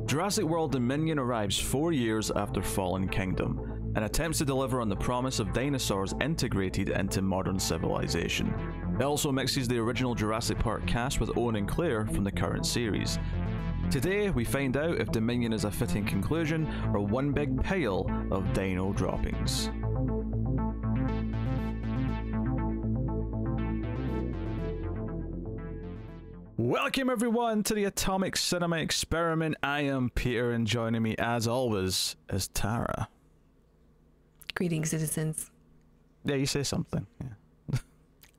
Jurassic World Dominion arrives 4 years after Fallen Kingdom, and attempts to deliver on the promise of dinosaurs integrated into modern civilization. It also mixes the original Jurassic Park cast with Owen and Claire from the current series. Today, we find out if Dominion is a fitting conclusion or one big pile of dino droppings. Welcome everyone to the Atomic Cinema Experiment. I am Peter, and joining me as always is Tara. Greetings, citizens. Yeah, you say something. Yeah.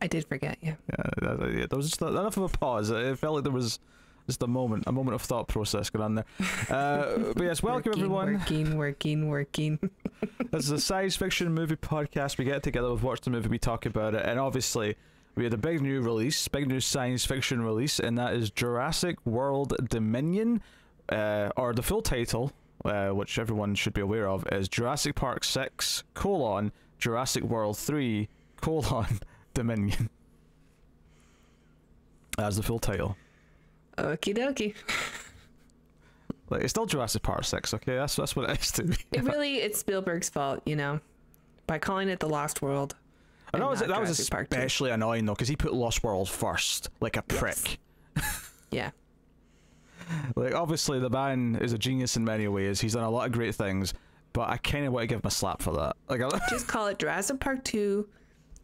I did forget you. Yeah, there was just enough of a pause. It felt like there was just a moment of thought process going on there. But yes, welcome everyone. Working. This is a science fiction movie podcast. We get together, we've watched the movie, we talk about it, and obviously we had a big new science fiction release, and that is Jurassic World Dominion, or the full title, which everyone should be aware of, is Jurassic Park 6, Jurassic World 3, Dominion. That's the full title. Okie dokie. Like, it's still Jurassic Park 6, okay? That's what it is to me. It's Spielberg's fault, you know, by calling it The Lost World. I know that was especially annoying though, because he put Lost World first, like a prick. Yeah. Like, obviously the man is a genius in many ways. He's done a lot of great things, but I kind of want to give him a slap for that. Like, just call it Jurassic Park 2,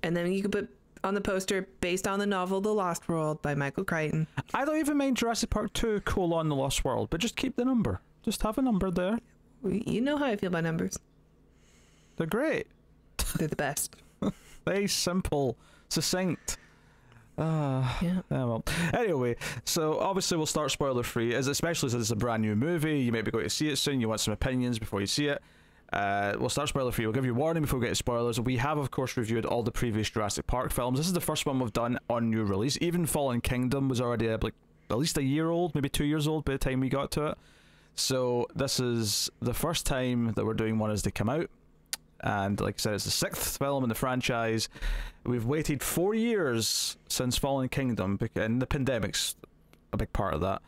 and then you could put on the poster based on the novel The Lost World by Michael Crichton. I don't even mind Jurassic Park 2, The Lost World, but just keep the number. Just have a number there. You know how I feel about numbers. They're great. They're the best. Very simple, succinct. Yeah. Well. Anyway, so obviously we'll start spoiler free, especially since it's a brand new movie. You may be going to see it soon. You want some opinions before you see it. We'll start spoiler free. We'll give you a warning before we get to spoilers. We have, of course, reviewed all the previous Jurassic Park films. This is the first one we've done on new release. Even Fallen Kingdom was already like at least a year old, maybe 2 years old by the time we got to it. So this is the first time that we're doing one as they come out. And like I said, it's the 6th film in the franchise. We've waited 4 years since Fallen Kingdom, and the pandemic's a big part of that.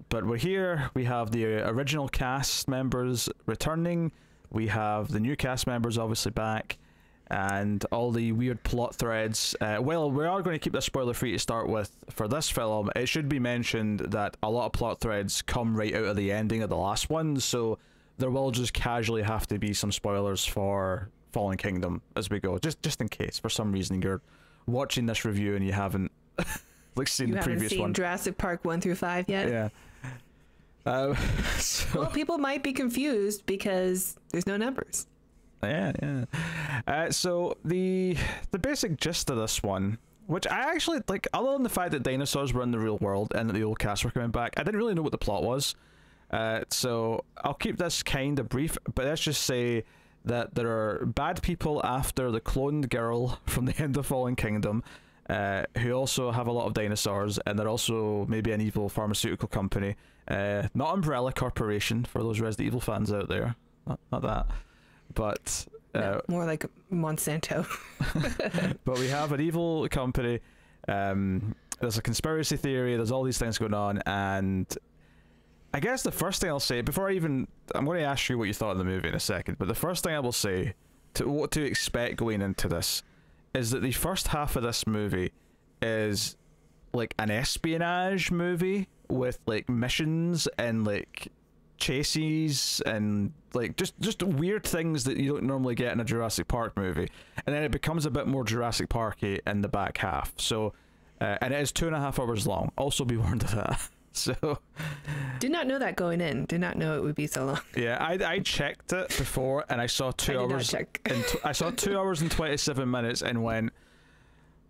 But we're here. We have the original cast members returning. We have the new cast members obviously back, and all the weird plot threads. Well, we are going to keep this spoiler free to start with for this film. It should be mentioned that a lot of plot threads come right out of the ending of the last one, so there will just casually have to be some spoilers for Fallen Kingdom as we go, just in case for some reason you're watching this review and you haven't like seen the previous one. Jurassic Park 1 through 5 yet? Yeah. Well, people might be confused because there's no numbers. Yeah. So the basic gist of this one, which I actually like, other than the fact that dinosaurs were in the real world and that the old cast were coming back, I didn't really know what the plot was. So I'll keep this kind of brief, but let's just say that there are bad people after the cloned girl from the end of Fallen Kingdom, who also have a lot of dinosaurs, and they're also maybe an evil pharmaceutical company, not Umbrella Corporation for those Resident Evil fans out there, not that, but no, more like Monsanto. But we have an evil company, there's a conspiracy theory, there's all these things going on, and I guess the first thing I'll say, I'm going to ask you what you thought of the movie in a second, but the first thing I will say, what to expect going into this, is that the first half of this movie is like an espionage movie with like missions and like chases and like just weird things that you don't normally get in a Jurassic Park movie, and then it becomes a bit more Jurassic Parky in the back half. So and it is 2.5 hours long, also be warned of that. So did not know that going in. Did not know it would be so long. Yeah, I checked it before and I saw 2 hours. I saw 2 hours and 27 minutes and went,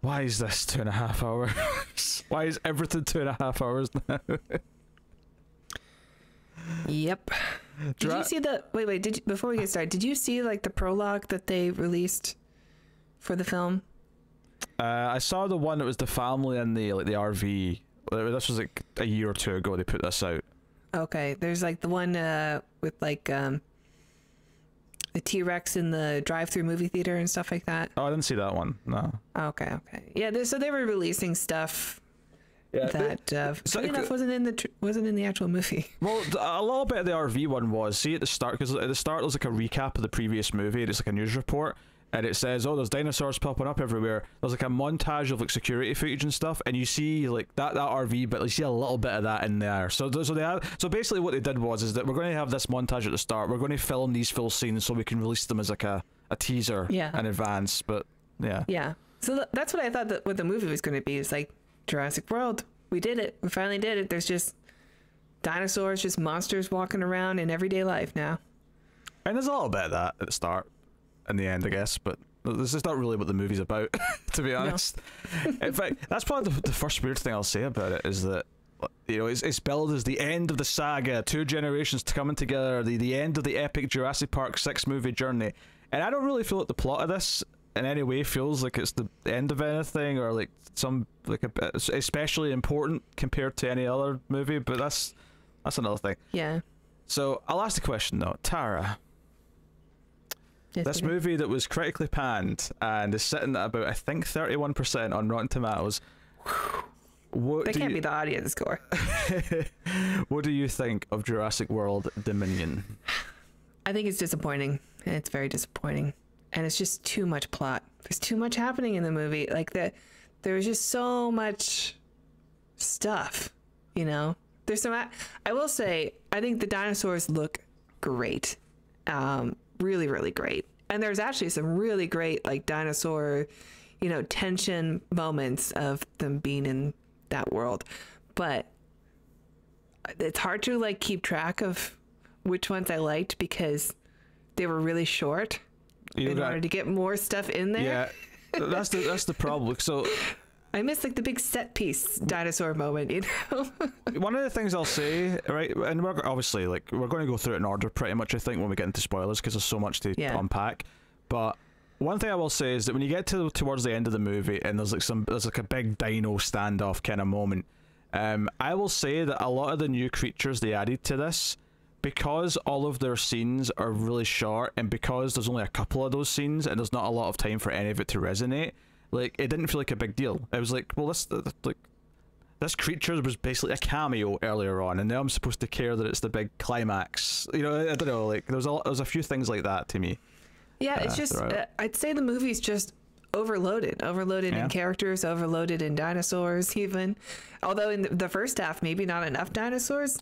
why is this 2.5 hours? Why is everything 2.5 hours now? Yep. Did you see the wait, before we get started, did you see like the prologue that they released for the film? I saw the one that was the family in the RV. This was like a year or two ago they put this out. Okay, there's like the one with like the T-Rex in the drive-through movie theater and stuff like that. Oh, I didn't see that one. No. Okay. Yeah, so they were releasing stuff Yeah, that funny enough wasn't in the actual movie. Well, a little bit of the RV one was, see at the start, because at the start there's like a recap of the previous movie, and it's like a news report, and it says, oh, there's dinosaurs popping up everywhere. There's like a montage of like security footage and stuff, and you see like that RV, but you see a little bit of that in there. So basically what they did was that we're going to have this montage at the start. We're going to film these full scenes so we can release them as like a teaser in advance. But yeah. Yeah. So that's what I thought that what the movie was going to be. It's like Jurassic World. We did it. We finally did it. There's just dinosaurs, just monsters walking around in everyday life now. And there's a little bit of that at the start and the end, I guess, but this is not really what the movie's about, to be honest. No. In fact, that's probably the first weird thing I'll say about it, is that, you know, it's billed as the end of the saga, 2 generations coming together, the end of the epic Jurassic Park 6 movie journey. And I don't really feel like the plot of this in any way feels like it's the end of anything, or like some like especially important compared to any other movie, but that's another thing. Yeah. So I'll ask the question though, Tara. Yes, this movie that was critically panned and is sitting at about, I think, 31% on Rotten Tomatoes. That can't be the audience score. What do you think of Jurassic World Dominion? I think it's disappointing. It's very disappointing. And it's just too much plot. There's too much happening in the movie. Like there's just so much stuff, you know? There's some, I will say, I think the dinosaurs look great. Really, really great. And there's actually some really great, like, dinosaur, you know, tension moments of them being in that world. But it's hard to, like, keep track of which ones I liked because they were really short in order to get more stuff in there. Yeah, that's the problem. So I miss like the big set piece dinosaur moment, you know. One of the things I'll say, right, and we're obviously like we're going to go through it in order pretty much, I think, when we get into spoilers, because there's so much to unpack. But one thing I will say is that when you get towards the end of the movie and there's like a big dino standoff kind of moment, I will say that a lot of the new creatures they added to this, because all of their scenes are really short, and because there's only a couple of those scenes and there's not a lot of time for any of it to resonate, like, it didn't feel like a big deal. It was like, well, this creature was basically a cameo earlier on, and now I'm supposed to care that it's the big climax. You know, I don't know, like, there was a few things like that to me. Yeah, it's just, I'd say the movie's just overloaded in characters, overloaded in dinosaurs even. Although in the first half, maybe not enough dinosaurs.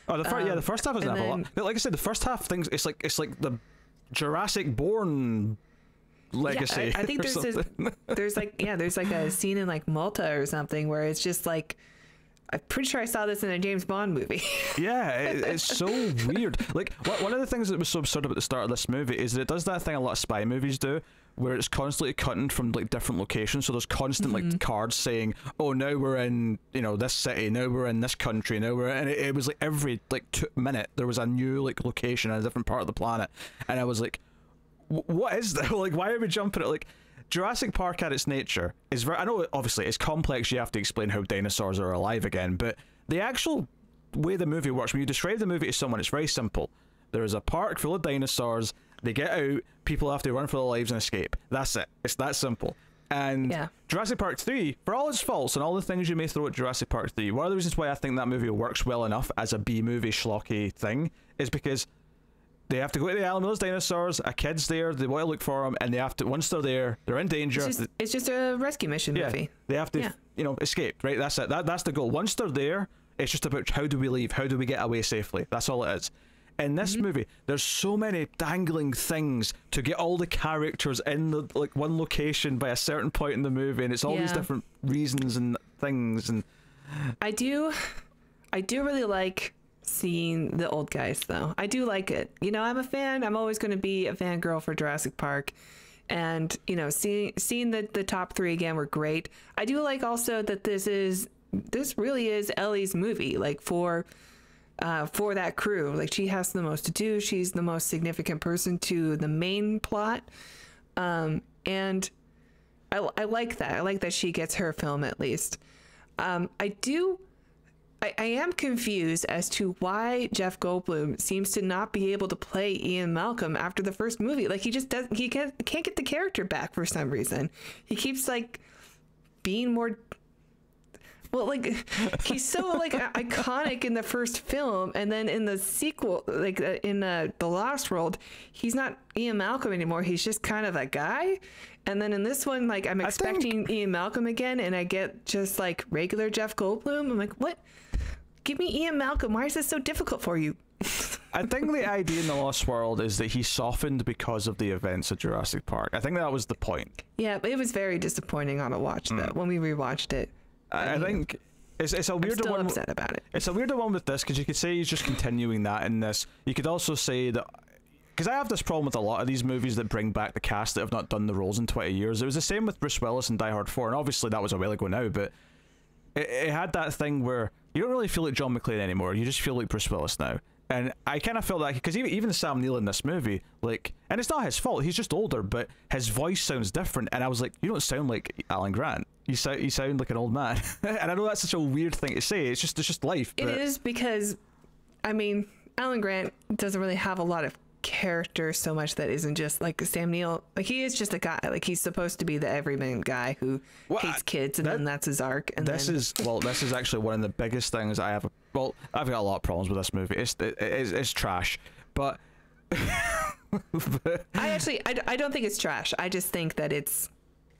Oh, the first half doesn't have a lot. But like I said, the first half things, it's like the Jurassic Born legacy. Yeah, I think there's like a scene in like Malta or something where it's just like, I'm pretty sure I saw this in a James Bond movie. Yeah, it's so weird. Like, one of the things that was so absurd about the start of this movie is that it does that thing a lot of spy movies do, where it's constantly cutting from like different locations. So there's constant like cards saying, oh, now we're in, you know, this city, now we're in this country, now we're in, and it was like every like minute there was a new like location in a different part of the planet, and I was like, what is that? Like, why are we jumping at like Jurassic Park at its nature is very, I know obviously it's complex, you have to explain how dinosaurs are alive again, but the actual way the movie works, when you describe the movie to someone, it's very simple. There is a park full of dinosaurs, they get out, people have to run for their lives and escape. That's it. It's that simple. And Jurassic Park 3, for all its faults and all the things you may throw at Jurassic Park 3, one of the reasons why I think that movie works well enough as a B-movie schlocky thing is because they have to go to the island with those dinosaurs, a kid's there, they want to look for them, and they have to, once they're there, they're in danger. It's just a rescue mission movie. They have to, you know, escape, right? That's it. That's the goal. Once they're there, it's just about how do we leave? How do we get away safely? That's all it is. In this movie, there's so many dangling things to get all the characters in the like one location by a certain point in the movie, and it's all these different reasons and things. And I do really like seeing the old guys, though. I do like it. You know, I'm a fan. I'm always going to be a fangirl for Jurassic Park, and you know, seeing the top 3 again were great. I do like also that this really is Ellie's movie, like for that crew. Like, she has the most to do. She's the most significant person to the main plot, and I like that. I like that she gets her film at least. I am confused as to why Jeff Goldblum seems to not be able to play Ian Malcolm after the first movie. Like, he just doesn't, he can't get the character back for some reason. He keeps like being more, Well, like, he's so, like, iconic in the first film, and then in the sequel, like, in The Lost World, he's not Ian Malcolm anymore. He's just kind of a guy. And then in this one, like, I'm expecting Ian Malcolm again, and I get just, like, regular Jeff Goldblum. I'm like, what? Give me Ian Malcolm. Why is this so difficult for you? I think the idea in The Lost World is that he softened because of the events of Jurassic Park. I think that was the point. Yeah, but it was very disappointing on a watch, though, when we rewatched it. I think it's a weirder I'm still one. upset about it. It's a weirder one with this, because you could say he's just continuing that in this. You could also say that, because I have this problem with a lot of these movies that bring back the cast that have not done the roles in 20 years. It was the same with Bruce Willis in Die Hard 4, and obviously that was a while ago now, but it had that thing where you don't really feel like John McClane anymore. You just feel like Bruce Willis now. And I kind of felt that, because even Sam Neill in this movie, like, and it's not his fault, he's just older, but his voice sounds different, and I was like, you don't sound like Alan Grant. You sound like an old man. And I know that's such a weird thing to say. It's just life. It is, because, I mean, Alan Grant doesn't really have a lot of character so much that isn't just like Sam Neill. Like, he is just a guy. Like, he's supposed to be the everyman guy who hates kids, and then that's his arc. And this is actually one of the biggest things I have. Well, I've got a lot of problems with this movie. It's trash, but I don't think it's trash. I just think that it's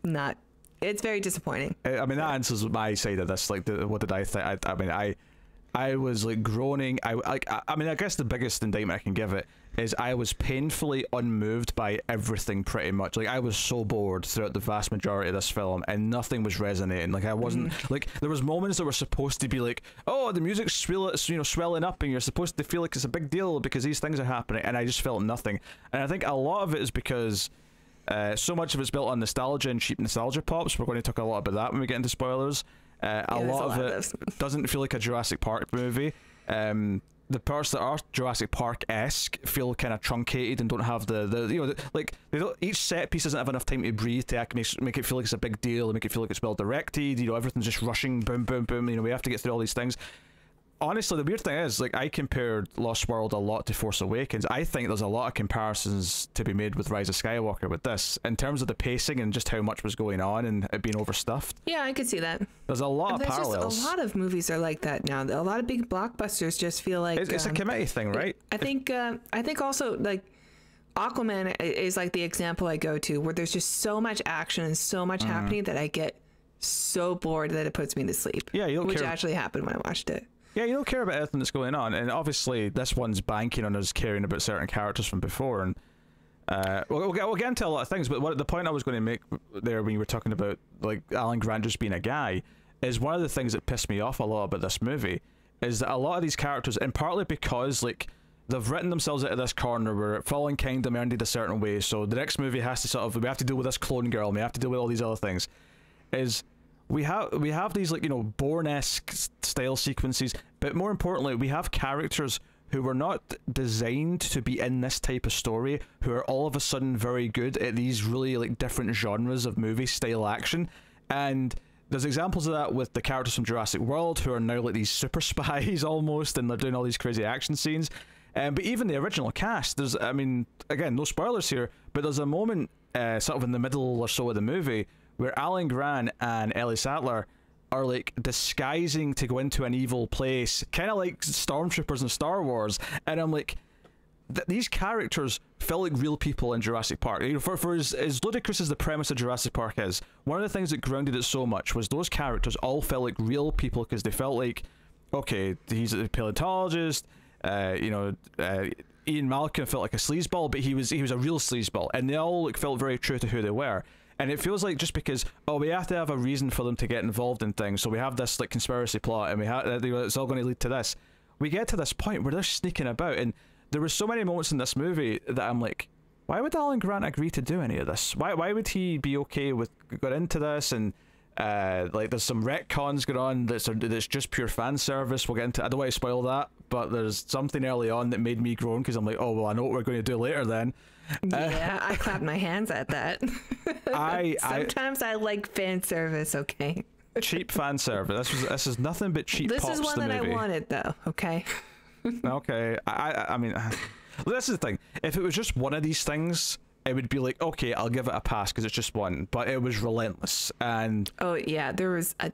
not. It's very disappointing. I mean, that answers my side of this. Like, what did I think? I mean, I was like groaning. I mean, I guess the biggest indictment I can give it is I was painfully unmoved by everything pretty much. Like, I was so bored throughout the vast majority of this film, and nothing was resonating. Like, I wasn't like, there was moments that were supposed to be like, oh, the music's swelling up, and you're supposed to feel like it's a big deal because these things are happening, and I just felt nothing. And I think a lot of it is because so much of it's built on nostalgia and cheap nostalgia pops. We're going to talk a lot about that when we get into spoilers. A lot of it doesn't feel like a Jurassic Park movie. The parts that are Jurassic Park-esque feel kind of truncated and don't have each set piece doesn't have enough time to breathe to make it feel like it's a big deal and make it feel like it's well directed. Everything's just rushing, boom, boom, boom. We have to get through all these things. Honestly, the weird thing is, like, I compared Lost World a lot to Force Awakens. I think there's a lot of comparisons to be made with Rise of Skywalker with this, in terms of the pacing and just how much was going on and it being overstuffed. Yeah, I could see that. There's a lot of parallels. Just a lot of movies are like that now. A lot of big blockbusters just feel like it's a committee thing, right? I think also, like, Aquaman is like the example I go to, where there's just so much action and so much happening that I get so bored that it puts me to sleep. Yeah, which actually happened when I watched it. Yeah, you don't care about anything that's going on, and obviously this one's banking on us caring about certain characters from before, and we'll get into a lot of things, but the point I was going to make there when you were talking about, like, Alan Grant just being a guy, is one of the things that pissed me off a lot about this movie, is that a lot of these characters, and partly because, like, they've written themselves out of this corner where Fallen Kingdom ended a certain way, so the next movie has to we have to deal with this clone girl, and we have to deal with all these other things, is we have these, like, Bourne-esque style sequences, but more importantly, we have characters who were not designed to be in this type of story, who are all of a sudden very good at these really, like, different genres of movie style action. And there's examples of that with the characters from Jurassic World, who are now like these super spies almost, and they're doing all these crazy action scenes. But even the original cast, there's, I mean, again, no spoilers here, but there's a moment sort of in the middle or so of the movie where Alan Grant and Ellie Sattler are, like, disguising to go into an evil place, kind of like stormtroopers in Star Wars, and I'm like, these characters felt like real people in Jurassic Park. For as ludicrous as the premise of Jurassic Park is, one of the things that grounded it so much was those characters all felt like real people, because they felt like, okay, he's a paleontologist, Ian Malcolm felt like a sleazeball, but he was a real sleazeball, and they all, like, felt very true to who they were. And it feels like just because, we have to have a reason for them to get involved in things, so we have this, like, conspiracy plot, and it's all going to lead to this. We get to this point where they're sneaking about, and there were so many moments in this movie that I'm like, why would Alan Grant agree to do any of this? Why would he be okay with going into this? And like, there's some retcons going on that's just pure fan service. We'll get into. I don't want to spoil that, but there's something early on that made me groan, because I'm like, oh well, I know what we're going to do later then. Yeah, I clapped my hands at that. Sometimes I like fan service. Okay. Cheap fan service. This is nothing but cheap. This pops is one the that movie. I wanted, though. Okay. Okay. I mean, this is the thing. If it was just one of these things, it would be like, okay, I'll give it a pass because it's just one. But it was relentless, and oh yeah, there was a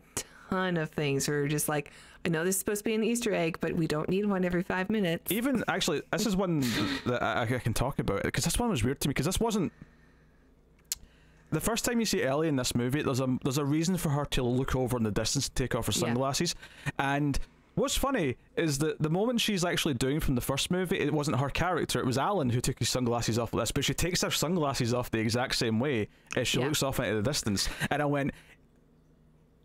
ton of things where you're just like, I know this is supposed to be an Easter egg, but we don't need one every 5 minutes. Even actually, this is one that I can talk about, because this one was weird to me, because this wasn't the first time you see Ellie in this movie. There's a reason for her to look over in the distance and take off her sunglasses, and what's funny is that the moment she's actually doing from the first movie, it wasn't her character, it was Alan who took his sunglasses off like this, but she takes her sunglasses off the exact same way as she looks off into the distance. And I went,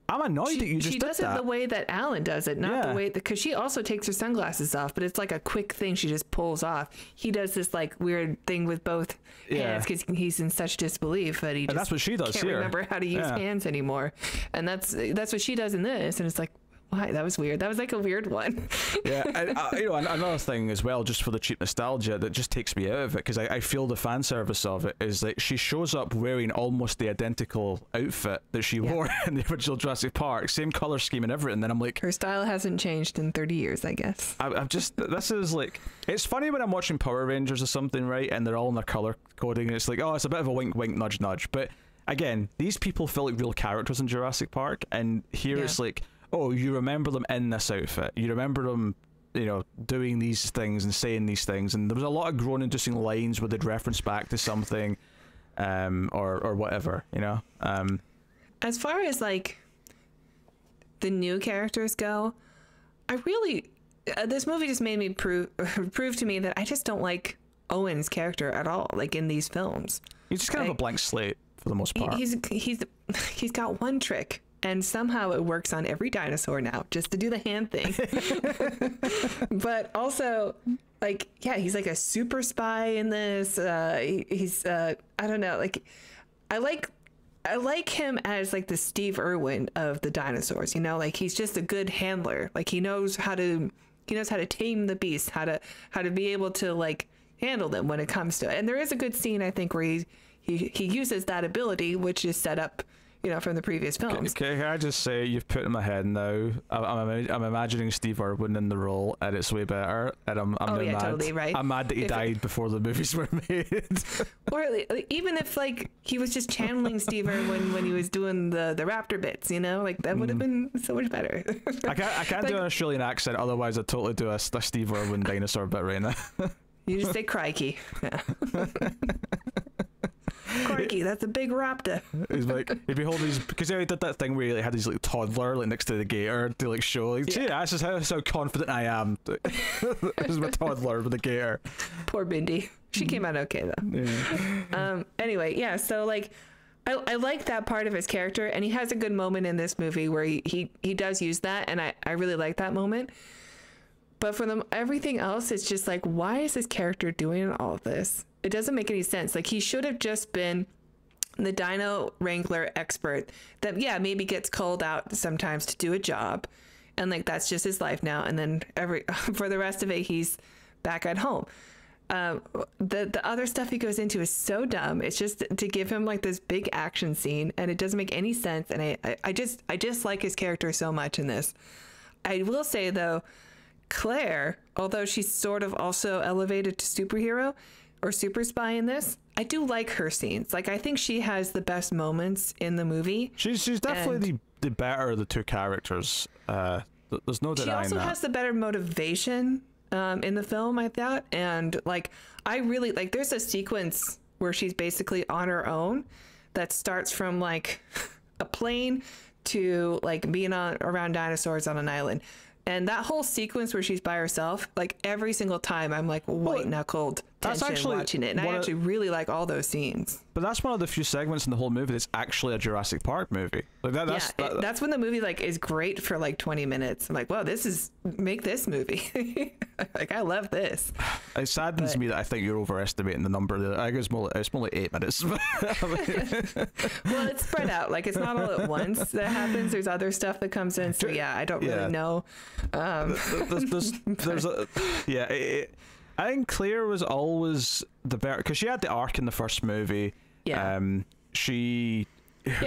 I'm annoyed that you just did that. She does it the way that Alan does it, not the way, because she also takes her sunglasses off, but it's like a quick thing she just pulls off. He does this like weird thing with both hands because he's in such disbelief that he just that's what she does can't remember how to use hands anymore. And that's what she does in this, and it's like, why? That was weird. That was like a weird one. And, you know, another thing as well, just for the cheap nostalgia that just takes me out of it, because I feel the fan service of it, is that she shows up wearing almost the identical outfit that she wore in the original Jurassic Park, same color scheme and everything. And I'm like, her style hasn't changed in 30 years, I guess. I'm just, this is like, it's funny when I'm watching Power Rangers or something, right, and they're all in their color coding, and it's like, oh, it's a bit of a wink, wink, nudge, nudge. But again, these people feel like real characters in Jurassic Park, and here it's like, oh, you remember them in this outfit. You remember them, you know, doing these things and saying these things. And there was a lot of groan-inducing lines where they'd reference back to something, or whatever, you know. As far as like the new characters go, I really this movie just made me prove to me that I just don't like Owen's character at all. Like in these films, he's just kind of a blank slate for the most part. He's got one trick. And somehow it works on every dinosaur now, just to do the hand thing. But also, like, yeah, he's like a super spy in this. He's I don't know, like, I like him as like the Steve Irwin of the dinosaurs. You know, like he's just a good handler. Like he knows how to tame the beast, how to be able to like handle them when it comes to it. And there is a good scene, I think, where he uses that ability, which is set up, you know, from the previous films. Can I just say, you've put in my head now, I'm imagining Steve Irwin in the role, and it's way better, and I'm mad. Totally right. I'm mad that he died before the movies were made. Or even if like he was just channeling Steve Irwin when he was doing the raptor bits, you know, like that would have been so much better. I can't do an Australian accent, otherwise I'd totally do a Steve Irwin dinosaur bit right now. You just say crikey. Yeah. Crikey, that's a big raptor. He's like, he'd be holding these, because he did that thing where he like, had his like toddler like next to the gator to like show, like, see, that's just how confident I am. This is my toddler with the gator. Poor Bindi. She came out okay though. Yeah. Anyway, yeah. So like, I like that part of his character, and he has a good moment in this movie where he does use that, and I really like that moment. But for them, everything else, it's just like, why is this character doing all of this? It doesn't make any sense. Like, he should have just been the dino wrangler expert that, yeah, maybe gets called out sometimes to do a job. And, like, that's just his life now. And then for the rest of it, he's back at home. The other stuff he goes into is so dumb. It's just to give him, like, this big action scene. And it doesn't make any sense. And I just like his character so much in this. I will say, though, Claire, although she's sort of also elevated to superhero or super spy in this, I do like her scenes. Like, I think she has the best moments in the movie. She's definitely the better of the two characters. There's no denying that. She also has the better motivation in the film, I thought. And like, I really like, there's a sequence where she's basically on her own that starts from like a plane to like being around dinosaurs on an island. And that whole sequence where she's by herself, like every single time I'm like white knuckled tension watching it. And I actually really like all those scenes. But that's one of the few segments in the whole movie that's actually a Jurassic Park movie. Like that's when the movie like is great for like 20 minutes. I'm like, wow, make this movie. Like, I love this. It saddens me that I think you're overestimating the number. I think it's more like 8 minutes. Well, it's spread out. Like, it's not all at once that happens. There's other stuff that comes in. So yeah, I don't really know. There's a I think Claire was always the better, because she had the arc in the first movie. Yeah.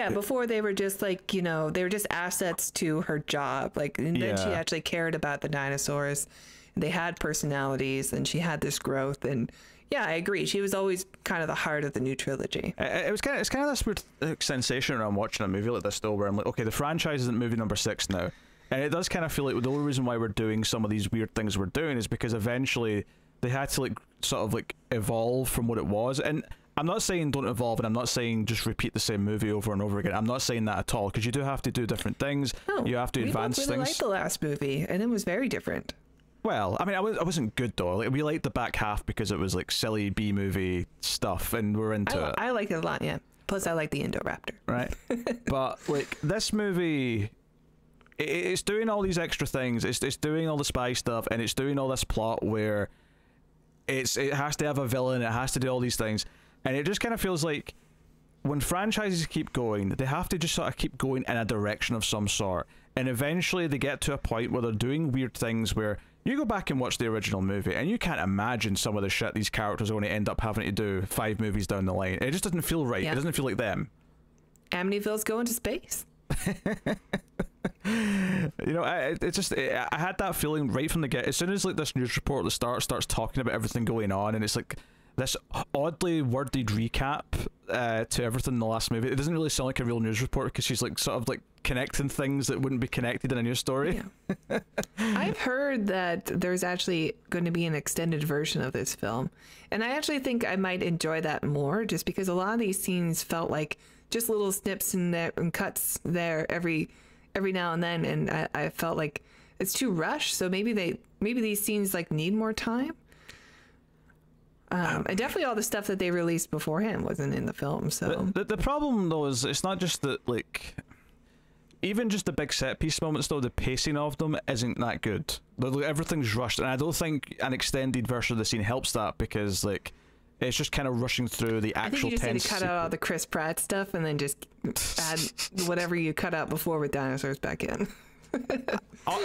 Before they were just like, you know, they were just assets to her job. Like, and then she actually cared about the dinosaurs. They had personalities, and she had this growth. And Yeah, I agree. She was always kind of the heart of the new trilogy. It's kind of this weird sensation around watching a movie like this, though, where I'm like, okay, the franchise isn't movie number 6 now, and it does kind of feel like the only reason why we're doing some of these weird things we're doing is because eventually they had to like sort of like evolve from what it was. And I'm not saying don't evolve, and I'm not saying just repeat the same movie over and over again. I'm not saying that at all, because you do have to do different things. No, you have to advance we both really things. liked the last movie, and it was very different. Well, I mean, I wasn't good though. Like, we liked the back half because it was like silly B movie stuff, and we're into it. I liked it a lot, yeah. Plus, I like the Indoraptor. Right, but like this movie, it's doing all these extra things. It's doing all the spy stuff, and it's doing all this plot where it has to have a villain. It has to do all these things, and it just kind of feels like when franchises keep going, they have to just sort of keep going in a direction of some sort, and eventually they get to a point where they're doing weird things where you go back and watch the original movie and you can't imagine some of the shit these characters are going to end up having to do 5 movies down the line. It just doesn't feel right. It doesn't feel like them. Amityville's going to space. You know, I had that feeling right from the get. As soon as like this news report at the start starts talking about everything going on, and it's like this oddly worded recap to everything in the last movie. It doesn't really sound like a real news report because she's like sort of like connecting things that wouldn't be connected in a news story. Yeah. I've heard that there's actually going to be an extended version of this film, and I actually think I might enjoy that more, just because a lot of these scenes felt like just little snips in there and cuts there every now and then, and I felt like it's too rushed. So maybe these scenes like need more time. And definitely all the stuff that they released beforehand wasn't in the film. So the problem though is it's not just that, like, even just the big set piece moments though, the pacing of them isn't that good. Everything's rushed, and I don't think an extended version of the scene helps that, because like it's just kind of rushing through the actual. I think you just need to cut out all the Chris Pratt stuff and then just add whatever you cut out before with dinosaurs back in.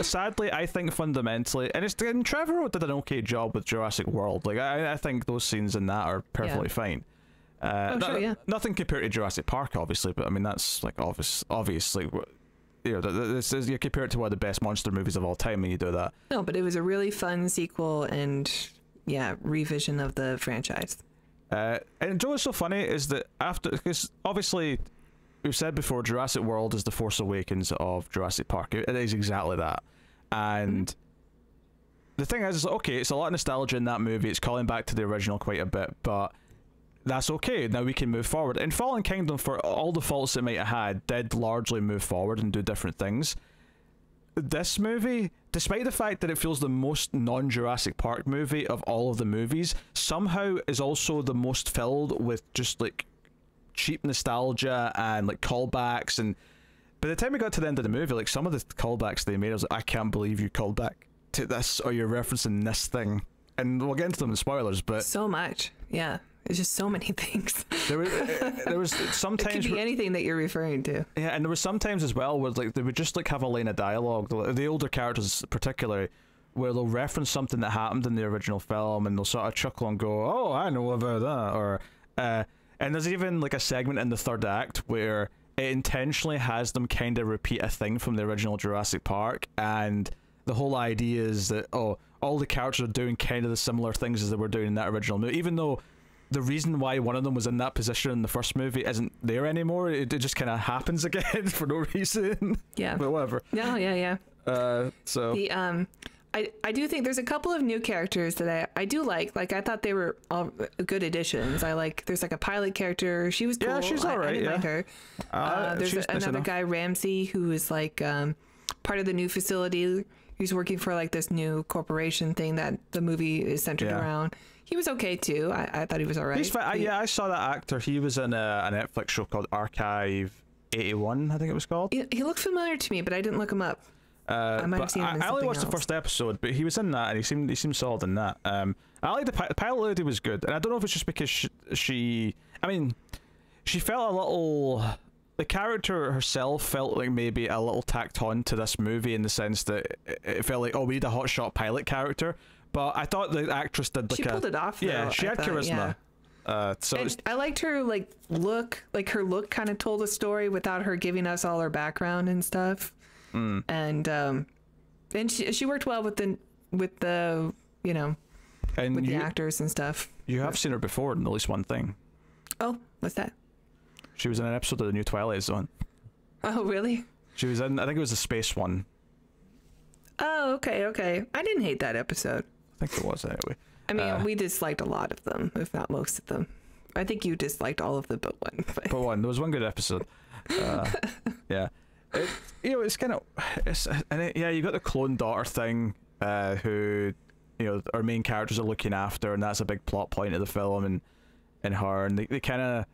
Sadly, I think fundamentally, and Trevorrow did an okay job with Jurassic World. Like I think those scenes in that are perfectly fine. Sure, yeah. Nothing compared to Jurassic Park, obviously, but I mean that's like obviously, you know, this is, you compare it to one of the best monster movies of all time, and you do that. No, but it was a really fun sequel and revision of the franchise. And you know what's so funny is that because obviously we've said before, Jurassic World is the Force Awakens of Jurassic Park. It is exactly that. And the thing is, okay, it's a lot of nostalgia in that movie. It's calling back to the original quite a bit, but that's okay. Now we can move forward. And Fallen Kingdom, for all the faults it might have had, did largely move forward and do different things. This movie, despite the fact that it feels the most non-Jurassic Park movie of all of the movies, somehow is also the most filled with just like cheap nostalgia and like callbacks. And by the time we got to the end of the movie, like some of the callbacks they made, I was like, I can't believe you called back to this, or you're referencing this thing. And we'll get into them in spoilers, but so much, yeah. There's just so many things. There was sometimes it could be anything that you're referring to. Yeah, and there was sometimes as well where like they would just like have a line of dialogue, the older characters particularly, where they'll reference something that happened in the original film, and they'll sort of chuckle and go, "Oh, I know about that," or and there's even like a segment in the third act where it intentionally has them kind of repeat a thing from the original Jurassic Park, and the whole idea is that all the characters are doing kind of the similar things as they were doing in that original movie, even though the reason why one of them was in that position in the first movie isn't there anymore. It just kind of happens again for no reason. Yeah. But whatever. No, yeah. So the I do think there's a couple of new characters that I do like. Like I thought they were all good additions. There's like a pilot character. She was cool. Yeah, she's alright. I didn't like her. There's another guy, Ramsey, who is like part of the new facility. He's working for like this new corporation thing that the movie is centered around. He was okay too. I thought he was alright. He's fine. Yeah, I saw that actor. He was in a Netflix show called Archive 81, I think it was called. He looked familiar to me, but I didn't look him up. I might have seen him in I only watched else. the first episode, but he was in that, and he seemed solid in that. I like the pilot lady was good, and I don't know if it's just because she felt a little. The character herself felt like maybe a little tacked on to this movie in the sense that it felt like, we need a hotshot pilot character. But I thought the actress did she pulled it off. Yeah, she had charisma. Yeah. I liked her look. Like her look kind of told a story without her giving us all her background and stuff. And she worked well with the And with the actors and stuff. You have seen her before in at least one thing. Oh, what's that? She was in an episode of the new Twilight Zone. Oh, really? She was in, I think it was the space one. Oh, okay. I didn't hate that episode. I think it was anyway. I mean, we disliked a lot of them, if not most of them. I think you disliked all of them but one. But one. There was one good episode. Yeah. It's kind of... yeah, you got the clone daughter thing, who, our main characters are looking after, and that's a big plot point of the film, and her, and they kind of...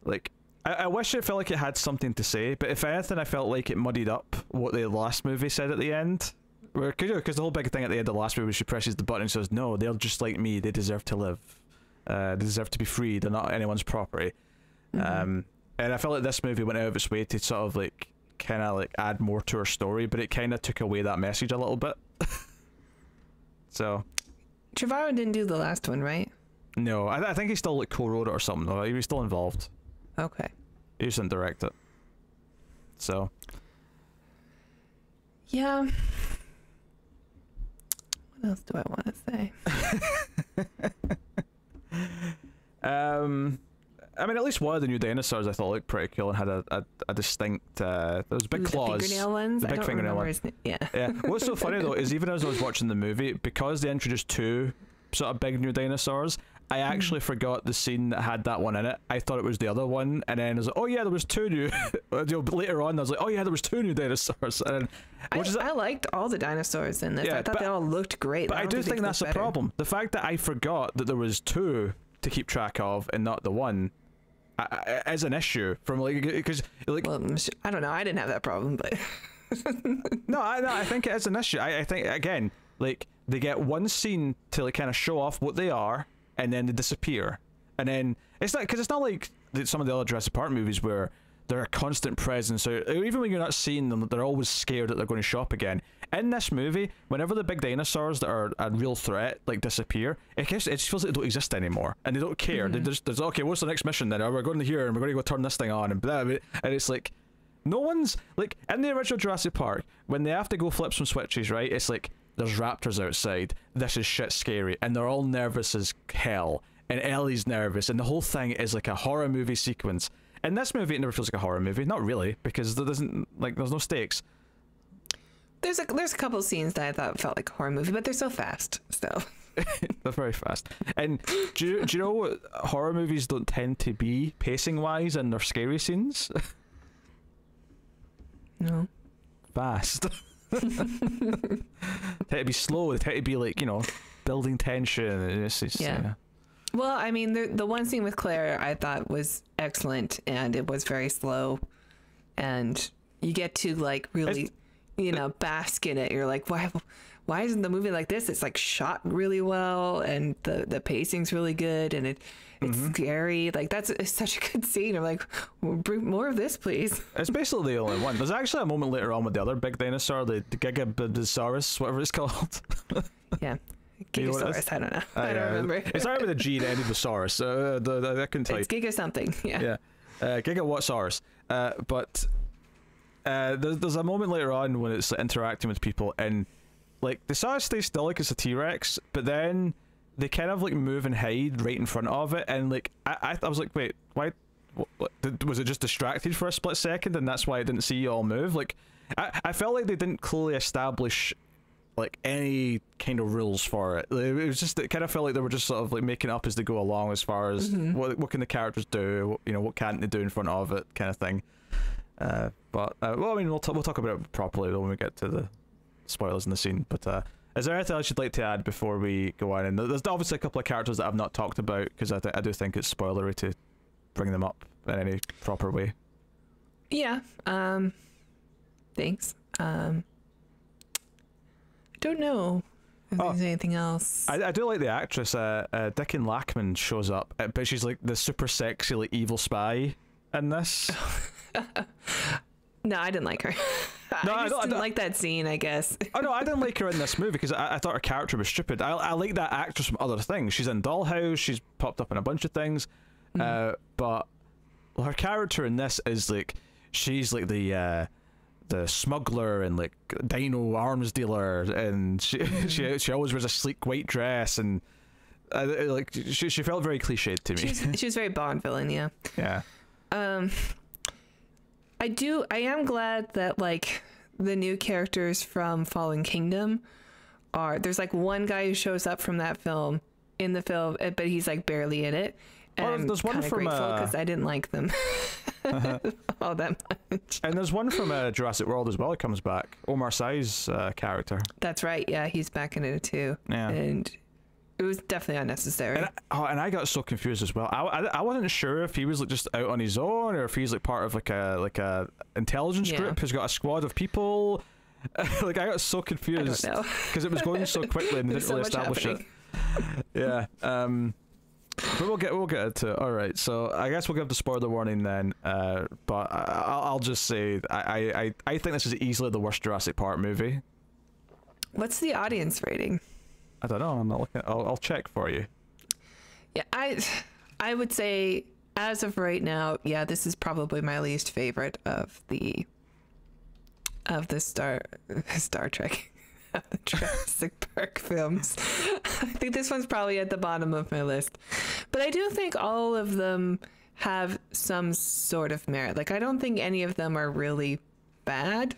Like... I wish it felt like it had something to say, but if anything, I felt like it muddied up what the last movie said at the end. Because the whole big thing at the end of the last movie, she presses the button and says, no, they're just like me, they deserve to live. They deserve to be free, they're not anyone's property. And I felt like this movie went out of its way to sort of like, kind of like add more to her story, but it kind of took away that message a little bit. So. Trevorrow didn't do the last one, right? No, I think he still like co-wrote it or something, though. He was still involved. Okay. He just didn't direct it. So. Yeah. What else do I want to say? I mean, at least one of the new dinosaurs I thought looked pretty cool and had a distinct. Those big claws. The fingernail ones. The big fingernail ones. Yeah. Yeah. What's so funny though is even as I was watching the movie, because they introduced two sort of big new dinosaurs, I actually forgot the scene that had that one in it. I thought it was the other one, and then I was like, oh yeah, there was two new. Later on, I was like, oh yeah, there was two new dinosaurs. And I liked all the dinosaurs in this. Yeah, I thought they all looked great. But I do think that's a problem. The fact that I forgot that there was two to keep track of and not the one is an issue. From like, because like, well, I don't know. I didn't have that problem, but no, I think it is an issue. I think again, like they get one scene to like kind of show off what they are, and then they disappear, and then it's not because it's not like some of the other Jurassic Park movies where they're a constant presence. Or even when you're not seeing them, they're always scared that they're going to show up again. In this movie, whenever the big dinosaurs that are a real threat like disappear, it just feels like they don't exist anymore, and they don't care. They just there's okay, what's the next mission then? Oh, we're going to here and we're going to go turn this thing on and blah, blah, and it's like no one's like in the original Jurassic Park when they have to go flip some switches, right? It's like there's raptors outside. This is shit scary, and they're all nervous as hell. And Ellie's nervous, and the whole thing is like a horror movie sequence. In this movie, it never feels like a horror movie. Not really, because there's no stakes. There's a couple scenes that I thought felt like a horror movie, but they're so fast. So they're very fast. And do you know what horror movies don't tend to be pacing wise in their scary scenes? No. Fast. They tend to be slow. They tend to be like, building tension. Yeah. Well, I mean, the one scene with Claire I thought was excellent, and it was very slow, and you get to like really, bask in it. You're like, why isn't the movie like this? It's like shot really well, and the pacing's really good, and it's scary. Like it's such a good scene. I'm like, well, bring more of this, please. It's basically the only one. There's actually a moment later on with the other big dinosaur, the Gigasaurus, whatever it's called. Yeah. Gigasaurus, I don't know. I don't remember. It started with a G and ended with Saurus. I couldn't tell you. It's Giga something, yeah. Gigawatt-saurus. But there's a moment later on when it's like, interacting with people, and like the Saurus stays still like it's a T-Rex, but then they kind of like move and hide right in front of it, and like I was like, wait, why? What, was it just distracted for a split second, and that's why it didn't see you all move? Like I felt like they didn't clearly establish like any kind of rules for it. It was just, it kind of felt like they were just sort of like making it up as they go along, as far as what can the characters do, what can't they do in front of it, kind of thing. But well, I mean, we'll talk about it properly though when we get to the spoilers in the scene. But is there anything else you'd like to add before we go on? And there's obviously a couple of characters that I've not talked about, because I do think it's spoilery to bring them up in any proper way. Yeah. Thanks. I don't know if there's anything else. I do like the actress. Dickon Lackman shows up, but she's like the super sexy, like evil spy in this. No, I didn't like her. I didn't like that scene, I guess. Oh no, I didn't like her in this movie because I thought her character was stupid. I like that actress from other things. She's in Dollhouse. She's popped up in a bunch of things, but her character in this is like she's like the the smuggler and like dino arms dealer, and she always wears a sleek white dress, and like she felt very cliched to me. She was very Bond villain, yeah. Yeah. I am glad that like the new characters from Fallen Kingdom there's like one guy who shows up from that film in the film, but he's like barely in it. And there's one I'm kind of grateful because I didn't like them all that much. And there's one from Jurassic World as well. It comes back. Omar Sy's character. That's right. Yeah, he's back in it too. Yeah. And it was definitely unnecessary. And I got so confused as well. I wasn't sure if he was like just out on his own or if he's like part of like a intelligence group who's got a squad of people. Like I got so confused because it was going so quickly and they didn't really establish it. Yeah. But we'll get into it. All right, so I guess we'll give the spoiler warning then. But I'll just say I think this is easily the worst Jurassic Park movie. What's the audience rating? I don't know. I'm not looking. I'll check for you. Yeah, I would say as of right now, yeah, this is probably my least favorite of the Star Trek. The Jurassic Park films. I think this one's probably at the bottom of my list, but I do think all of them have some sort of merit. Like I don't think any of them are really bad.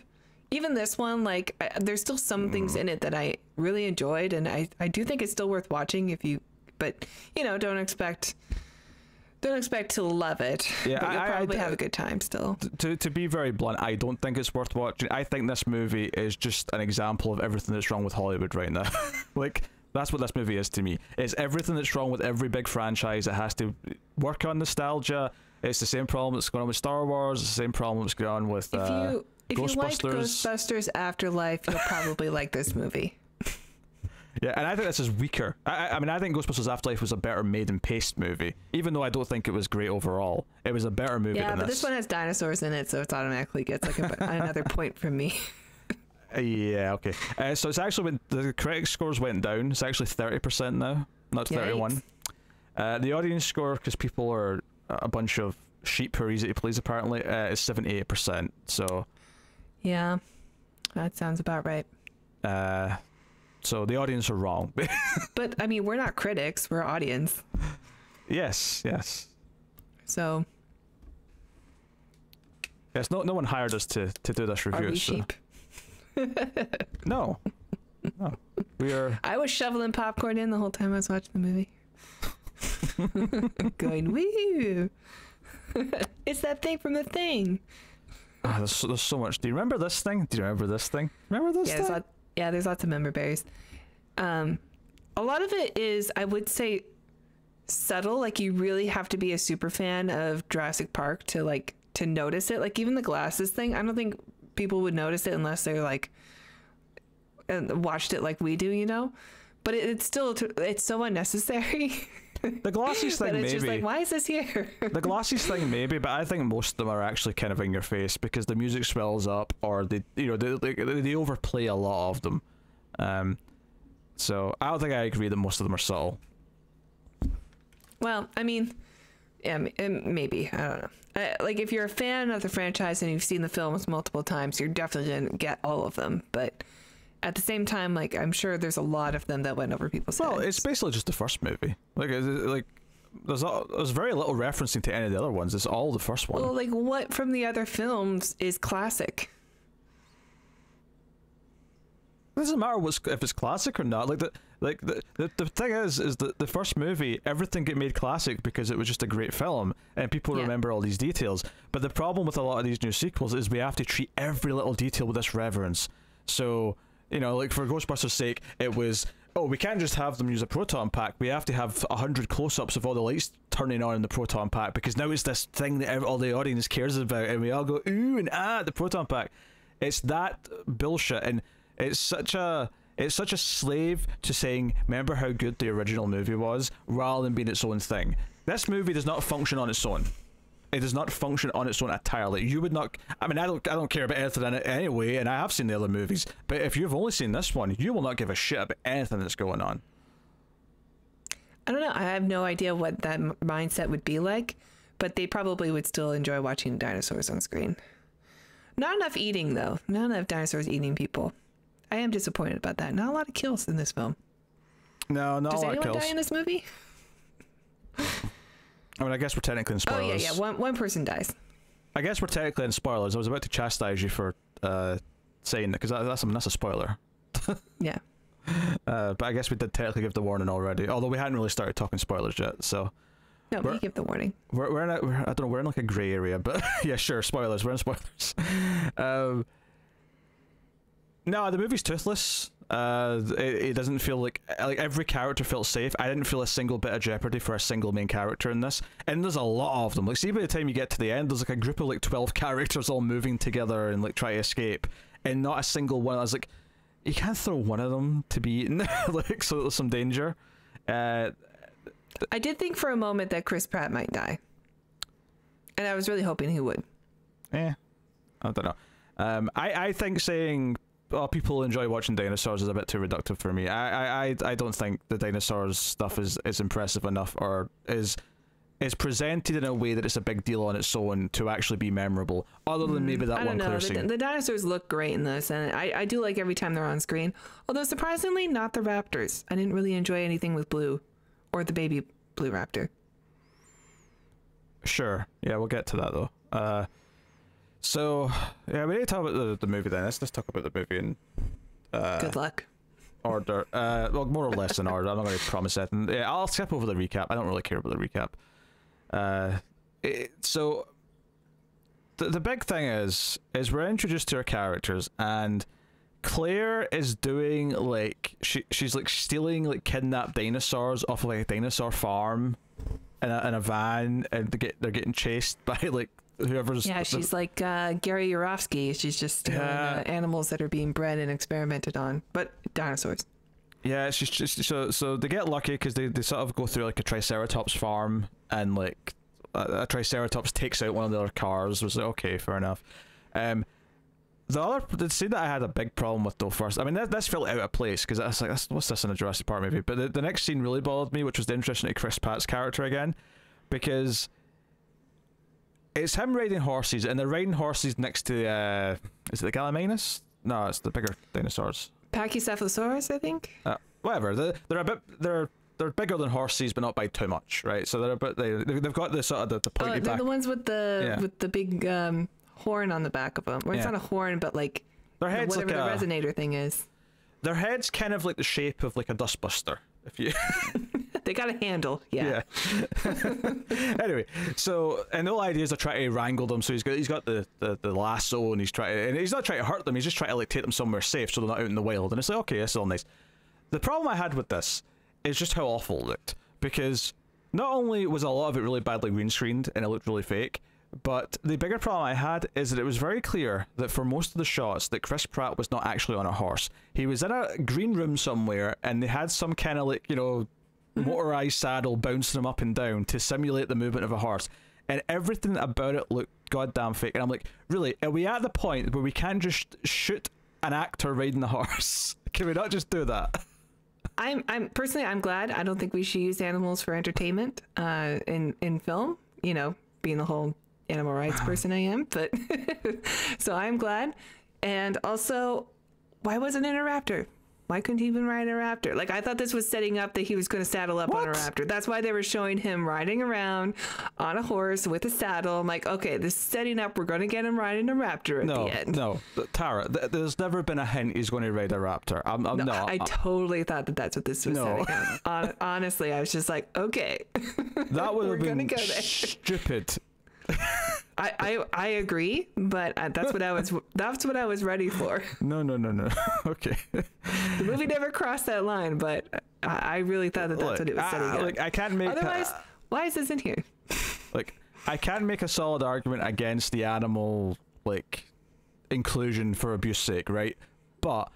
Even this one, like there's still some things in it that I really enjoyed, and I do think it's still worth watching but you know, don't expect to love it. Yeah, but you'll probably have a good time still. To be very blunt, I don't think it's worth watching. I think this movie is just an example of everything that's wrong with Hollywood right now. Like, that's what this movie is to me. It's everything that's wrong with every big franchise. It has to work on nostalgia. It's the same problem that's going on with Star Wars. It's the same problem that's going on with Ghostbusters. If you like Ghostbusters Afterlife, you'll probably like this movie. Yeah, and I think this is weaker. I mean, I think Ghostbusters Afterlife was a better made and paced movie, even though I don't think it was great overall. It was a better movie than this. Yeah, but this one has dinosaurs in it, so it automatically gets like another point from me. Yeah, okay. So it's actually the critic scores went down. It's actually 30% now, not 31. The audience score, because people are a bunch of sheep who are easy to please, apparently, is 78%. So yeah, that sounds about right. So the audience are wrong. But I mean, we're not critics, we're audience. Yes. So yes, no one hired us to do this review. Are we sheep? No. We are. I was shoveling popcorn in the whole time I was watching the movie. Going, woo! It's that thing from The Thing. There's so much. Do you remember this thing? Remember this thing? There's lots of member berries. A lot of it is, I would say, subtle. Like you really have to be a super fan of Jurassic Park to notice it. Like even the glasses thing, I don't think people would notice it unless they're like watched it like we do, you know. But it's so unnecessary. The glasses thing, it's maybe. Just like, why is this here? The glasses thing, maybe, but I think most of them are actually kind of in your face because the music swells up, or they overplay a lot of them. So I don't think I agree that most of them are subtle. Well, I mean, yeah, maybe, I don't know. Like if you're a fan of the franchise and you've seen the films multiple times, you're definitely gonna get all of them. But at the same time, like I'm sure there's a lot of them that went over people's heads. Well, it's basically just the first movie. Like there's very little referencing to any of the other ones. It's all the first one. Well, like what from the other films is classic? It doesn't matter if it's classic or not. The thing is that the first movie, everything get made classic because it was just a great film and people remember all these details. But the problem with a lot of these new sequels is we have to treat every little detail with this reverence. So, you know, like for Ghostbusters' sake, it was, we can't just have them use a proton pack. We have to have 100 close-ups of all the lights turning on in the proton pack because now it's this thing that all the audience cares about, and we all go ooh and ah, the proton pack. It's that bullshit, and it's such a slave to saying, remember how good the original movie was, rather than being its own thing. This movie does not function on its own. It does not function on its own entirely. You would not. I mean, I don't care about anything in it anyway, and I have seen the other movies. But if you've only seen this one, you will not give a shit about anything that's going on. I don't know. I have no idea what that mindset would be like, but they probably would still enjoy watching dinosaurs on screen. Not enough eating, though. Not enough dinosaurs eating people. I am disappointed about that. Not a lot of kills in this film. No, not a lot of kills. Does anyone die in this movie? I mean, I guess we're technically in spoilers. Oh, yeah. One person dies. I guess we're technically in spoilers. I was about to chastise you for saying that, because that's a spoiler. Yeah. But I guess we did technically give the warning already, although we hadn't really started talking spoilers yet, so... No, we give the warning. We're in I don't know, we're in like a grey area, but yeah, sure, spoilers, we're in spoilers. No, the movie's toothless. It doesn't feel like every character felt safe. I didn't feel a single bit of jeopardy for a single main character in this, and there's a lot of them. Like, see, by the time you get to the end, there's like a group of like 12 characters all moving together and like try to escape, and not a single one. I was like, you can't throw one of them to be eaten, like, so there's some danger. I did think for a moment that Chris Pratt might die, and I was really hoping he would. I don't know. I think saying people enjoy watching dinosaurs is a bit too reductive for me. I don't think the dinosaurs stuff is impressive enough, or is presented in a way that it's a big deal on its own to actually be memorable, other than maybe that one clear scene. The dinosaurs look great in this, and I do like every time they're on screen, although surprisingly not the raptors. I didn't really enjoy anything with Blue or the baby blue raptor. Sure, yeah, we'll get to that though. So yeah, we need to talk about the movie then. Let's talk about the movie in good luck order. Well, more or less in order. I'm not going to promise it. And yeah, I'll skip over the recap. I don't really care about the recap. So the big thing is we're introduced to our characters, and Claire is doing like she's like stealing like kidnapped dinosaurs off of like a dinosaur farm in a van, and they're getting chased by like whoever's... Yeah, she's like Gary Yourofsky. She's just stealing animals that are being bred and experimented on, but dinosaurs. Yeah, she's just so they get lucky because they sort of go through like a Triceratops farm, and like a Triceratops takes out one of the other cars. It was like, okay, fair enough. The scene that I had a big problem with though first, I mean this felt out of place because I was like, what's this in a Jurassic Park movie? But the next scene really bothered me, which was the introduction to Chris Pratt's character again, because it's him riding horses, and they're riding horses next to is it the Gallimimus? No, it's the bigger dinosaurs. Pachycephalosaurus, I think. Whatever. They're bigger than horses, but not by too much, right? So they're a bit they've got the sort of the pointy back. They're the ones with the big horn on the back of them. Or it's not a horn, but like their heads whatever like the resonator thing is. Their head's kind of like the shape of like a dustbuster. If you they got a handle, yeah. Anyway, so and the whole idea is to try to wrangle them. So he's got the lasso, and he's not trying to hurt them. He's just trying to like take them somewhere safe so they're not out in the wild. And it's like, okay, that's all nice. The problem I had with this is just how awful it looked, because not only was a lot of it really badly green screened and it looked really fake, but the bigger problem I had is that it was very clear that for most of the shots that Chris Pratt was not actually on a horse. He was in a green room somewhere, and they had some kind of like, you know, motorized saddle bouncing him up and down to simulate the movement of a horse, and everything about it looked goddamn fake. And I'm like, really, are we at the point where we can't just shoot an actor riding a horse? Can we not just do that? I'm personally, I'm glad. I don't think we should use animals for entertainment in film, you know, being the whole animal rights person I am, but so I'm glad. And also, why wasn't it a raptor? Why couldn't he even ride a raptor? Like, I thought this was setting up that he was going to saddle up on a raptor. That's why they were showing him riding around on a horse with a saddle. I'm like, okay, this is setting up. We're going to get him riding a raptor at the end. No, Tara, there's never been a hint he's going to ride a raptor. I totally thought that that's what this was setting up. Honestly, I was just like, okay. That would have been stupid. I agree, but that's what I was ready for. No. Okay. The movie never crossed that line, but I really thought that's what it was setting up. Like, I can't make. Otherwise, why is this in here? Like, I can't make a solid argument against the animal like inclusion for abuse's sake, right? But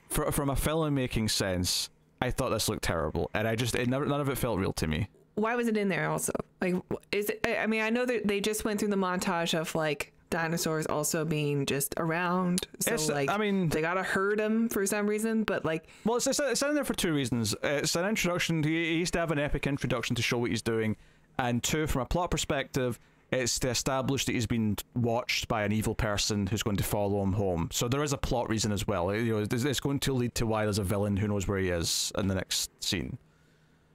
from a filmmaking sense, I thought this looked terrible, and none of it felt real to me. Why was it in there also? Like, is it, I mean, I know that they just went through the montage of like dinosaurs also being just around. So like, I mean, they gotta herd them for some reason, but like, well, it's in there for two reasons. It's an introduction. He used to have an epic introduction to show what he's doing, and two, from a plot perspective, it's to establish that he's been watched by an evil person who's going to follow him home. So there is a plot reason as well. You know, it's going to lead to why there's a villain who knows where he is in the next scene.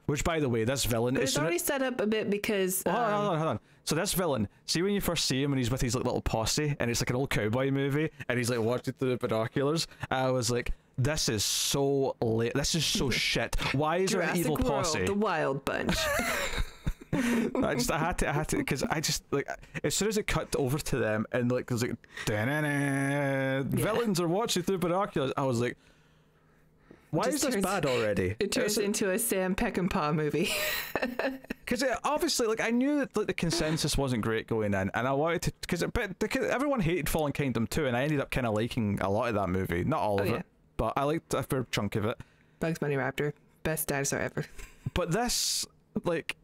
Which, by the way, this villain... But it's already set up a bit because... Hold on. So this villain, see when you first see him and he's with his like little posse and it's like an old cowboy movie and he's like watching through the binoculars, I was like, this is so late. This is so shit. Why is there an evil posse? World, the Wild Bunch. I had to, because I just, like, as soon as it cut over to them and like, there's like, villains are watching through binoculars, I was like, why is this bad already? It turns into a Sam Peckinpah movie. Because obviously, like, I knew that like, the consensus wasn't great going in, and I wanted to, because everyone hated Fallen Kingdom 2, and I ended up kind of liking a lot of that movie. Not all of it, but I liked a fair chunk of it. Bugs Bunny Raptor, best dinosaur ever. But this, like,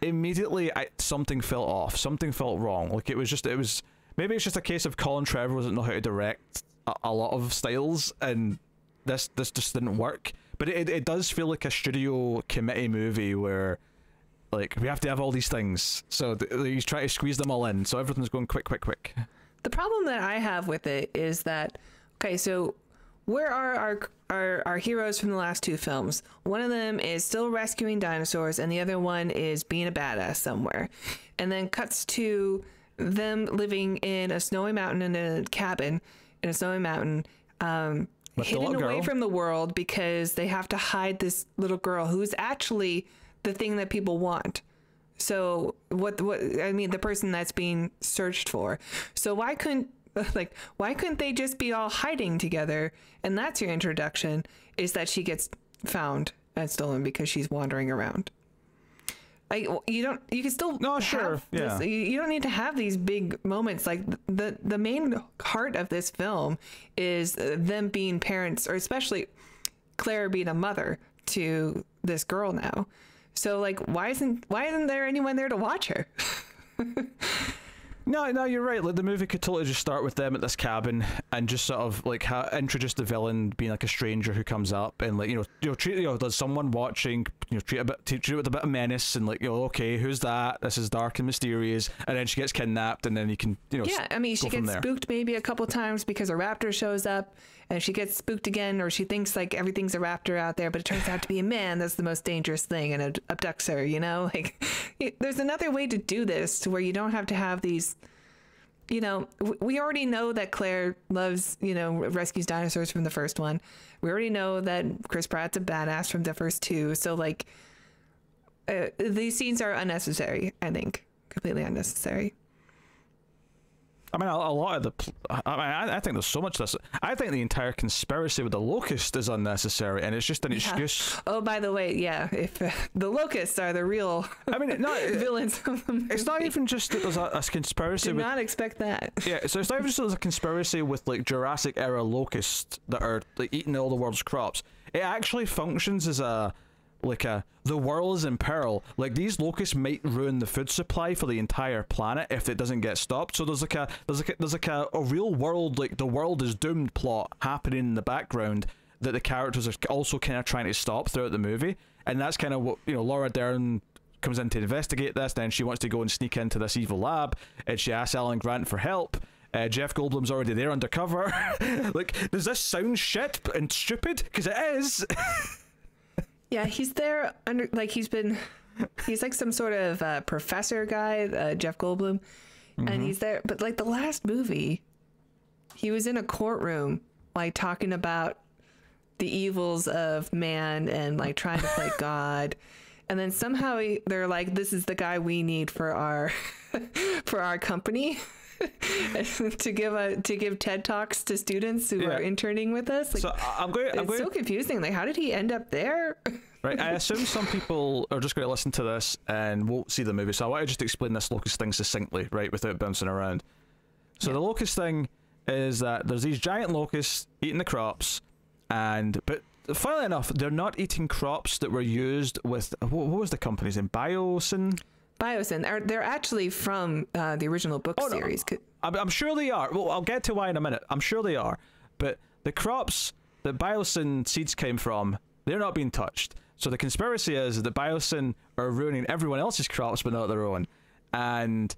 immediately, something felt off. Something felt wrong. Like, maybe it's just a case of Colin Trevorrow doesn't know how to direct a lot of styles, and this just didn't work. But it does feel like a studio committee movie where, like, we have to have all these things, so he's trying to squeeze them all in, so everything's going quick. The problem that I have with it is that, okay, so where are our heroes from the last two films? One of them is still rescuing dinosaurs, and the other one is being a badass somewhere. And then cuts to them living in a snowy mountain in a cabin in a snowy mountain, hidden away from the world because they have to hide this little girl who's actually the thing that people want. So what I mean, the person that's being searched for. So why couldn't they just be all hiding together? And that's your introduction, is that she gets found and stolen because she's wandering around. Like, you can still you don't need to have these big moments. Like, the main heart of this film is them being parents, or especially Claire being a mother to this girl now. So, like, why isn't there anyone there to watch her? No, you're right. Like, the movie could totally just start with them at this cabin and just sort of like introduce the villain being like a stranger who comes up and, like, there's someone watching, treat it with a bit of menace and, like, okay, who's that? This is dark and mysterious, and then she gets kidnapped, and then you can yeah, I mean, she gets spooked maybe a couple times because a raptor shows up, and she gets spooked again, or she thinks like everything's a raptor out there, but it turns out to be a man that's the most dangerous thing and it abducts her. Like, there's another way to do this to where you don't have to have these. We already know that Claire loves, rescues dinosaurs from the first one. We already know that Chris Pratt's a badass from the first two. So, like, these scenes are unnecessary, I think. Completely unnecessary. I mean, a lot of I think there's so much this. I think the entire conspiracy with the Locust is unnecessary, and it's just an excuse. Oh, by the way, yeah, if the Locusts are the real, villains of the movie. It's not even just that there's a conspiracy. Did not expect that. Yeah, so it's not even just that there's a conspiracy with, like, Jurassic era locusts that are, like, eating all the world's crops. It actually functions as the world is in peril. Like, these locusts might ruin the food supply for the entire planet if it doesn't get stopped. So there's a real world, like, the world is doomed plot happening in the background that the characters are also kind of trying to stop throughout the movie. And that's kind of what, Laura Dern comes in to investigate this. Then she wants to go and sneak into this evil lab, and she asks Alan Grant for help. Jeff Goldblum's already there undercover. Like, does this sound shit and stupid? Because it is. Yeah, he's there he's like some sort of professor guy, Jeff Goldblum, and he's there. But, like, the last movie, he was in a courtroom, like, talking about the evils of man and, like, trying to play God. And then somehow they're like, this is the guy we need for our company. to give TED Talks to students who are interning with us. Like, so it's so confusing. Like, how did he end up there? Right, I assume some people are just going to listen to this and won't see the movie, so I want to just explain this locust thing succinctly, right, without bouncing around. So the locust thing is that there's these giant locusts eating the crops, but funnily enough, they're not eating crops that were used with, what was the company's name? Biosyn? They're actually from the original book series. No. I'm sure they are. Well, I'll get to why in a minute. I'm sure they are. But the crops that Biosyn seeds came from, they're not being touched. So the conspiracy is that Biosyn are ruining everyone else's crops, but not their own. And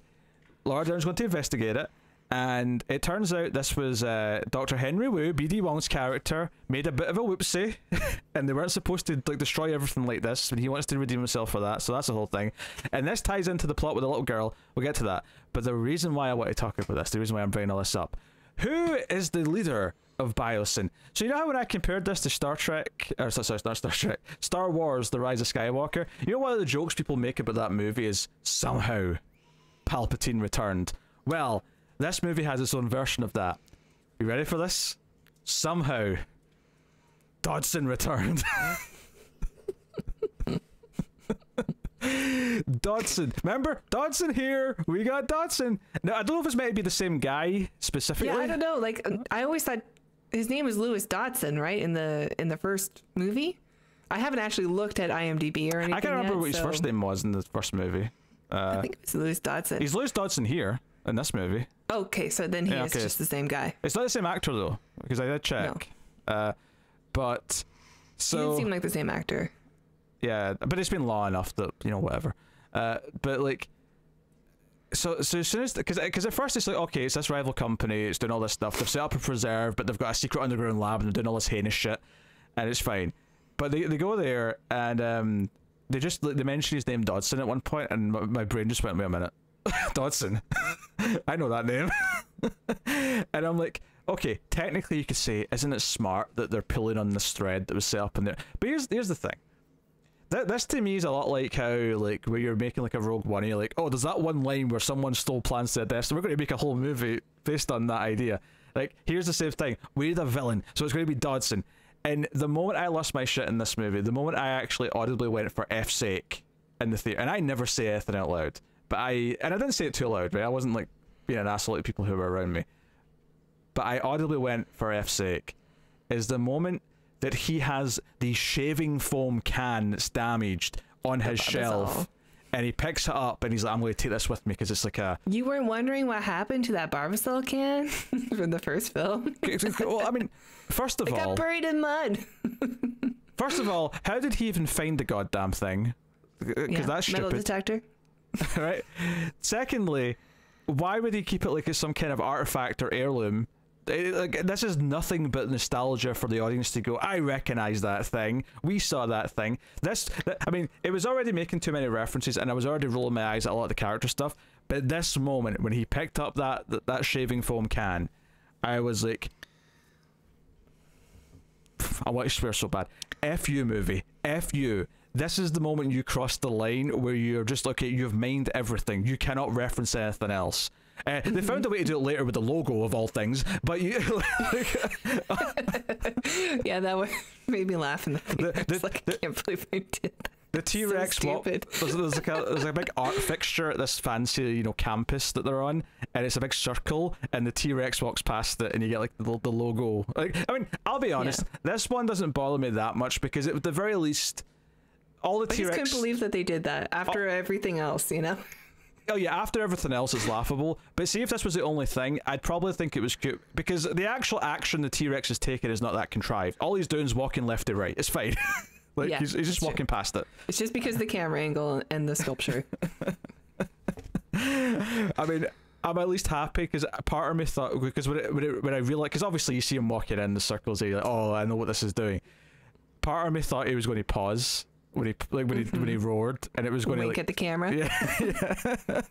Laura Dern's going to investigate it, and it turns out this was Dr. Henry Wu, BD Wong's character, made a bit of a whoopsie, and they weren't supposed to like destroy everything like this, and he wants to redeem himself for that, so that's the whole thing. And this ties into the plot with the little girl. We'll get to that. But the reason why I want to talk about this, the reason why I'm bringing all this up, who is the leader of Biosyn? So you know how when I compared this to Star Trek, or sorry, not Star Trek, Star Wars: The Rise of Skywalker, you know one of the jokes people make about that movie is somehow Palpatine returned. Well, this movie has its own version of that. You ready for this? Somehow Dodson returned. Dodson, remember Dodson here? We got Dodson. Now I don't know if it's meant to be the same guy specifically. Yeah, I don't know. Like I always thought his name was Lewis Dodson, right? In the first movie. I haven't actually looked at IMDb or anything. I can't remember yet, what his first name was in the first movie. I think it's Lewis Dodson. He's Lewis Dodson here in this movie. Okay, so then he is just the same guy. It's not the same actor though, because I did check. No. But so he didn't seem like the same actor. Yeah, but it's been long enough that, you know, whatever. But like, so as soon as, because at first it's like, okay, it's this rival company, it's doing all this stuff, they've set up a preserve, but they've got a secret underground lab and they're doing all this heinous shit, and it's fine. But they go there and they mention his name Dodson at one point, and my brain just went, wait a minute, Dodson, I know that name. And I'm like, okay, technically you could say, isn't it smart that they're pulling on this thread that was set up in there? But here's the thing. This to me is a lot like how, like, where you're making like a Rogue One, and you're like, oh, there's that one line where someone stole plans to death, so we're going to make a whole movie based on that idea. Like, here's the same thing. We need a villain, so it's going to be Dodson. And the moment I lost my shit in this movie, the moment I actually audibly went for F's sake in the theater, and I never say anything out loud, but I didn't say it too loud, right? I wasn't like being an asshole to people who were around me. But I audibly went for F's sake, is the moment that he has the shaving foam can that's damaged on his shelf, and he picks it up and he's like, I'm going to take this with me because it's like a... You weren't wondering what happened to that Barbasol can from the first film? Well, I mean, first of all... It got buried in mud. First of all, how did he even find the goddamn thing? Because that's stupid. Metal detector. Right? Secondly, why would he keep it like it's some kind of artifact or heirloom? Like, this is nothing but nostalgia for the audience to go, I recognize that thing, we saw that thing. I mean, it was already making too many references, and I was already rolling my eyes at a lot of the character stuff, but this moment when he picked up that shaving foam can, I was like, I want to swear so bad, F you movie, F you. This is the moment you cross the line where you're just like, okay, you've mined everything, you cannot reference anything else. They found a way to do it later with the logo of all things, but you yeah, that made me laugh in the theater. I can't believe they did that. The T-Rex so walk, there's a big art fixture at this fancy, you know, campus that they're on, and it's a big circle, and the T-Rex walks past it, and you get like the logo. Like, I mean, I'll be honest, this one doesn't bother me that much because at the very least, all the T-Rex. I just couldn't believe that they did that after everything else, you know. Oh yeah, after everything else is laughable, but see, if this was the only thing, I'd probably think it was cute, because the actual action the T-Rex is taking is not that contrived. All he's doing is walking left to right. It's fine. Like, he's just walking past it. It's just because of the camera angle and the sculpture. I mean, I'm at least happy, because part of me thought, because when I realized, because obviously you see him walking in the circles, you're like, oh, I know what this is doing. Part of me thought he was going to pause when he roared, and it was going to like, at the camera. Yeah.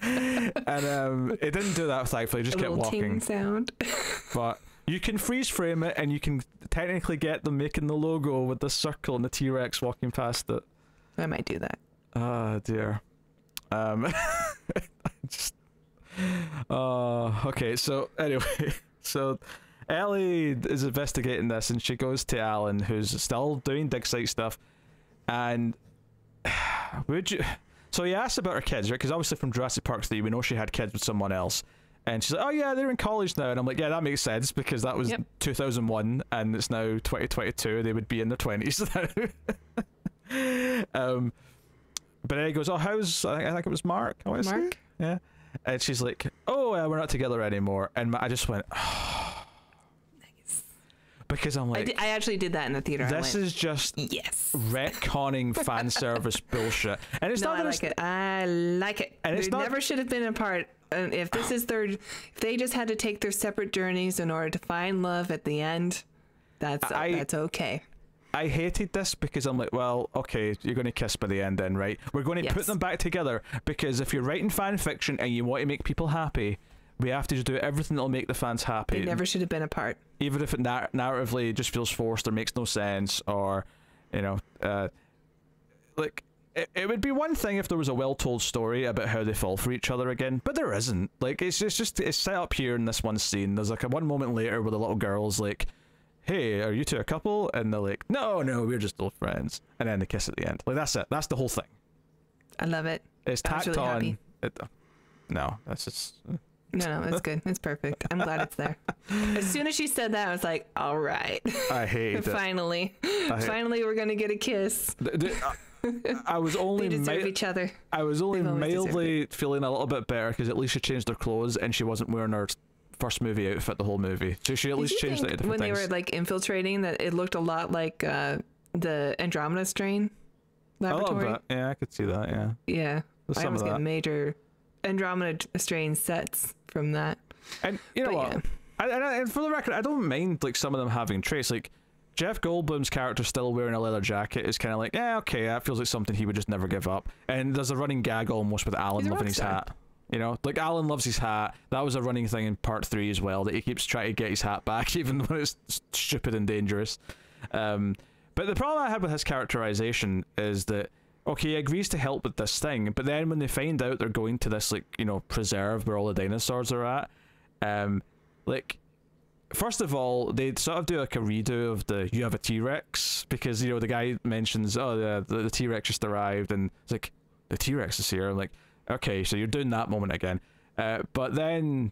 And it didn't do that, thankfully. It just kept walking. Ting sound. But you can freeze frame it, and you can technically get them making the logo with the circle and the T-Rex walking past it. I might do that. Oh dear. Okay, so anyway, so Ellie is investigating this, and she goes to Alan, who's still doing dig site stuff, and so he asks about her kids, right? Because obviously from Jurassic Park 3 we know she had kids with someone else, and she's like, oh yeah, they're in college now, and I'm like, yeah, that makes sense, because that was 2001 and it's now 2022, they would be in their 20s now. But then he goes, oh, how's, I think it was Mark, Mark? Yeah. And she's like, oh, we're not together anymore. And I just went, oh. Nice. because I'm like, I actually did that in the theater. This is just retconning fan service bullshit, and it's not. I like it. And they never should have been apart. And if this is if they just had to take their separate journeys in order to find love at the end, that's okay. I hated this because I'm like, well, okay, you're going to kiss by the end then, right? We're going to put them back together, because if you're writing fan fiction and you want to make people happy, we have to just do everything that'll make the fans happy. They never should have been apart. Even if it narratively just feels forced or makes no sense, or, you know, like, it would be one thing if there was a well-told story about how they fall for each other again, but there isn't. Like, it's set up here in this one scene. There's like a one moment later where the little girl's like, hey, are you two a couple? And they're like, no, we're just old friends. And then they kiss at the end. Like, that's it. That's the whole thing. I love it. It's tacked really on. No, that's just... No, it's good. It's perfect. I'm glad it's there. As soon as she said that, I was like, all right. I hate it. Finally, we're going to get a kiss. I was only... They deserve each other. I was only mildly feeling a little bit better because at least she changed her clothes and she wasn't wearing her first movie outfit the whole movie, so she at least changed it to different when things. They were like infiltrating, that it looked a lot like the Andromeda strain laboratory. A little bit. Yeah, I could see that. Yeah, I was getting major Andromeda strain sets from that. And you know what, and for the record, I don't mind like some of them having traits. Like Jeff Goldblum's character still wearing a leather jacket is kind of like, yeah, okay, that feels like something he would just never give up. And there's a running gag almost with Alan loving his hat. You know, like Alan loves his hat. That was a running thing in part 3 as well, that he keeps trying to get his hat back even when it's stupid and dangerous. But the problem I had with his characterization is that, okay, he agrees to help with this thing, but then when they find out they're going to this, like, you know, preserve where all the dinosaurs are at, like, first of all, they sort of do like a redo of the "you have a T-Rex," because, you know, the guy mentions, oh, the T-Rex just arrived, and it's like, the T-Rex is here. I'm like, okay, so you're doing that moment again. But then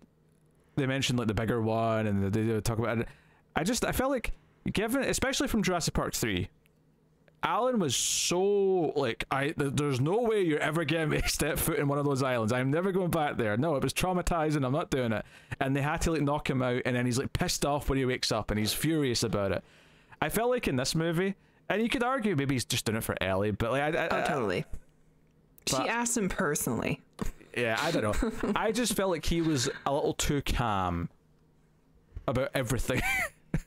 they mentioned like the bigger one, and they talk about it. I felt like, given, especially from Jurassic Park 3, Alan was so like, there's no way you're ever getting me to step foot in one of those islands. I'm never going back there. No, it was traumatizing. I'm not doing it. And they had to like knock him out, and then he's like pissed off when he wakes up, and he's furious about it. I felt like in this movie, and you could argue maybe he's just doing it for Ellie, but like, totally. She asked him personally. Yeah, I don't know. I just felt like he was a little too calm about everything.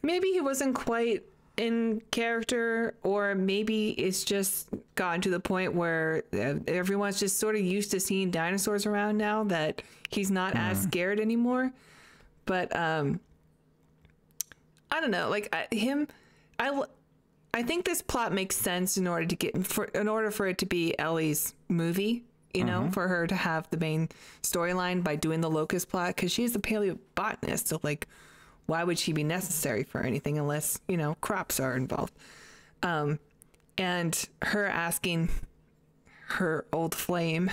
Maybe he wasn't quite in character, or maybe it's just gotten to the point where everyone's just sort of used to seeing dinosaurs around now that he's not as scared anymore. But I don't know, like I think this plot makes sense in order for it to be Ellie's movie, you know, for her to have the main storyline by doing the locust plot, because she's a paleobotanist, so like, why would she be necessary for anything unless, you know, crops are involved? And her asking her old flame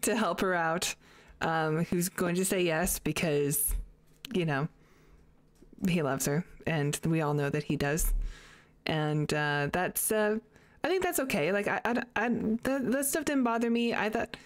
to help her out, who's going to say yes because, you know, he loves her, and we all know that he does. And that's I think that's okay. Like that stuff didn't bother me. I thought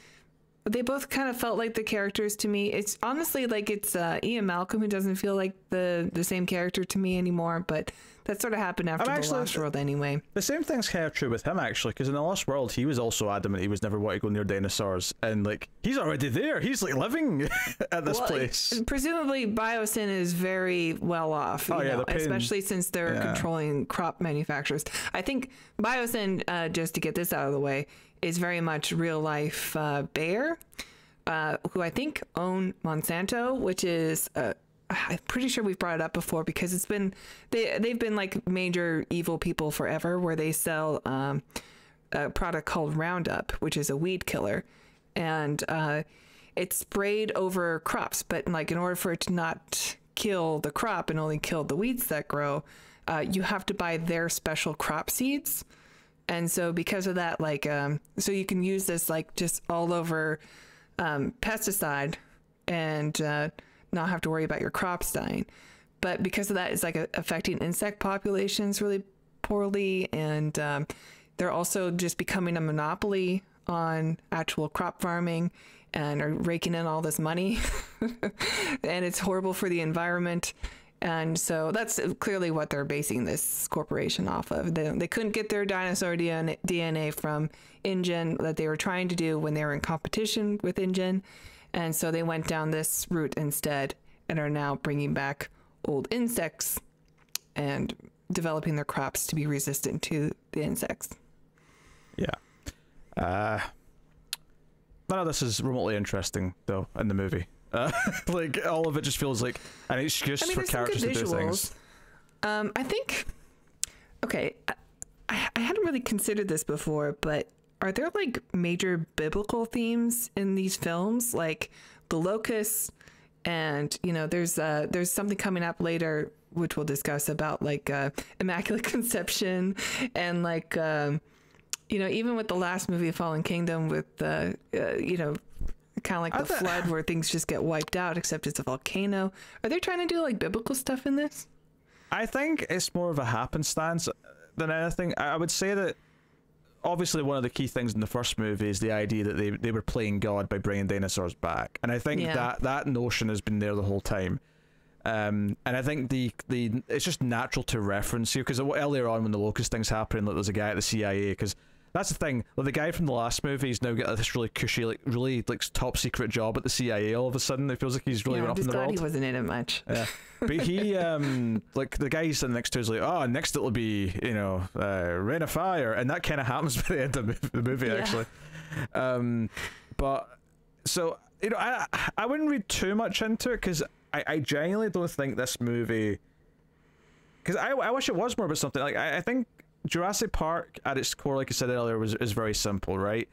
they both kind of felt like the characters to me. It's honestly like it's Ian Malcolm who doesn't feel like the same character to me anymore, but that sort of happened after The Lost World anyway. The same thing's kind of true with him, actually, because in The Lost World, he was also adamant he was never want to go near dinosaurs, and like, he's already there. He's like living at this place. Presumably, Biosyn is very well off, you know, especially since they're controlling crop manufacturers. I think Biosyn, just to get this out of the way, is very much real life Bayer, who I think own Monsanto, which is I'm pretty sure we've brought it up before because it's been they've been like major evil people forever, where they sell a product called Roundup, which is a weed killer, and it's sprayed over crops, but like in order for it to not kill the crop and only kill the weeds that grow, you have to buy their special crop seeds. And so because of that, like, so you can use this like just all over pesticide and not have to worry about your crops dying. But because of that, it's like affecting insect populations really poorly. And they're also just becoming a monopoly on actual crop farming and are raking in all this money. And it's horrible for the environment. And so that's clearly what they're basing this corporation off of. They couldn't get their dinosaur DNA from InGen that they were trying to do when they were in competition with InGen. And so they went down this route instead and are now bringing back old insects and developing their crops to be resistant to the insects. Yeah. None of this is remotely interesting, though, in the movie. Like, all of it just feels like an excuse for characters to do things. I think... Okay, I hadn't really considered this before, but are there, like, major biblical themes in these films? Like, the locusts, and, you know, there's something coming up later, which we'll discuss, about, like, Immaculate Conception, and, like... you know, even with the last movie, Fallen Kingdom, with you know, kind of like the flood where things just get wiped out, except it's a volcano. Are they trying to do like biblical stuff in this? I think it's more of a happenstance than anything. I would say that obviously one of the key things in the first movie is the idea that they were playing God by bringing dinosaurs back, and I think that notion has been there the whole time. And I think the it's just natural to reference here, because earlier on when the locust thing's happening, like, there's a guy at the CIA, because that's the thing. Like, the guy from the last movie, he's now got this really cushy, like, really, like, top secret job at the CIA all of a sudden. It feels like he's really went up in the world. He wasn't in it much. Yeah. But he, like, the guy he's sitting next to is like, oh, next it'll be, you know, Rain of Fire. And that kind of happens by the end of the movie, actually. But, so, you know, I wouldn't read too much into it, because I genuinely don't think this movie... Because I wish it was more about something. Like, I think Jurassic Park, at its core, like I said earlier, is very simple, right?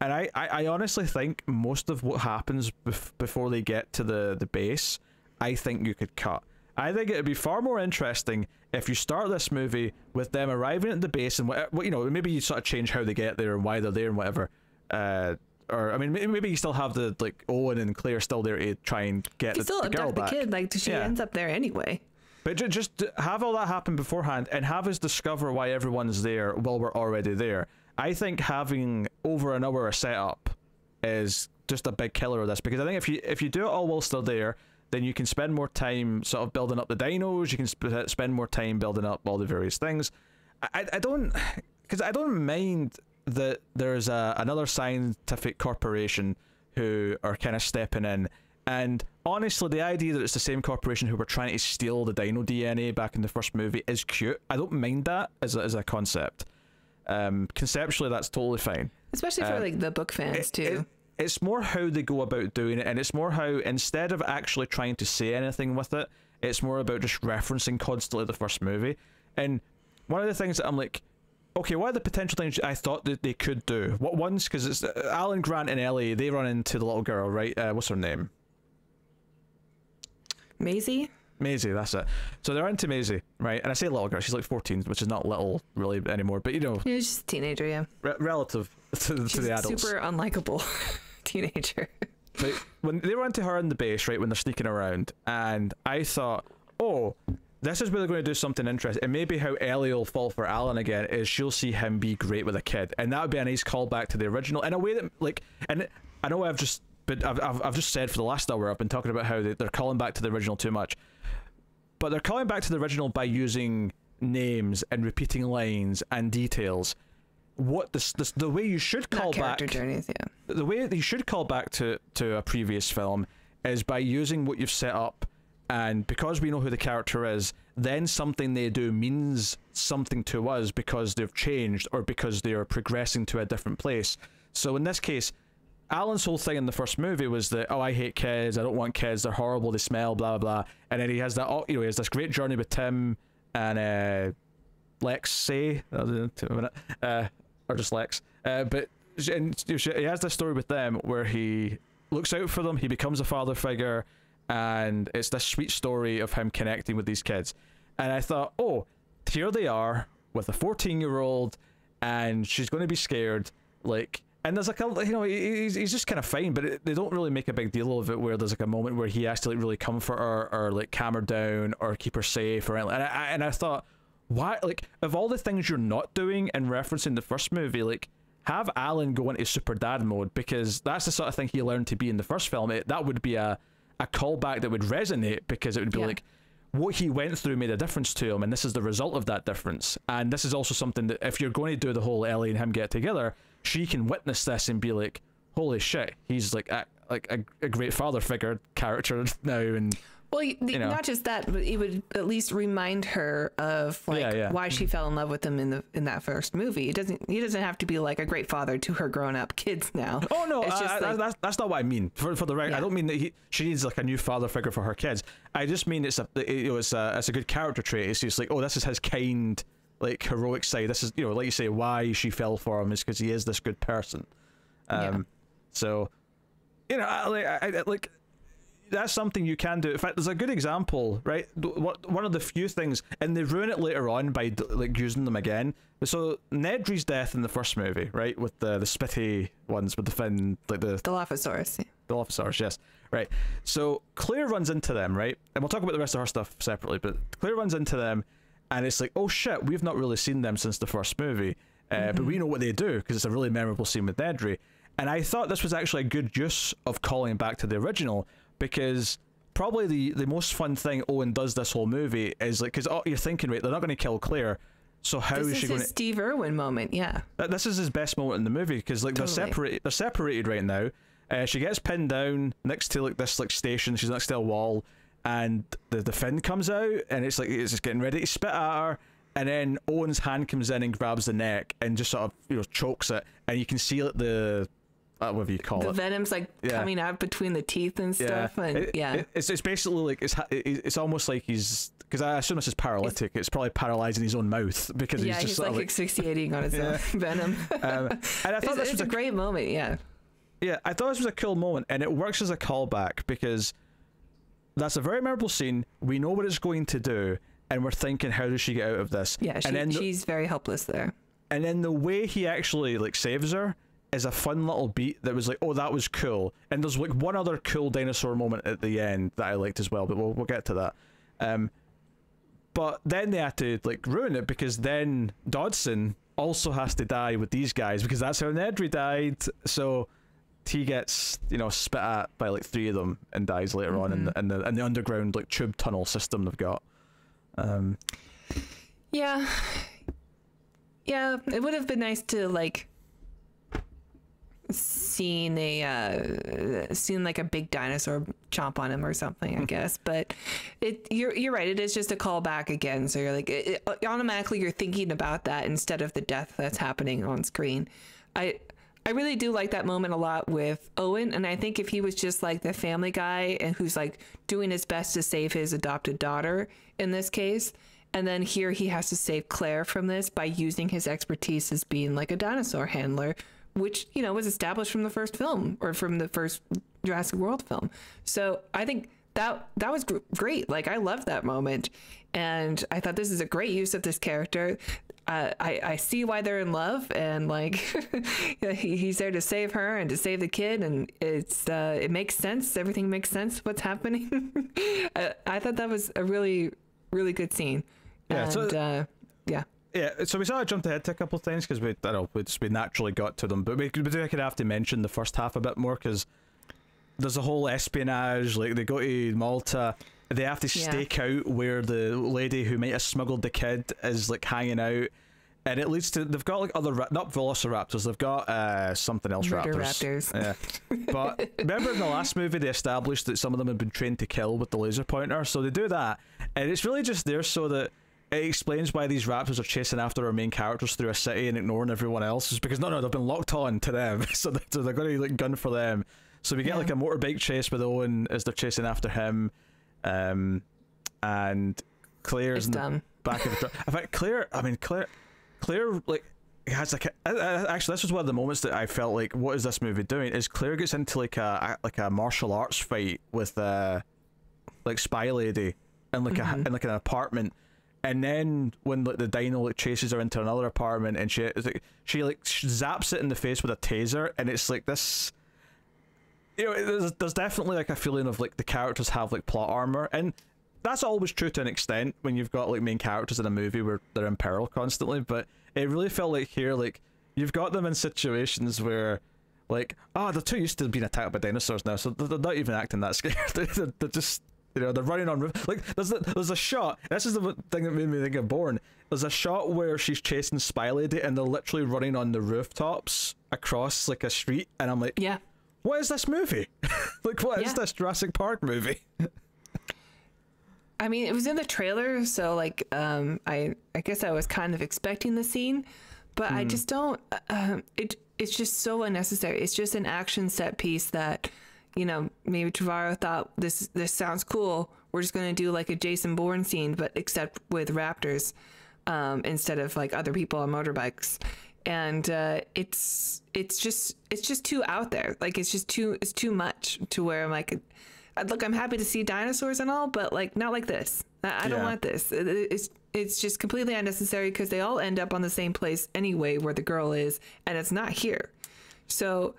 And I honestly think most of what happens before they get to the base, I think you could cut. I think it would be far more interesting if you start this movie with them arriving at the base, and what, you know, maybe you sort of change how they get there and why they're there and whatever. Or I mean, maybe you still have the, like, Owen and Claire still there to try and get the girl back. The kid, like, she ends up there anyway. But just have all that happen beforehand and have us discover why everyone's there while we're already there. I think having over an hour of setup is just a big killer of this, because I think if you do it all whilst they're there, then you can spend more time sort of building up the dinos. You can spend more time building up all the various things. I don't mind that there's another scientific corporation who are kind of stepping in. And honestly, the idea that it's the same corporation who were trying to steal the dino DNA back in the first movie is cute. I don't mind that as a concept. Conceptually, that's totally fine. Especially for like the book fans too. It's more how they go about doing it, and it's more how, instead of actually trying to say anything with it, it's more about just referencing constantly the first movie. And one of the things that I'm like, okay, what are the potential things I thought that they could do? What ones? Because it's Alan, Grant, and Ellie. They run into the little girl, right? What's her name? Maisie, that's it. So they're into Maisie, right? And I say little girl, she's like 14, which is not little really anymore, but you know, yeah, she's a teenager, yeah. Relative to the adults. Super unlikable teenager. But when they run into her in the base, right, when they're sneaking around, and I thought, oh, this is where they're going to do something interesting. And maybe how Ellie will fall for Alan again is she'll see him be great with a kid, and that would be a nice callback to the original in a way that, like, and I know I've just said for the last hour, I've been talking about how they're calling back to the original too much, but they're calling back to the original by using names and repeating lines and details. What the way you should call back, journeys, yeah. The way that you should call back to a previous film is by using what you've set up, and because we know who the character is, then something they do means something to us because they've changed or because they are progressing to a different place. So in this case, Alan's whole thing in the first movie was that, oh, I hate kids, I don't want kids, they're horrible, they smell, blah blah blah. And then he has that, you know, he has this great journey with Tim and Lexi, or just Lex. But he has this story with them where he looks out for them, he becomes a father figure, and it's this sweet story of him connecting with these kids. And I thought, oh, here they are with a 14-year-old, and she's going to be scared, like. And there's like a, you know, he's just kind of fine, but they don't really make a big deal of it, where there's like a moment where he has to like really comfort her or like calm her down or keep her safe or anything. And I thought, why, like, of all the things you're not doing and referencing the first movie, like, have Alan go into super dad mode, because that's the sort of thing he learned to be in the first film. That would be a callback that would resonate, because it would be like, what he went through made a difference to him, and this is the result of that difference. And this is also something that if you're going to do the whole Ellie and him get together, she can witness this and be like, holy shit, he's like a great father figure character now. And well, not just that, but it would at least remind her of why she fell in love with him in that first movie. He doesn't have to be like a great father to her grown up kids now. Oh no, it's just that's not what I mean. For the record, I don't mean that she needs like a new father figure for her kids. I just mean it's a good character trait. It's just like, oh, this is his kind, like heroic side. This is, like you say, why she fell for him is because he is this good person. So, I like. That's something you can do. In fact, there's a good example, right? One of the few things, and they ruin it later on by like using them again. So Nedry's death in the first movie, right, with the spitty ones with the fin, like the Dilophosaurus. Dilophosaurus, yes, right. So Claire runs into them, right, and we'll talk about the rest of her stuff separately. But Claire runs into them, and it's like, oh shit, we've not really seen them since the first movie, but we know what they do because it's a really memorable scene with Nedry. And I thought this was actually a good use of calling back to the original. Because probably the most fun thing Owen does this whole movie is like, because you're thinking, right, they're not going to kill Claire, so how is she going to... This is his Steve Irwin moment, yeah. This is his best moment in the movie, because like they're separated right now. She gets pinned down next to like this like station, she's next to a wall, and the fin comes out, and it's like it's just getting ready to spit at her, and then Owen's hand comes in and grabs the neck and just sort of chokes it, and you can see like the... whatever you call it, the venom's like coming out between the teeth and stuff. And it's basically like it's almost like he's, because I assume this is paralytic, it's probably paralyzing his own mouth because he's just like asphyxiating on his own venom. And I thought this was a great moment. I thought this was a cool moment, and it works as a callback because that's a very memorable scene. We know what it's going to do, and we're thinking, how does she get out of this? She's very helpless there. And then the way he actually like saves her is a fun little beat that was like, oh, that was cool. And there's like one other cool dinosaur moment at the end that I liked as well, but we'll get to that. But then they had to like ruin it, because then Dodson also has to die with these guys, because that's how Nedry died. So he gets spit at by like 3 of them and dies later on in the underground like tube tunnel system they've got. Yeah, it would have been nice to like seen like a big dinosaur chomp on him or something, I guess. But you're right, it is just a callback again, so you're like automatically you're thinking about that instead of the death that's happening on screen. I really do like that moment a lot with Owen, and I think if he was just like the family guy and who's like doing his best to save his adopted daughter in this case, and then here he has to save Claire from this by using his expertise as being like a dinosaur handler, which, was established from the first film, or from the first Jurassic World film. So I think that was great. Like, I loved that moment. And I thought this is a great use of this character. I see why they're in love, and like he's there to save her and to save the kid, and it makes sense. Everything makes sense. What's happening? I thought that was a really, really good scene. Yeah. So we sort of jumped ahead to a couple of things because we naturally got to them, but we could have to mention the first half a bit more, because there's a whole espionage. Like, they go to Malta, they have to stake out where the lady who might have smuggled the kid is like hanging out, and it leads to, they've got like other not velociraptors, they've got something else, raptors. Yeah. But remember in the last movie they established that some of them had been trained to kill with the laser pointer, so they do that, and it's really just there so that it explains why these raptors are chasing after our main characters through a city and ignoring everyone else. Is because no, they've been locked on to them, so they're going to like gun for them. So we get like a motorbike chase with Owen as they're chasing after him, and Claire's in the back of the truck. In fact, Claire like has like actually this was one of the moments that I felt like, what is this movie doing? Is Claire gets into like a martial arts fight with like Spy Lady in like in like an apartment. And then when like the dino like chases her into another apartment, and she zaps it in the face with a taser, and it's like this, there's definitely like a feeling of like the characters have like plot armor, and that's always true to an extent when you've got like main characters in a movie where they're in peril constantly. But it really felt like here, like you've got them in situations where like, they're too used to being attacked by dinosaurs now, so they're not even acting that scared. they're just You know, they're running on roof. Like there's a shot. This is the thing that made me think of Bourne. There's a shot where she's chasing Spy Lady and they're literally running on the rooftops across like a street, and I'm like, yeah, what is this movie? Like, what is this Jurassic Park movie? I mean, it was in the trailer, so like, I guess I was kind of expecting the scene, but I just don't. It's just so unnecessary. It's just an action set piece that, you know, maybe Trevorrow thought this sounds cool. We're just gonna do like a Jason Bourne scene, but except with raptors, instead of like other people on motorbikes. And it's just too out there. Like it's too much to where I'm like, look, I'm happy to see dinosaurs and all, but like not like this. I don't want this. It's just completely unnecessary because they all end up on the same place anyway, where the girl is, and it's not here. So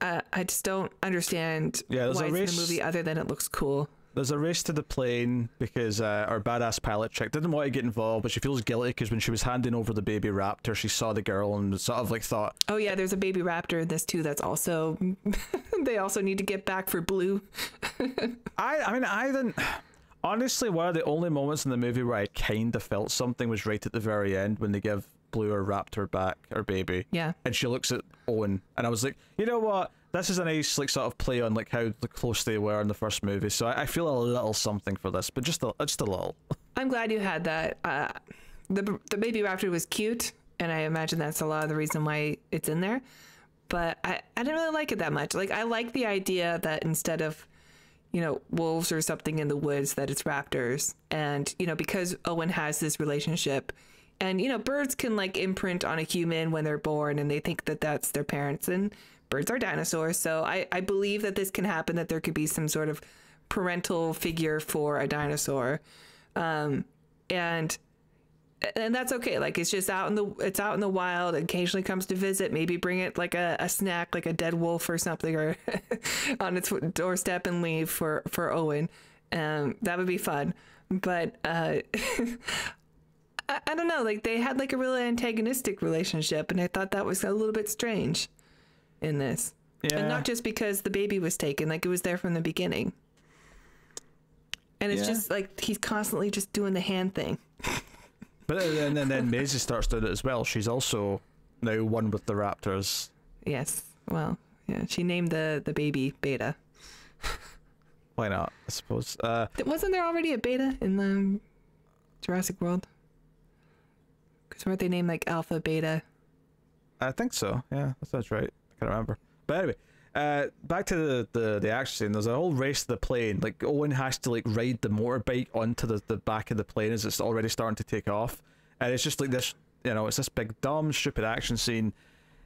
I just don't understand why it's in the movie other than it looks cool. There's a race to the plane because our badass pilot chick didn't want to get involved, but she feels guilty because when she was handing over the baby raptor, she saw the girl and sort of like thought, oh yeah, there's a baby raptor in this too. That's also they also need to get back for Blue. I mean, I didn't. Honestly, one of the only moments in the movie where I kind of felt something was right at the very end when they give Blue her raptor back, her baby. Yeah. And she looks at Owen, and I was like, you know what? This is a nice like sort of play on like how close they were in the first movie. So I feel a little something for this, but just a little. I'm glad you had that. The baby raptor was cute, and I imagine that's a lot of the reason why it's in there. But I didn't really like it that much. Like I like the idea that instead of, you know, wolves or something in the woods, that it's raptors. And, you know, because Owen has this relationship, and, you know, birds can like imprint on a human when they're born and they think that that's their parents, and birds are dinosaurs. So I believe that this can happen, that there could be some sort of parental figure for a dinosaur. And that's okay. Like it's just out in the wild, occasionally comes to visit, maybe bring it like a snack, like a dead wolf or something, or on its doorstep and leave for Owen. That would be fun. But I don't know, like they had like a really antagonistic relationship, and I thought that was a little bit strange in this. Yeah. And not just because the baby was taken, like it was there from the beginning. And it's just like he's constantly just doing the hand thing. But then Maisie starts doing it as well. She's also now one with the raptors. Yes. Well, yeah. She named the baby Beta. Why not? I suppose. Wasn't there already a Beta in the Jurassic World? Because weren't they named like Alpha, Beta? I think so. Yeah, that sounds right. I can't remember. But anyway, back to the action scene. There's a whole race to the plane. Like Owen has to like ride the motorbike onto the back of the plane as it's already starting to take off, and it's just like this, you know, it's this big dumb stupid action scene.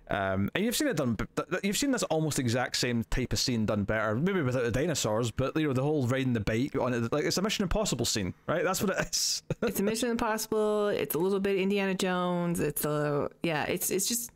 And you've seen it done. You've seen this almost exact same type of scene done better, maybe without the dinosaurs, but you know, the whole riding the bike on it, like it's a Mission Impossible scene, right? That's what it is. It's a Mission Impossible. It's a little bit Indiana Jones. It's just.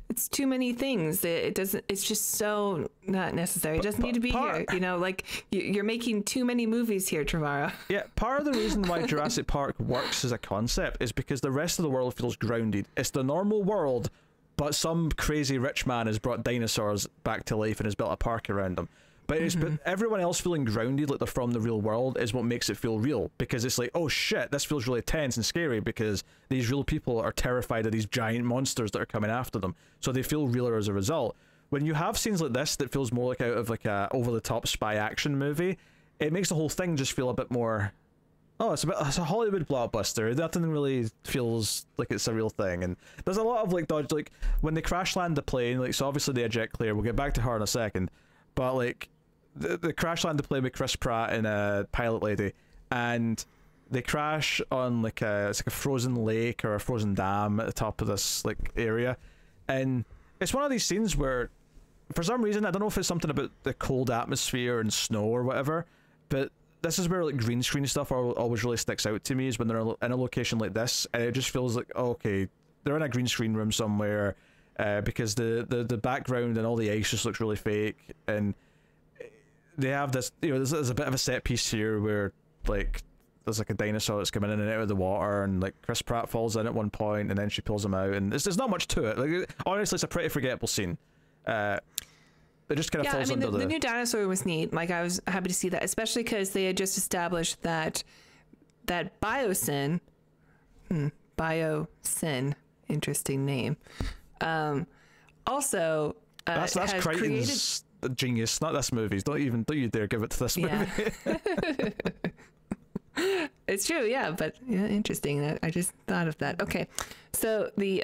It's too many things. It doesn't. It's just so not necessary. It doesn't need to be here. You know, like you're making too many movies here, Trevorrow. Yeah, part of the reason why Jurassic Park works as a concept is because the rest of the world feels grounded. It's the normal world, but some crazy rich man has brought dinosaurs back to life and has built a park around them. But everyone else feeling grounded, like they're from the real world, is what makes it feel real. Because it's like, oh shit, this feels really tense and scary because these real people are terrified of these giant monsters that are coming after them. So they feel realer as a result. When you have scenes like this that feels more like out of like a over-the-top spy action movie, it makes the whole thing just feel a bit more, oh, it's a Hollywood blockbuster. Nothing really feels like it's a real thing. And there's a lot of like dodge, like when they crash land the plane, like so obviously they eject clear. We'll get back to her in a second. But like, the crash land to play with Chris Pratt and a pilot lady, and they crash on like it's like a frozen lake or a frozen dam at the top of this like area, and it's one of these scenes where for some reason, I don't know if it's something about the cold atmosphere and snow or whatever, but this is where like green screen stuff always really sticks out to me, is when they're in a location like this and it just feels like, oh, okay, they're in a green screen room somewhere, because the background and all the ice just looks really fake, and they have this, you know, there's a bit of a set piece here where like there's like a dinosaur that's coming in and out of the water, and like Chris Pratt falls in at one point and then she pulls him out, and there's not much to it. Like honestly, it's a pretty forgettable scene. It just kind of falls under the new dinosaur was neat. Like, I was happy to see that, especially because they had just established that Biosyn, Biosyn, interesting name, also that's has Crichton's genius, not this movie's. Don't you dare give it to this movie. It's true, yeah, but yeah, interesting. I just thought of that. Okay, so the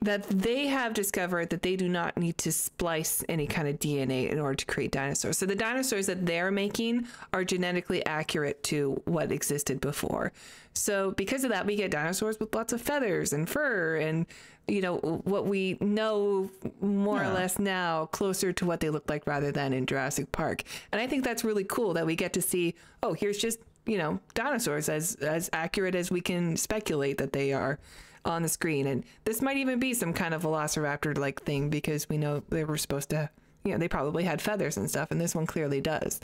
that they have discovered that they do not need to splice any kind of DNA in order to create dinosaurs. So the dinosaurs that they're making are genetically accurate to what existed before. So because of that, we get dinosaurs with lots of feathers and fur and, you know, what we know more or less now, closer to what they look like rather than in Jurassic Park. And I think that's really cool that we get to see, oh, here's just, you know, dinosaurs as accurate as we can speculate that they are on the screen. And this might even be some kind of velociraptor like thing, because we know they were supposed to, you know, they probably had feathers and stuff, and this one clearly does.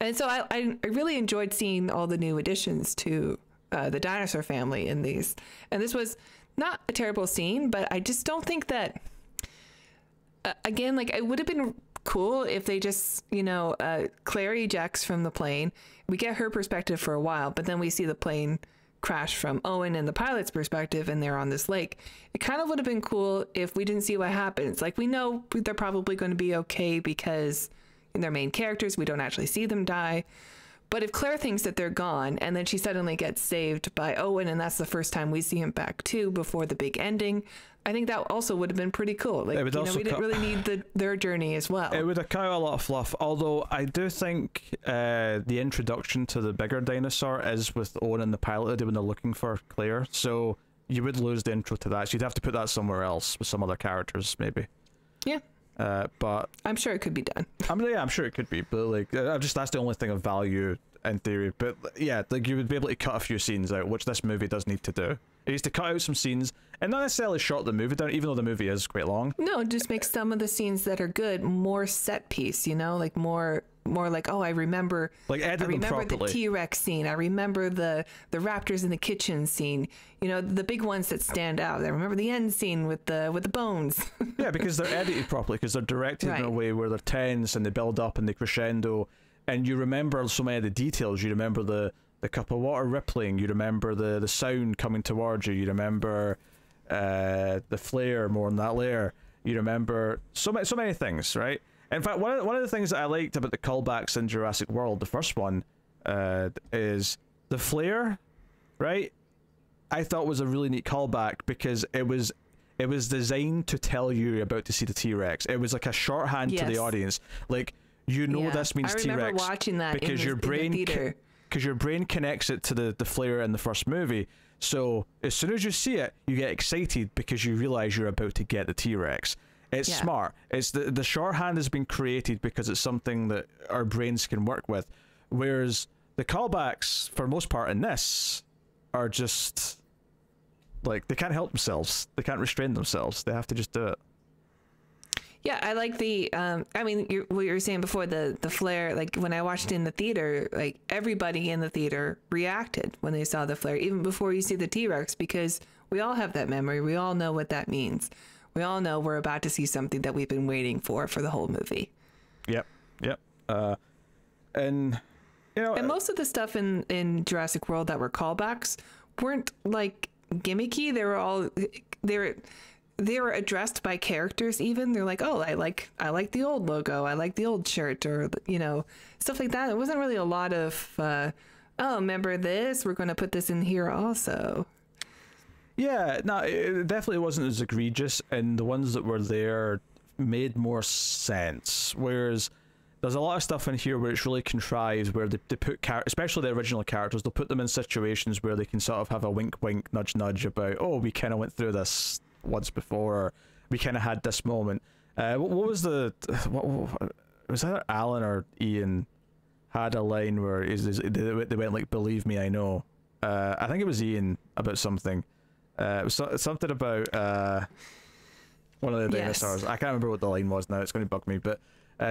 And so I really enjoyed seeing all the new additions to the dinosaur family in these. And this was not a terrible scene, but I just don't think that, again, like, it would have been cool if they just, you know, Claire ejects from the plane. We get her perspective for a while, but then we see the plane crash from Owen and the pilot's perspective, and they're on this lake. It kind of would have been cool if we didn't see what happens. Like, we know they're probably going to be okay because they're main characters. We don't actually see them die. But if Claire thinks that they're gone and then she suddenly gets saved by Owen, and that's the first time we see him back too before the big ending, I think that also would have been pretty cool. Like, you know, we didn't really need their journey as well. It would have cut out a lot of fluff, although I do think the introduction to the bigger dinosaur is with Owen and the pilot when they're looking for Claire, so you would lose the intro to that, so you'd have to put that somewhere else with some other characters, maybe. Yeah. But I'm sure it could be done. I'm sure it could be, but like, that's the only thing of value in theory. But yeah, like, you would be able to cut a few scenes out, which this movie does need to do. It needs to cut out some scenes and not necessarily short the movie down, even though the movie is quite long. No, just make some of the scenes that are good more set piece, you know, like more like, oh, I remember, like, edit them properly. The T-Rex scene. I remember the raptors in the kitchen scene. You know, the big ones that stand out. I remember the end scene with the bones. Yeah, because they're edited properly, because they're directed in a way where they're tense and they build up and they crescendo, and you remember so many of the details. You remember the cup of water rippling. You remember the sound coming towards you. You remember the flare more than that layer. You remember so many things, right? In fact, one of the things that I liked about the callbacks in Jurassic World, the first one, is the flare, right? I thought was a really neat callback because it was designed to tell you you're about to see the T-Rex. It was like a shorthand to the audience, like, you know, this means T-Rex. I remember watching that because in the theater. Because your brain connects it to the flare in the first movie. So as soon as you see it, you get excited because you realize you're about to get the T-Rex. It's smart. It's the shorthand has been created because it's something that our brains can work with. Whereas the callbacks, for most part in this, are just like, they can't help themselves. They can't restrain themselves. They have to just do it. Yeah, I like the, I mean, what you were saying before, the flare, like, when I watched it in the theater, like, everybody in the theater reacted when they saw the flare, even before you see the T-Rex, because we all have that memory. We all know what that means. We all know we're about to see something that we've been waiting for the whole movie. Yep. And, you know... And most of the stuff in Jurassic World that were callbacks weren't, like, gimmicky. They were all... They were addressed by characters even. They're like, oh, I like the old logo. I like the old shirt, or, you know, stuff like that. It wasn't really a lot of, oh, remember this? We're going to put this in here also. Yeah, no, it definitely wasn't as egregious, and the ones that were there made more sense. Whereas there's a lot of stuff in here where it's really contrived, where they put, especially the original characters, they'll put them in situations where they can sort of have a wink, wink, nudge, nudge about, oh, we kind of went through this once before, or we kind of had this moment. What was was that Alan or Ian had a line where they went like, believe me, I know. I think it was Ian about something. It was something about one of the dinosaurs. I can't remember what the line was now. It's going to bug me. But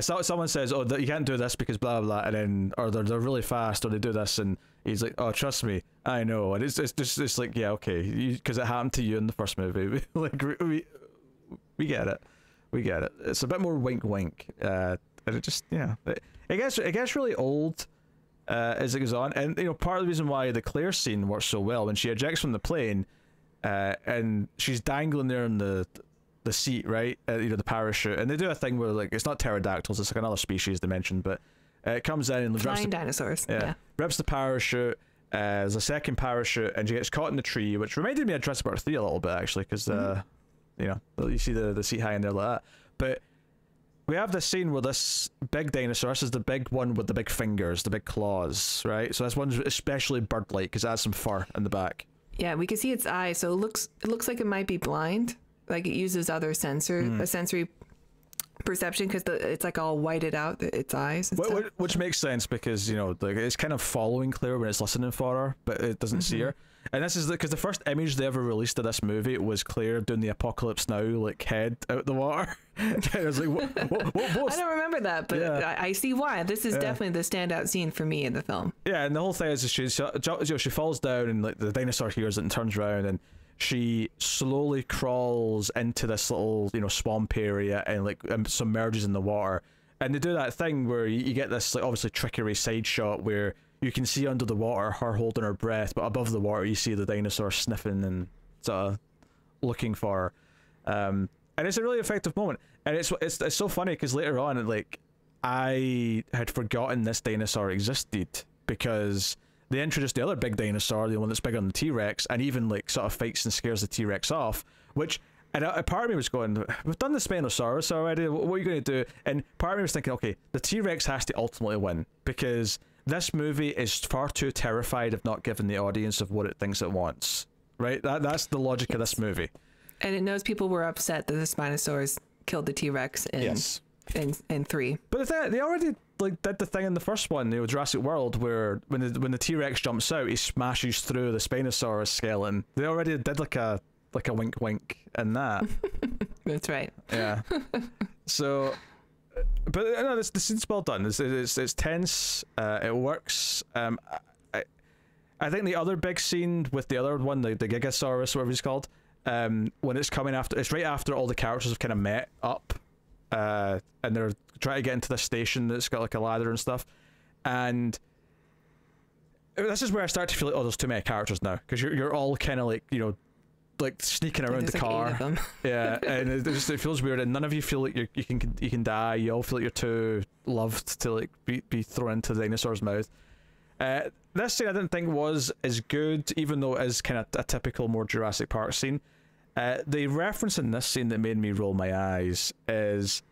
someone says, "Oh, you can't do this because blah blah," and then, or they're really fast, or they do this, and he's like, "Oh, trust me, I know." And it's like, yeah, okay, because it happened to you in the first movie. Like, we get it. we get it. It's a bit more wink wink. And it just, yeah, it gets really old as it goes on. And you know, part of the reason why the Claire scene works so well, when she ejects from the plane, and she's dangling there in the seat, right? You know, the parachute, and they do a thing where like it's not pterodactyls, it's like another species they mentioned, but it comes in and flying dinosaurs. Yeah, rips the parachute. There's a second parachute, and she gets caught in the tree, which reminded me of Jurassic Park 3 a little bit actually, because you know, you see the seat hanging there like that. But we have this scene where this big dinosaur, this is the big one with the big fingers, the big claws, right? So this one's especially bird-like because it has some fur in the back. Yeah, we can see its eyes, so it looks like it might be blind. Like it uses other sensory perception because it's like all whited out, its eyes and stuff. Which makes sense because, you know, like it's kind of following Claire when it's listening for her, but it doesn't see her. And this is because the first image they ever released of this movie was Claire doing the Apocalypse Now like head out the water. I was like, what? I don't remember that, but yeah. I see why. This is definitely the standout scene for me in the film. Yeah, and the whole thing is she falls down and like the dinosaur hears it and turns around and she slowly crawls into this little, you know, swamp area and like submerges in the water. And they do that thing where you get this like obviously trickery side shot where you can see under the water her holding her breath, but above the water you see the dinosaur sniffing and sort of looking for her. And it's a really effective moment. And it's so funny because later on, like, I had forgotten this dinosaur existed because they introduced the other big dinosaur, the one that's bigger than the T-Rex, and even like sort of fights and scares the T-Rex off, which, and a part of me was going, we've done the Spinosaurus already, what are you going to do? And part of me was thinking, okay, the T-Rex has to ultimately win because this movie is far too terrified of not giving the audience of what it thinks it wants, right? That's the logic of this movie. And it knows people were upset that the Spinosaurus killed the T-Rex in 3. But they already like did the thing in the first one, you know, Jurassic World, where when the T-Rex jumps out, he smashes through the Spinosaurus skeleton. They already did like a wink wink in that. That's right. Yeah. So, but no, the scene's well done. It's tense. It works. I think the other big scene with the other one, the Gigasaurus, whatever he's called, when it's coming after, it's right after all the characters have kind of met up, and they're trying to get into this station that's got like a ladder and stuff, and this is where I start to feel like, oh, there's too many characters now, because you're all kind of like, you know, like sneaking around the car. Yeah, and it feels weird, and none of you feel like you can die. You all feel like you're too loved to like be thrown into the dinosaur's mouth. This scene I didn't think was as good, even though it is kind of a typical more Jurassic Park scene. The reference in this scene that made me roll my eyes is,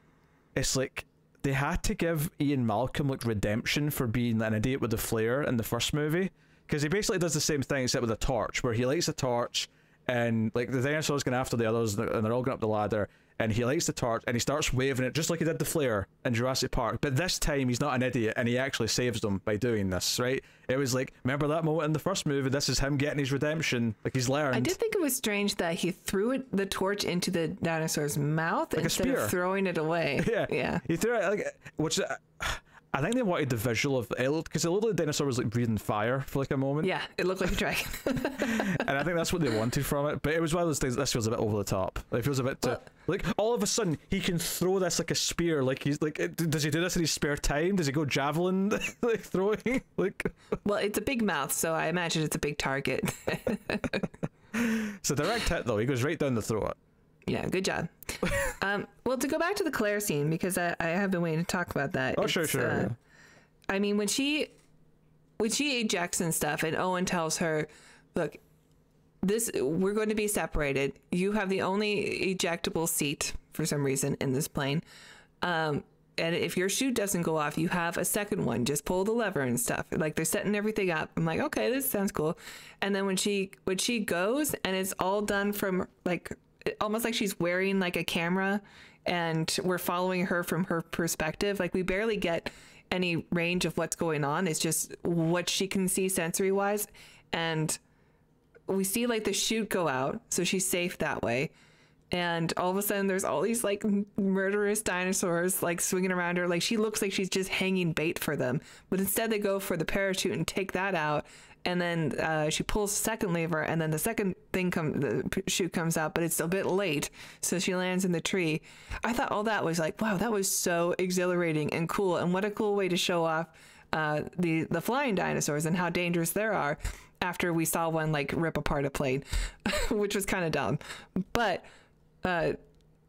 it's like they had to give Ian Malcolm like redemption for being an idiot with the flare in the first movie, because he basically does the same thing except with a torch, where he lights a torch and like the dinosaur's going after the others and they're all going up the ladder, and he lights the torch and he starts waving it just like he did the flare in Jurassic Park, but this time he's not an idiot and he actually saves them by doing this, right? It was like, remember that moment in the first movie? This is him getting his redemption, like he's learned. I did think it was strange that he threw the torch into the dinosaur's mouth like instead of throwing it away. Yeah. He threw it, like, which I think they wanted the visual of it, because it looked like the dinosaur was like breathing fire for like a moment. Yeah, it looked like a dragon. And I think that's what they wanted from it. But it was one of those things, this feels a bit over the top. It feels a bit like all of a sudden he can throw this like a spear. Like he's like, does he do this in his spare time? Does he go javelin like throwing? Like, well, it's a big mouth, so I imagine it's a big target. It's a direct hit though. He goes right down the throat. Yeah, good job. Well, to go back to the Claire scene, because I have been waiting to talk about that. Oh, sure. Yeah. I mean, when she ejects and stuff, and Owen tells her, look, we're going to be separated. You have the only ejectable seat for some reason in this plane. And if your chute doesn't go off, you have a second one. Just pull the lever and stuff. Like, they're setting everything up. I'm like, okay, this sounds cool. And then when she goes, and it's all done from like, almost like she's wearing like a camera and we're following her from her perspective. Like, we barely get any range of what's going on. It's just what she can see sensory wise. And we see like the chute go out, so she's safe that way. And all of a sudden there's all these like murderous dinosaurs like swinging around her. Like, she looks like she's just hanging bait for them, but instead they go for the parachute and take that out. and then she pulls the second lever, and then the second thing the chute comes out, but it's a bit late, so she lands in the tree. I thought all that was like, wow, that was so exhilarating and cool, and what a cool way to show off the flying dinosaurs and how dangerous they are after we saw one like rip apart a plane, which was kind of dumb. But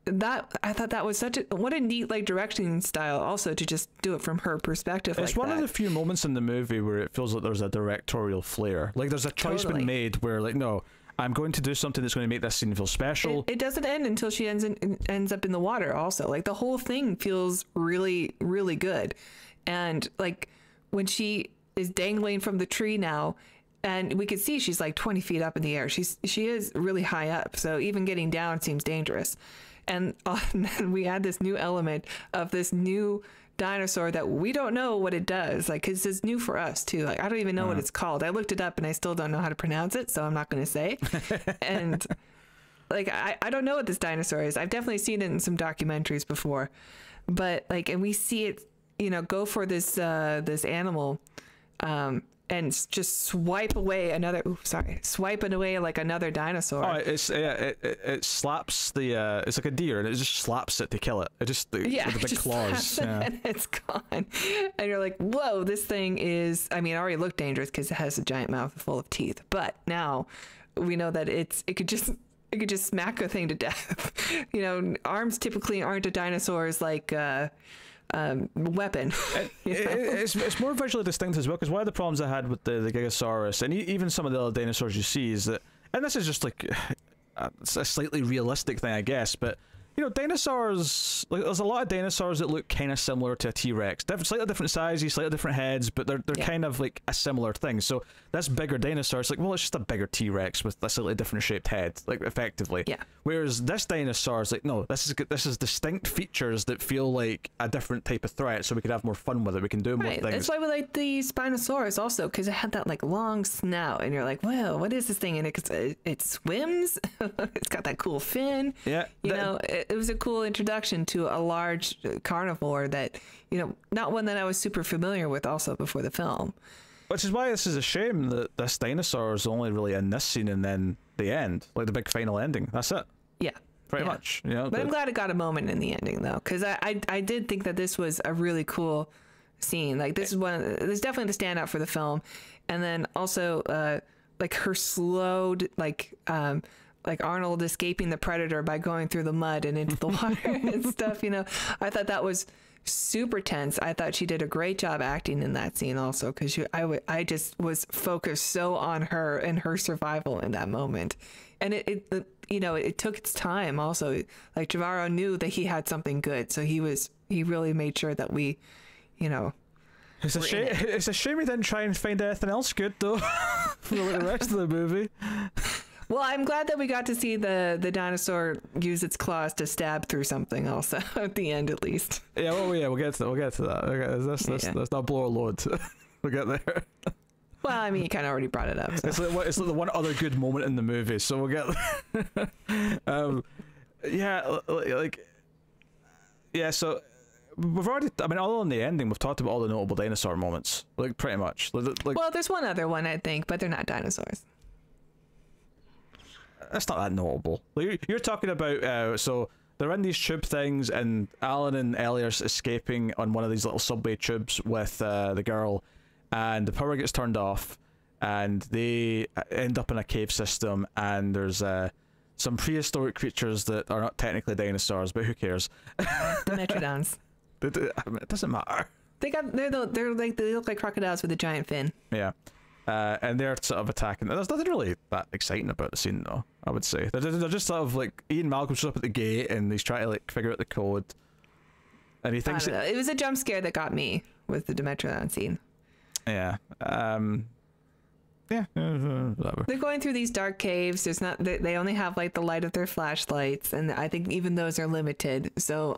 that I thought that was what a neat like directing style also to just do it from her perspective. It's one of the few moments in the movie where it feels like there's a directorial flair. Like there's a choice been made where like, no, I'm going to do something that's going to make this scene feel special. It doesn't end until she ends up in the water also. Like the whole thing feels really, really good. And like when she is dangling from the tree now, and we could see she's like 20 feet up in the air. She is really high up. So even getting down seems dangerous. And then we add this new element of this new dinosaur that we don't know what it does. Like, 'cause it's new for us too. Like, I don't even know what it's called. I looked it up and I still don't know how to pronounce it. So I'm not going to say. And like, I don't know what this dinosaur is. I've definitely seen it in some documentaries before, but like, and we see it, you know, go for this animal, and just swiping away like another dinosaur. Oh, it slaps the it's like a deer, and it just slaps it to kill it. It just with the big claws, and it's gone. And you're like, whoa, this thing is. I mean, it already looked dangerous because it has a giant mouth full of teeth, but now we know that it could just smack a thing to death. You know, arms typically aren't a dinosaur's like. Weapon. It's more visually distinct as well, because one of the problems I had with the Gigasaurus and even some of the other dinosaurs you see is that, and this is just like it's a slightly realistic thing I guess, but you know, dinosaurs, like there's a lot of dinosaurs that look kind of similar to a T-Rex, slightly different sizes, slightly different heads, but they're kind of like a similar thing. So this bigger dinosaur, it's like, well, it's just a bigger T-Rex with a slightly different shaped head, like effectively. Yeah. Whereas this dinosaur is like, no, this is distinct features that feel like a different type of threat, so we could have more fun with it. We can do more things. That's why we like the Spinosaurus also, because it had that like long snout, and you're like, wow, what is this thing? And it swims. It's got that cool fin. Yeah. You know. It was a cool introduction to a large carnivore that, you know, not one that I was super familiar with also before the film. Which is why this is a shame that this dinosaur is only really in this scene and then the end, like the big final ending. That's it. Yeah. Pretty much. You know, but I'm glad it got a moment in the ending though, because I did think that this was a really cool scene. Like this is definitely the standout for the film. And then also like her slowed like Arnold escaping the predator by going through the mud and into the water and stuff, you know. I thought that was super tense. I thought she did a great job acting in that scene also, because I just was focused so on her and her survival in that moment. And it you know, it took its time also. Like Trevorrow knew that he had something good, so he really made sure that we, you know. It's a shame we didn't try and find anything else good though for the rest of the movie. Well, I'm glad that we got to see the dinosaur use its claws to stab through something also at the end, at least. Yeah, we'll get to that. Let's not blow a load. We'll get there. Well, I mean, you kind of already brought it up. So. It's like the one other good moment in the movie, so we'll get there. So we've already, I mean, other than the ending, we've talked about all the notable dinosaur moments, like pretty much. Like, well, there's one other one, I think, but they're not dinosaurs. That's not that notable. Like, you're talking about so they're in these tube things, and Alan and Ellie are escaping on one of these little subway tubes with the girl, and the power gets turned off, and they end up in a cave system, and there's some prehistoric creatures that are not technically dinosaurs, but who cares? Dimetrodons. It doesn't matter. They look like crocodiles with a giant fin. Yeah. And they're sort of attacking. There's nothing really that exciting about the scene, though, I would say. They're just sort of like, Ian Malcolm shows up at the gate and he's trying to like figure out the code. And he thinks it was a jump scare that got me with the Dimetrodon scene. Yeah. Whatever. They're going through these dark caves. They only have like the light of their flashlights, and I think even those are limited. So,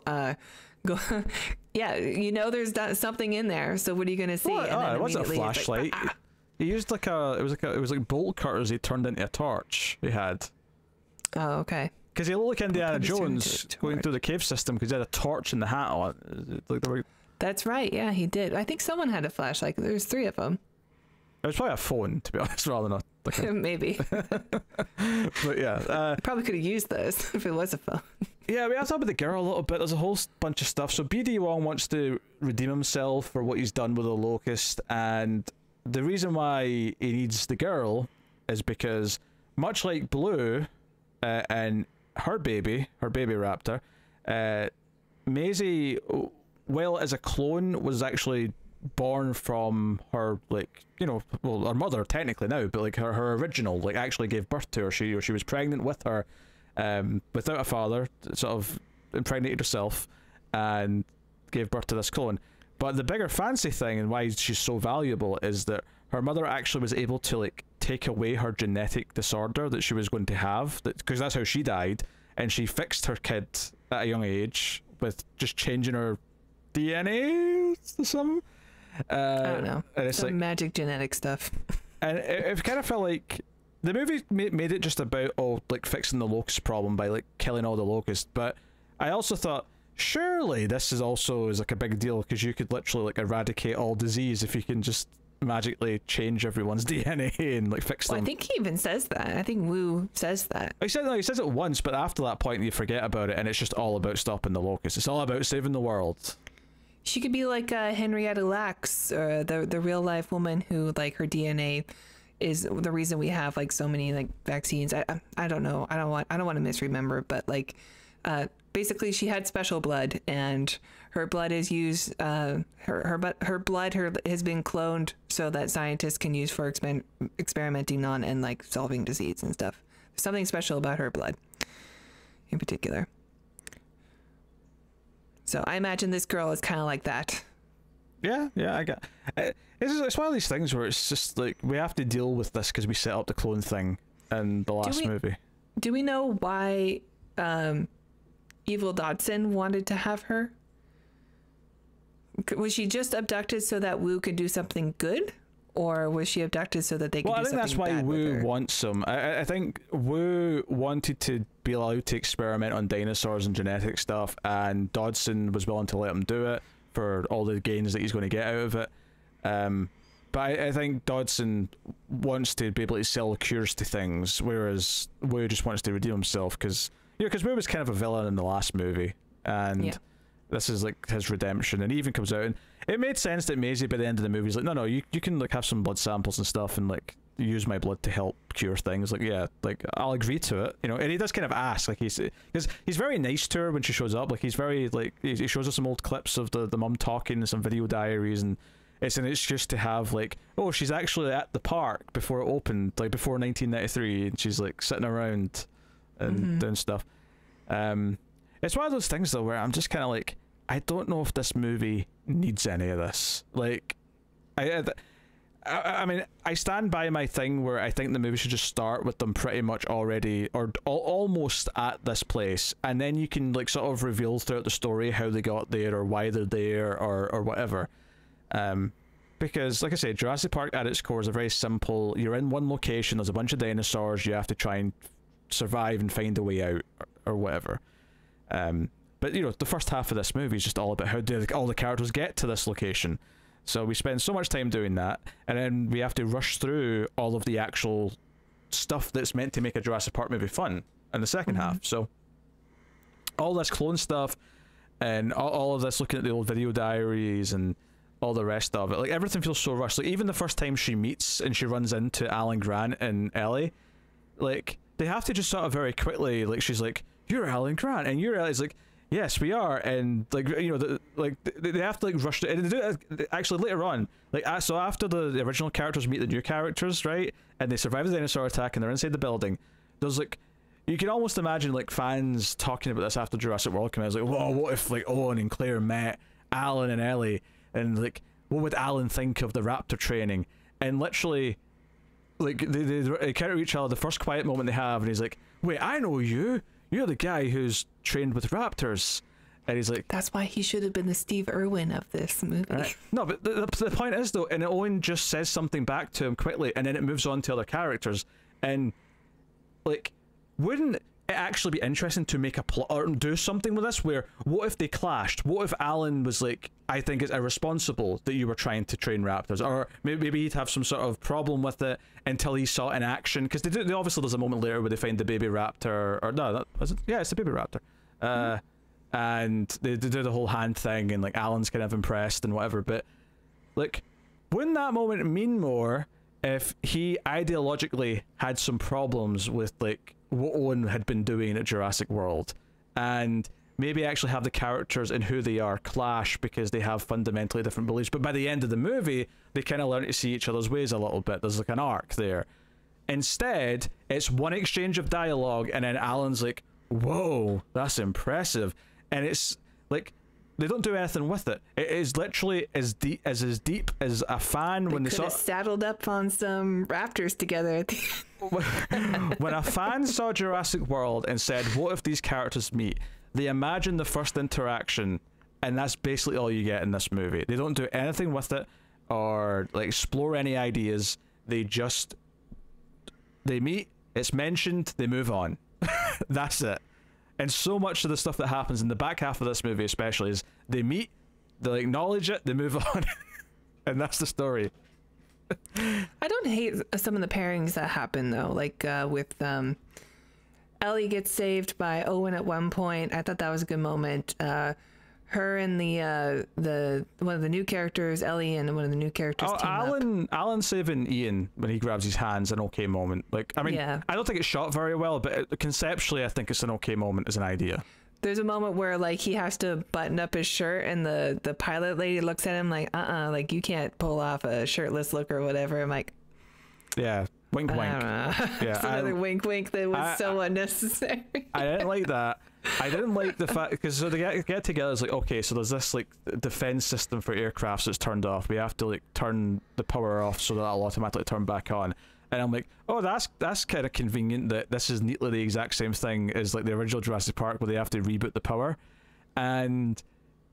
yeah, you know, there's something in there. So what are you gonna see? It wasn't a flashlight. Like, he used it was like bolt cutters he turned into a torch he had. Oh, okay. Because he looked like Indiana Jones going through the cave system because he had a torch in the hat on. That's right. Yeah, he did. I think someone had a flashlight. There's 3 of them. It was probably a phone, to be honest, rather than like a... Maybe. But yeah. Probably could have used those if it was a phone. Yeah, we have to talk about the girl a little bit. There's a whole bunch of stuff. So BD Wong wants to redeem himself for what he's done with the Locust, and the reason why he needs the girl is because, much like Blue and her baby raptor, Maisie, well, as a clone, was actually born from her, like, you know, well, her mother technically now, but like her original, like, actually gave birth to her. She was pregnant with her, without a father, sort of impregnated herself and gave birth to this clone. But the bigger fancy thing and why she's so valuable is that her mother actually was able to, like, take away her genetic disorder that she was going to have, because that's how she died, and she fixed her kid at a young age with just changing her DNA or something. I don't know. And it's some like magic genetic stuff. And it kind of felt like the movie made it just about, oh, like, fixing the locust problem by, like, killing all the locusts. But I also thought, surely this is like a big deal, because you could literally, like, eradicate all disease if you can just magically change everyone's DNA and, like, fix them. I think he even says that. I think Wu says that. He says it once, but after that point you forget about it, and it's just all about stopping the locusts. It's all about saving the world. She could be like Henrietta Lacks, or the real life woman who, like, her DNA is the reason we have, like, so many, like, vaccines. I don't know. I don't want to misremember, but, like, basically she had special blood, and her blood is used. Her blood has been cloned so that scientists can use for experimenting on and, like, solving disease and stuff. There's something special about her blood, in particular. So I imagine this girl is kind of like that. Yeah, I get. It's one of these things where it's just like we have to deal with this because we set up the clone thing in the last movie. Do we know why Evil Dodson wanted to have her? Was she just abducted so that Wu could do something good, or was she abducted so that they could do something bad? Well, I think that's why Wu wants them. I think Wu wanted to be allowed to experiment on dinosaurs and genetic stuff, and Dodson was willing to let him do it for all the gains that he's going to get out of it. But I think Dodson wants to be able to sell cures to things, whereas Wu just wants to redeem himself, because Wu was kind of a villain in the last movie, and this is like his redemption. And he even comes out, and it made sense that Maisie by the end of the movie is like, no, you can, like, have some blood samples and stuff, and, like, use my blood to help cure things. Like, yeah, like, I'll agree to it, you know. And he does kind of ask, like, because he's very nice to her when she shows up. Like, he's very, like, he shows us some old clips of the mum talking and some video diaries, and it's just to have, like, oh, she's actually at the park before it opened, like, before 1993, and she's, like, sitting around and doing stuff. It's one of those things though where I'm just kind of like, I don't know if this movie needs any of this. Like, I mean, I stand by my thing where I think the movie should just start with them pretty much already, or almost at this place, and then you can, like, sort of reveal throughout the story how they got there, or why they're there, or whatever. Because, like I said, Jurassic Park at its core is a very simple, you're in one location, there's a bunch of dinosaurs, you have to try and survive and find a way out, or whatever. But, you know, the first half of this movie is just all about how do all the characters get to this location. So we spend so much time doing that, and then we have to rush through all of the actual stuff that's meant to make a Jurassic Park movie fun in the second half. So all this clone stuff, and all of this looking at the old video diaries and all the rest of it, like, everything feels so rushed. Like, even the first time she meets and she runs into Alan Grant and Ellie, like, they have to just sort of very quickly, like, she's like, "You're Alan Grant," and you're Ellie's like, "Yes, we are," and, like, you know, they have to, like, rush it, and they do it actually later on, like, so after the original characters meet the new characters, right, and they survive the dinosaur attack and they're inside the building, there's, like, you can almost imagine, like, fans talking about this after Jurassic World came out. It's like, whoa, what if, like, Owen and Claire met Alan and Ellie, and, like, what would Alan think of the raptor training? And literally, like, they encounter each other, the first quiet moment they have, and he's like, "Wait, I know you. You're the guy who's trained with raptors." And he's like, that's why he should have been the Steve Irwin of this movie. Right. No, but the point is, though, and Owen just says something back to him quickly, and then it moves on to other characters. And, like, wouldn't actually be interesting to make a plot or do something with this, where what if they clashed? What if Alan was like, I think it's irresponsible that you were trying to train raptors, or maybe he'd have some sort of problem with it until he saw it in action, because they obviously there's a moment later where they find the baby raptor, or no, is it? Yeah, it's the baby raptor, and they do the whole hand thing, and like Alan's kind of impressed and whatever, but like, wouldn't that moment mean more if he ideologically had some problems with like what Owen had been doing at Jurassic World, and maybe actually have the characters and who they are clash because they have fundamentally different beliefs, but by the end of the movie they kind of learn to see each other's ways a little bit. There's like an arc there. Instead, it's one exchange of dialogue, and then Alan's like, whoa, that's impressive, and it's like they don't do anything with it. It is literally as deep as a fan when they saw saddled up on some raptors together at the end. When a fan saw Jurassic World and said, what if these characters meet? They imagine the first interaction, and that's basically all you get in this movie. They don't do anything with it or like explore any ideas. They meet, it's mentioned, they move on. That's it. And so much of the stuff that happens in the back half of this movie especially is they meet, they acknowledge it, they move on. And that's the story. I don't hate some of the pairings that happen though, like with Ellie gets saved by Owen at one point. I thought that was a good moment. Her and the one of the new characters, Ellie, and one of the new characters. Oh, Alan saving Ian when he grabs his hands, an okay moment. Like, I mean, yeah. I don't think it's shot very well, but conceptually, I think it's an okay moment as an idea. There's a moment where like he has to button up his shirt, and the pilot lady looks at him like, like you can't pull off a shirtless look or whatever. I'm like, yeah. Wink, wink. Yeah, it's another wink, wink that was so unnecessary. I didn't like that. I didn't like the fact, because so they get together. It's like, okay, so there's this like defense system for aircrafts that's turned off. We have to like turn the power off so that it'll automatically turn back on. And I'm like, oh, that's kind of convenient that this is neatly the exact same thing as like the original Jurassic Park where they have to reboot the power. And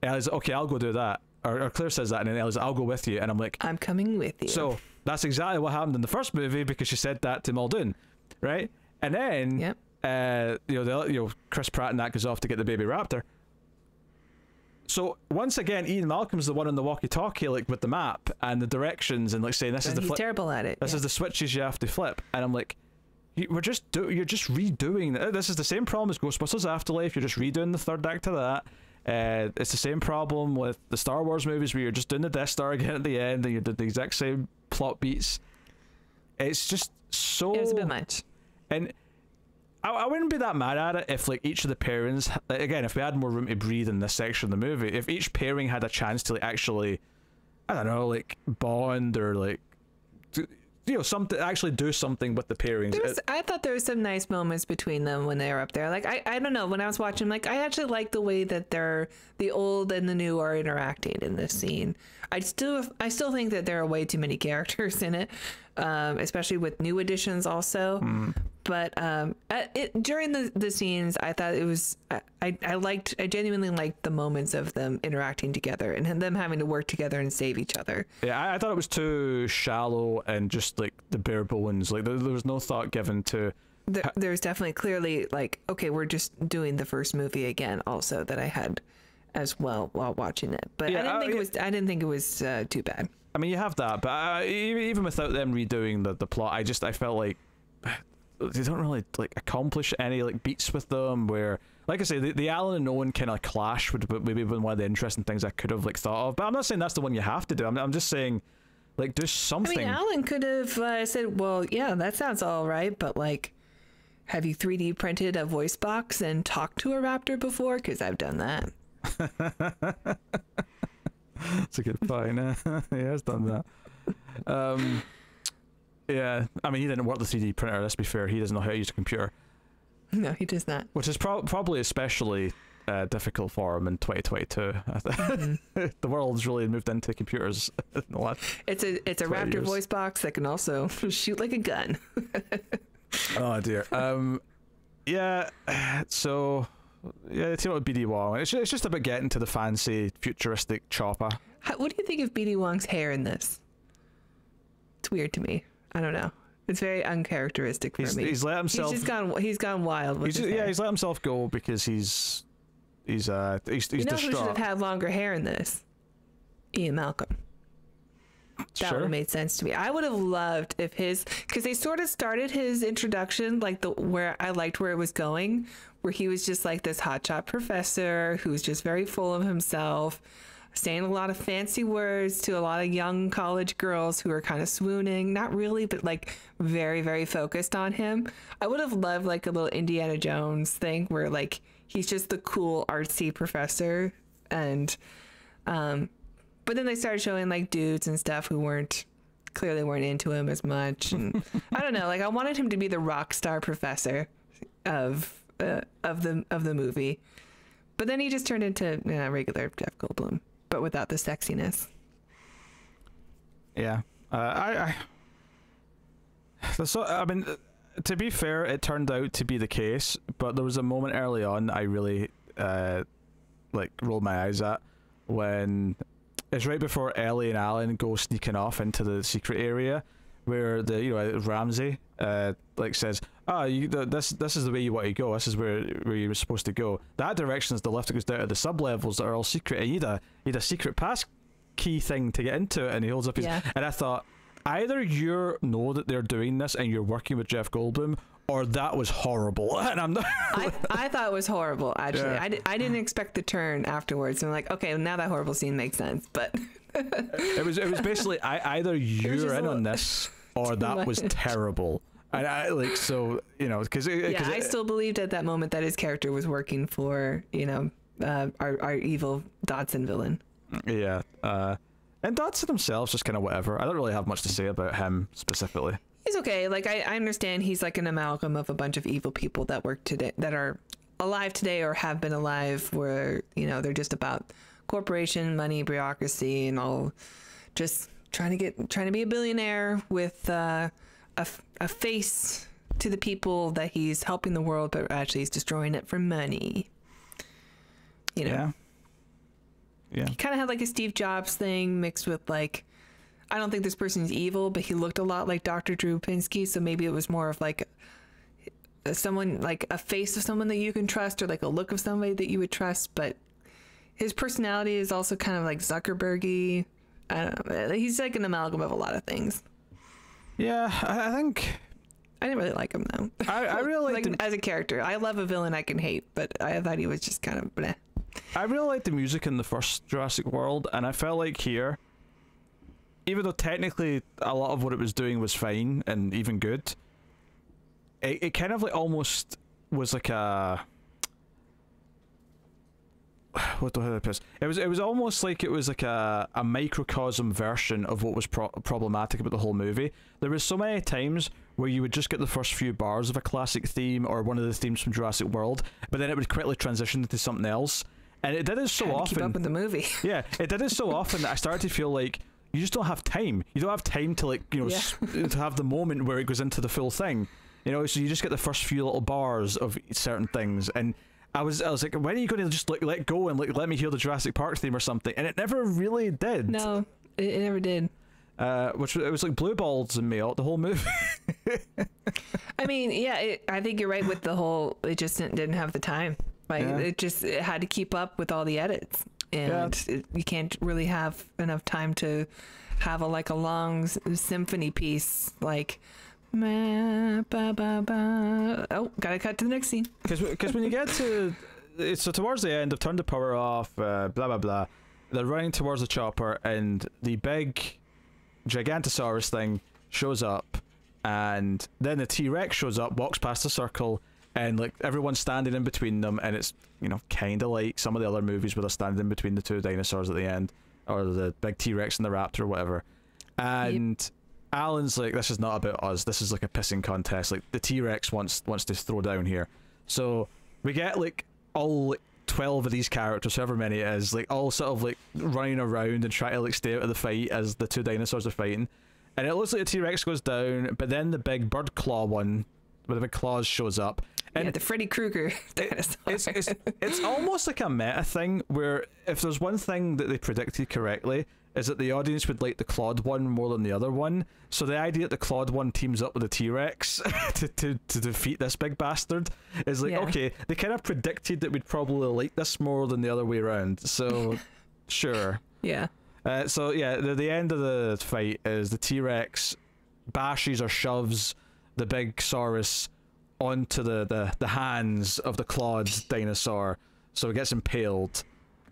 Ellie's okay, I'll go do that. Or Claire says that, and then Ellie's, I'll go with you. And I'm like, I'm coming with you. So that's exactly what happened in the first movie, because she said that to Muldoon, right? And then, yep. Chris Pratt and that goes off to get the baby raptor. So once again, Ian Malcolm's the one on the walkie-talkie, like with the map and the directions, and like saying this is the he's terrible at it. This is the switches you have to flip, and I'm like, you're just redoing. This is the same problem as Ghostbusters Afterlife. You're just redoing the third act of that. It's the same problem with the Star Wars movies where you're just doing the Death Star again at the end, and you did the exact same plot beats. It's just so. It was a bit much. And I wouldn't be that mad at it if like each of the pairings, again, if we had more room to breathe in this section of the movie, if each pairing had a chance to like actually, I don't know, like bond or like, something, actually do something with the pairings. I thought there was some nice moments between them when they were up there. Like I don't know, when I was watching, like I actually like the way that the old and the new are interacting in this scene. I still think that there are way too many characters in it, especially with new additions also. But during the scenes, I thought it was I genuinely liked the moments of them interacting together and them having to work together and save each other. Yeah, I thought it was too shallow and just like the bare bones. Like there was no thought given to. There's definitely clearly like, okay, we're just doing the first movie again. Also, that I had as well while watching it, but yeah, I didn't think it was too bad. I mean, you have that, but even without them redoing the plot, I felt like they don't really like accomplish any like beats with them. Where, like I say, the Alan and Owen kind of clash would maybe been one of the interesting things I could have like thought of. But I'm not saying that's the one you have to do. I'm just saying, like, do something. I mean, Alan could have said, "Well, yeah, that sounds all right, but like, have you 3D printed a voice box and talked to a raptor before? Because I've done that." That's a good point. He has done that. Yeah, I mean, he didn't work the 3D printer. Let's be fair, he doesn't know how to use a computer. No, he does not. Which is probably especially difficult for him in 2022. The world's really moved into computers. It's a raptor voice box that can also shoot like a gun. Oh dear. Yeah. So. Yeah, team up with BD Wong. It's just about getting to the fancy futuristic chopper. What do you think of BD Wong's hair in this? It's weird to me. I don't know. It's very uncharacteristic for me. He's let himself. He's gone wild with his hair. He's let himself go because he's distraught. Who should have had longer hair in this? Ian Malcolm. That would have made sense to me. I would have loved if because they sort of started his introduction where I liked where it was going, where he was just like this hotshot professor who's just very full of himself, saying a lot of fancy words to a lot of young college girls who are kind of swooning, not really, but like very, very focused on him. I would have loved like a little Indiana Jones thing where like he's just the cool artsy professor, and but then they started showing like dudes and stuff who clearly weren't into him as much, and I don't know, like I wanted him to be the rock star professor of the movie, but then he just turned into regular Jeff Goldblum, but without the sexiness. Yeah, I mean, to be fair, it turned out to be the case, but there was a moment early on I really like rolled my eyes at, when it's right before Ellie and Alan go sneaking off into the secret area, where Ramsey like says, this is the way you want to go. This is where you're supposed to go. That direction is the lift that goes down to the sub-levels that are all secret. And you need a secret pass key thing to get into it. And he holds up his... Yeah. And I thought, either you know that they're doing this and you're working with Jeff Goldblum, or that was horrible. And I'm not... I thought it was horrible, actually. Yeah. I didn't expect the turn afterwards. I'm like, okay, now that horrible scene makes sense. But... it was basically, either you're in on this, or that was terrible. And I like, so, because I still believed at that moment that his character was working for, our evil Dodson villain. Yeah. And Dodson himself, just kind of whatever. I don't really have much to say about him specifically. He's okay. Like, I understand he's like an amalgam of a bunch of evil people that work today, that are alive today or have been alive, where, they're just about corporation, money, bureaucracy, and all, just trying to be a billionaire with a face to the people that he's helping the world, but actually he's destroying it for money. Yeah. He kind of had like a Steve Jobs thing mixed with like, I don't think this person's evil, but he looked a lot like Dr. Drew Pinsky, so maybe it was more of like someone, like a face of someone that you can trust, or like a look of somebody that you would trust, but his personality is also kind of like Zuckerberg-y. I don't know. He's like an amalgam of a lot of things. Yeah, I think... I didn't really like him, though. I really liked him as a character. I love a villain I can hate, but I thought he was just kind of bleh. I really liked the music in the first Jurassic World, and I felt like here, even though technically a lot of what it was doing was fine and even good, it kind of like almost was like a... What the hell is it? Was almost like it was like a microcosm version of what was problematic about the whole movie. There was so many times where you would just get the first few bars of a classic theme or one of the themes from Jurassic World, but then it would quickly transition into something else, and it did it so often. Keep up with the movie. Yeah, it did it so often that I started to feel like you just don't have time. You don't have time to like to have the moment where it goes into the full thing. So you just get the first few little bars of certain things, and I was like, when are you going to just like let go and like let me hear the Jurassic Park theme or something? And it never really did. No, it never did. It was like blue balls in me the whole movie. I mean, yeah, I think you're right with the whole. It just didn't have the time. Like it had to keep up with all the edits, and you can't really have enough time to have a long symphony piece like. Oh, gotta cut to the next scene. Because when you get to towards the end, they've turned the power off, blah blah blah. They're running towards the chopper, and the big Gigantosaurus thing shows up, and then the T-Rex shows up, walks past the circle, and like everyone's standing in between them, and it's kind of like some of the other movies where they're standing in between the two dinosaurs at the end, or the big T-Rex and the raptor or whatever, and. Yep. Alan's like, this is not about us, this is like a pissing contest, like the T-Rex wants to throw down here. So we get like all like 12 of these characters, however many it is, like all sort of like running around and trying to like stay out of the fight as the two dinosaurs are fighting, and it looks like the T-Rex goes down, but then the big bird claw one with the big claws shows up, and the Freddy Krueger dinosaur. It's almost like a meta thing where if there's one thing that they predicted correctly, is that the audience would like the clawed one more than the other one. So the idea that the clawed one teams up with the T-Rex to defeat this big bastard is like, okay, they kind of predicted that we'd probably like this more than the other way around. So, sure. Yeah. So yeah, the end of the fight is the T-Rex bashes or shoves the big Saurus onto the hands of the clawed dinosaur, so it gets impaled.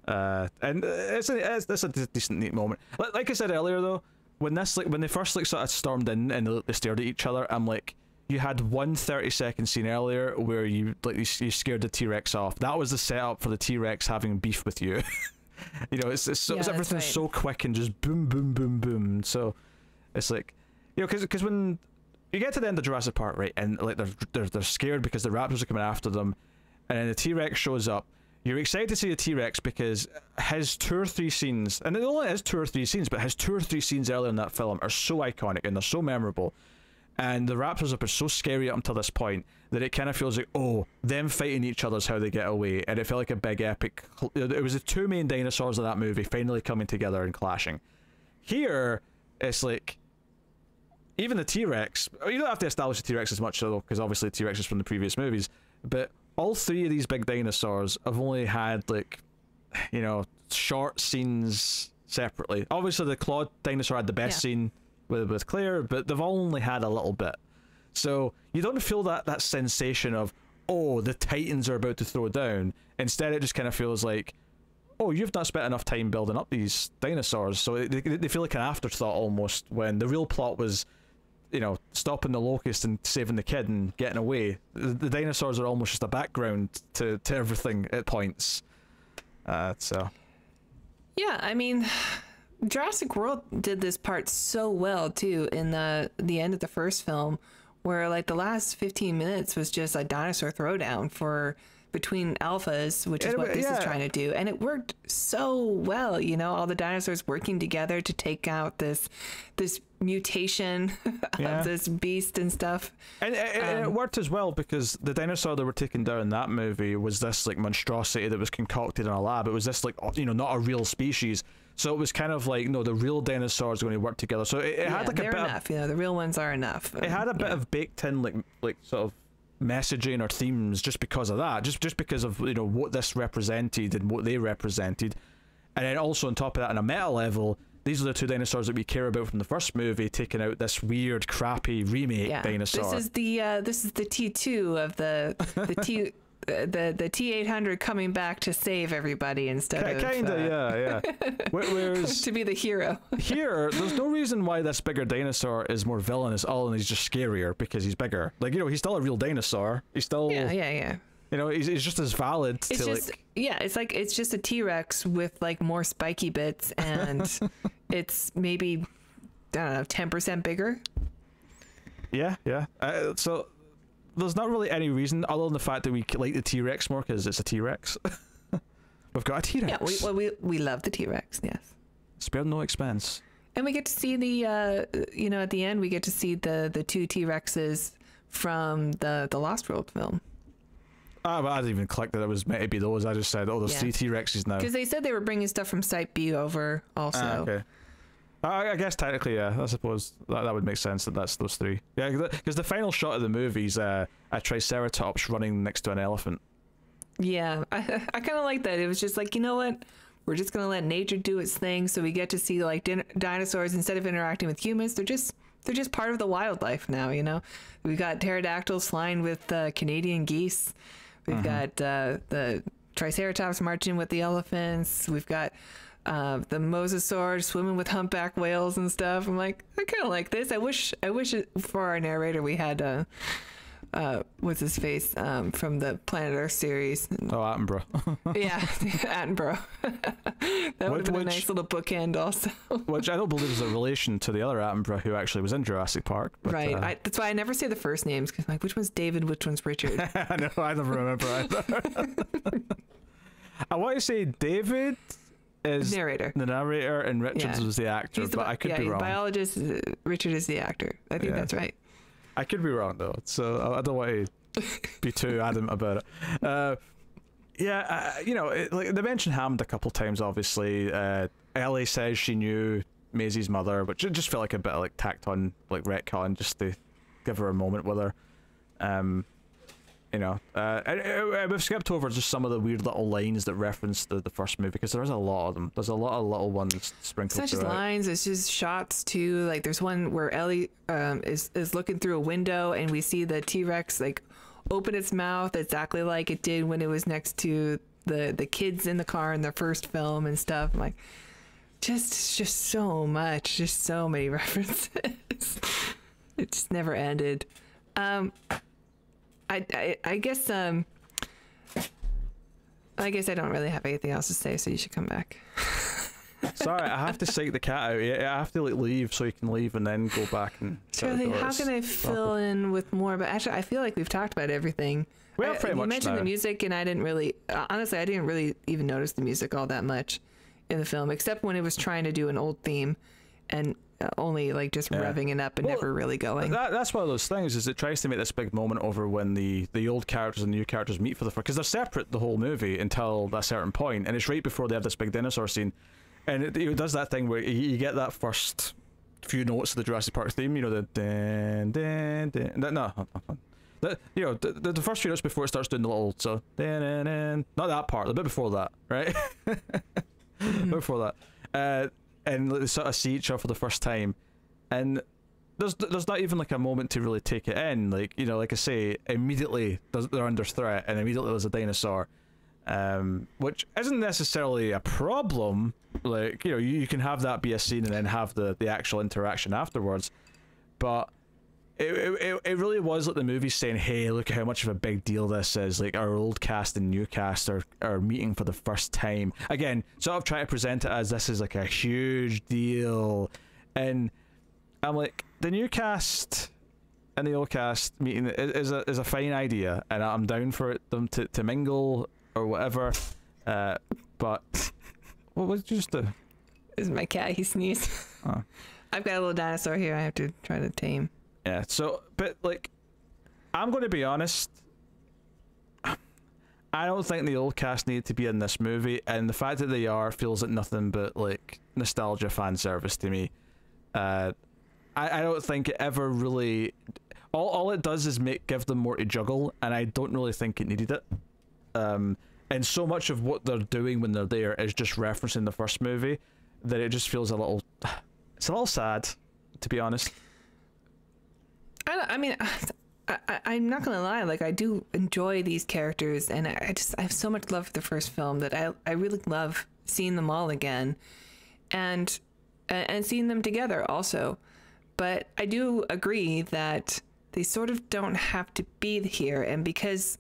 And it's a decent, neat moment. Like I said earlier, though, when they first sort of stormed in and they stared at each other, I'm like, you had one 30-second scene earlier where you scared the T-Rex off. That was the setup for the T-Rex having beef with you. You know, it's everything's so quick and just boom, boom, boom, boom. So it's like, you know, because when you get to the end of Jurassic Park, right, and like they're scared because the raptors are coming after them, and then the T-Rex shows up. You're excited to see the T-Rex because his 2 or 3 scenes, and it only is 2 or 3 scenes, but his 2 or 3 scenes earlier in that film are so iconic and they're so memorable. And the raptors have been so scary up until this point that it kind of feels like, oh, them fighting each other is how they get away. And it felt like a big epic. It was the 2 main dinosaurs of that movie finally coming together and clashing. Here, it's like, even the T-Rex, you don't have to establish the T-Rex as much though, because obviously the T-Rex is from the previous movies, but all 3 of these big dinosaurs have only had, like, you know, short scenes separately. Obviously the clawed dinosaur had the best scene with Claire, but they've all only had a little bit. So you don't feel that sensation of, oh, the Titans are about to throw down. Instead, it just kind of feels like, oh, you've not spent enough time building up these dinosaurs. So they feel like an afterthought almost, when the real plot was, you know, stopping the locust and saving the kid and getting away. The dinosaurs are almost just a background to everything at points. So. Yeah, I mean, Jurassic World did this part so well too in the end of the first film, where like the last 15 minutes was just a dinosaur throwdown between alphas, which is what this is trying to do, and it worked so well. You know, all the dinosaurs working together to take out this mutation of this beast and stuff, and it worked as well because the dinosaur that were taken down in that movie was this like monstrosity that was concocted in a lab. It was this, like, you know, not a real species. So it was kind of like, no, the real dinosaurs are going to work together. So it had like a bit enough. You know, the real ones are enough. It had a bit of baked in like sort of messaging or themes just because of that, just because of, you know, what this represented and what they represented. And then also on top of that, on a meta level, these are the 2 dinosaurs that we care about from the first movie, taking out this weird, crappy remake dinosaur. This is the T2 of the T800 coming back to save everybody instead of whereas to be the hero. Here, there's no reason why this bigger dinosaur is more villainous. And he's just scarier because he's bigger. Like, you know, he's still a real dinosaur. He's still You know, he's just as valid. It's just like, it's just a T-Rex with like more spiky bits, and it's maybe, I don't know, 10% bigger. Yeah. So there's not really any reason other than the fact that we like the T-Rex more because it's a T-Rex. We've got a T-Rex. Yeah, we love the T-Rex. Yes. Spared no expense. And we get to see the you know, at the end we get to see the 2 T-Rexes from the Lost World film. But I didn't even click that it was meant to be those. I just said, oh, there's 3 T-Rexes now. Because they said they were bringing stuff from Site B over also. Okay. I guess technically, yeah. I suppose that would make sense that that's those 3. Yeah, because the final shot of the movie is a Triceratops running next to an elephant. Yeah, I kind of like that. It was just like, you know what? We're just going to let nature do its thing, so we get to see like dinosaurs instead of interacting with humans. They're just part of the wildlife now, you know? We've got pterodactyls flying with Canadian geese. We've got the Triceratops marching with the elephants. We've got the mosasaurs swimming with humpback whales and stuff. I'm like, I kind of like this. I wish for our narrator we had what's his face from the Planet Earth series. Oh, Attenborough. Yeah, Attenborough. That would have been a nice little bookend also. Which I don't believe is a relation to the other Attenborough who actually was in Jurassic Park. But, right. That's why I never say the first names, because I'm like, which one's David, which one's Richard? I know, I never remember either. I want to say David is narrator. The narrator and Richards was the actor, but I could be wrong. Biologist, Richard is the actor. I think that's right. I could be wrong though, so I don't want to be too adamant about it. You know, like they mentioned Hammond a couple times, obviously. Ellie says she knew Maisie's mother, which just felt like a bit of like tacked on, like retcon, just to give her a moment with her. You know, we've skipped over just some of the weird little lines that reference the first movie, because there's a lot of them. There's a lot of little ones sprinkled throughout. It's not just lines, it's just shots too. Like there's one where Ellie is looking through a window and we see the T-Rex like open its mouth exactly like it did when it was next to the kids in the car in their first film and stuff. I'm like, just so much, just so many references. It just never ended. I guess I don't really have anything else to say, so you should come back. Sorry, I have to psych the cat out. I have to like leave so you can leave and then go back and. Charlie, how can I fill in with more? But actually, I feel like we've talked about everything. Well, pretty much. You mentioned now. the music, and I didn't really, honestly, I didn't really even notice the music all that much in the film, except when it was trying to do an old theme, and only like just revving it up and never really going. That's one of those things, is it tries to make this big moment over when the old characters and the new characters meet for the first, because they're separate the whole movie until a certain point, and it's right before they have this big dinosaur scene, and it does that thing where you get that first few notes of the Jurassic Park theme, you know, the dan dan dan. You know, the first few notes before it starts doing the little, so dan dan, not that part, the bit before that, right? Before that, and they sort of see each other for the first time, and there's not even like a moment to really take it in. Like, you know, like I say, immediately they're under threat, and immediately there's a dinosaur, which isn't necessarily a problem. Like, you know, you can have that be a scene and then have the actual interaction afterwards, but it really was like the movie saying, hey, look at how much of a big deal this is. Like, our old cast and new cast are meeting for the first time. Again, sort of trying to present it as this is like a huge deal. And I'm like, the new cast and the old cast meeting is a fine idea, and I'm down for them to mingle or whatever. But what was you just do? This is my cat, he sneezed. Oh. I've got a little dinosaur here I have to try to tame. Yeah, so, but like, I'm going to be honest, I don't think the old cast needed to be in this movie, and the fact that they are feels like nothing but like nostalgia fan service to me. I don't think it ever really, all it does is give them more to juggle, and I don't really think it needed it. And so much of what they're doing when they're there is just referencing the first movie that it just feels it's a little sad, to be honest. I mean, I'm not gonna lie, like, I do enjoy these characters, and I have so much love for the first film that I really love seeing them all again, and seeing them together also. But I do agree that they sort of don't have to be here, and because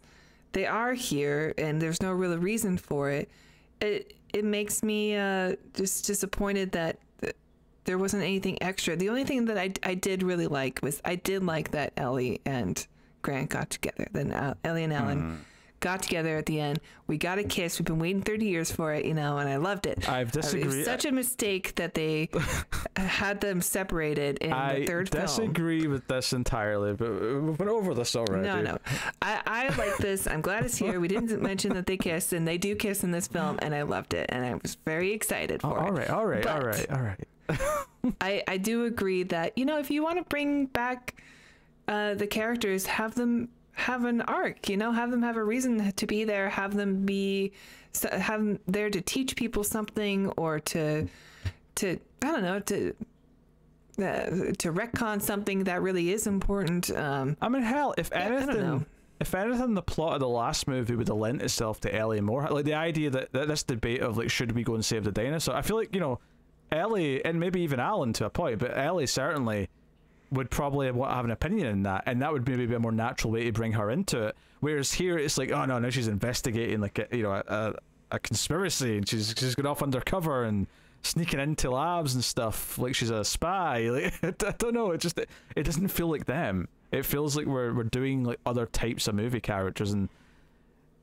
they are here and there's no real reason for it, it makes me just disappointed that there wasn't anything extra. The only thing that I did really like was I did like that Ellie and Grant got together. Then Ellie and Alan got together at the end. We got a kiss. We've been waiting 30 years for it, you know, and I loved it. I've disagreed. It was such a mistake that they had them separated in the third film. I disagree with this entirely, but we've been over this already. No. I like this. I'm glad it's here. We didn't mention that they kissed, and they do kiss in this film, and I loved it, and I was very excited for it. All right. I do agree that, you know, if you want to bring back the characters, have them have an arc, you know, have them have a reason to be there, have them there to teach people something, or to I don't know, to retcon something that really is important. I mean, hell, if anything, the plot of the last movie would have lent itself to Ellie more, like the idea that this debate of like, should we go and save the dinosaur? I feel like, you know, Ellie, and maybe even Alan to a point, but Ellie certainly would probably have an opinion in that, and that would maybe be a more natural way to bring her into it. Whereas here it's like, oh no, now she's investigating like a conspiracy, and she's going off undercover and sneaking into labs and stuff like she's a spy. Like, I don't know, it doesn't feel like them. It feels like we're doing like other types of movie characters, and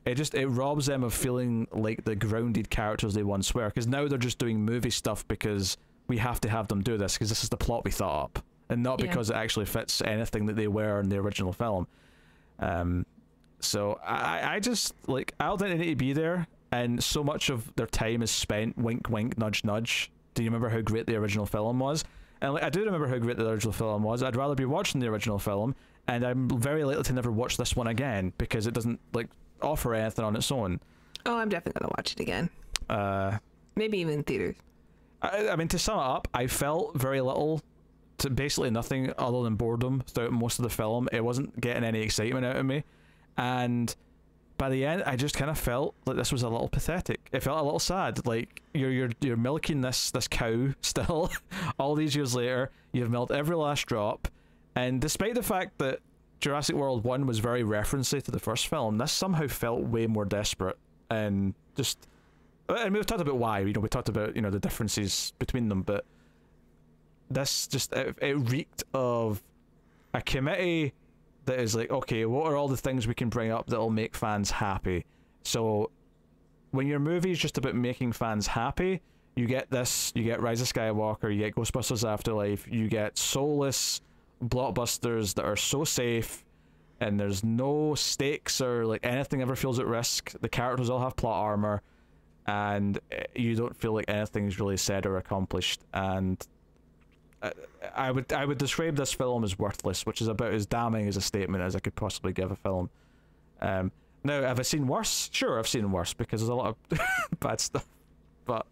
it robs them of feeling like the grounded characters they once were, because now they're just doing movie stuff because we have to have them do this because this is the plot we thought up, and not because it actually fits anything that they were in the original film. So I just, like, I don't think they need to be there, and so much of their time is spent wink wink nudge nudge do you remember how great the original film was? And like, I do remember how great the original film was. I'd rather be watching the original film, and I'm very likely to never watch this one again because it doesn't like offer anything on its own. Oh, I'm definitely gonna watch it again. Maybe even in theaters. I mean, to sum it up, I felt very little to basically nothing other than boredom throughout most of the film. It wasn't getting any excitement out of me, and by the end, I just kind of felt like this was a little pathetic. It felt a little sad. Like you're milking this cow still, all these years later. You've milked every last drop, and despite the fact that Jurassic World 1 was very referencey to the first film, this somehow felt way more desperate. And just, and we've talked about why. We talked about the differences between them, but this just it reeked of a committee that is like, okay, what are all the things we can bring up that'll make fans happy? So when your movie is just about making fans happy, you get this, you get Rise of Skywalker, you get Ghostbusters Afterlife, you get soulless blockbusters that are so safe, and there's no stakes or like anything ever feels at risk. The characters all have plot armor, and you don't feel like anything's really said or accomplished. And I would describe this film as worthless, which is about as damning as a statement as I could possibly give a film. Now, have I seen worse? Sure, I've seen worse because there's a lot of bad stuff. But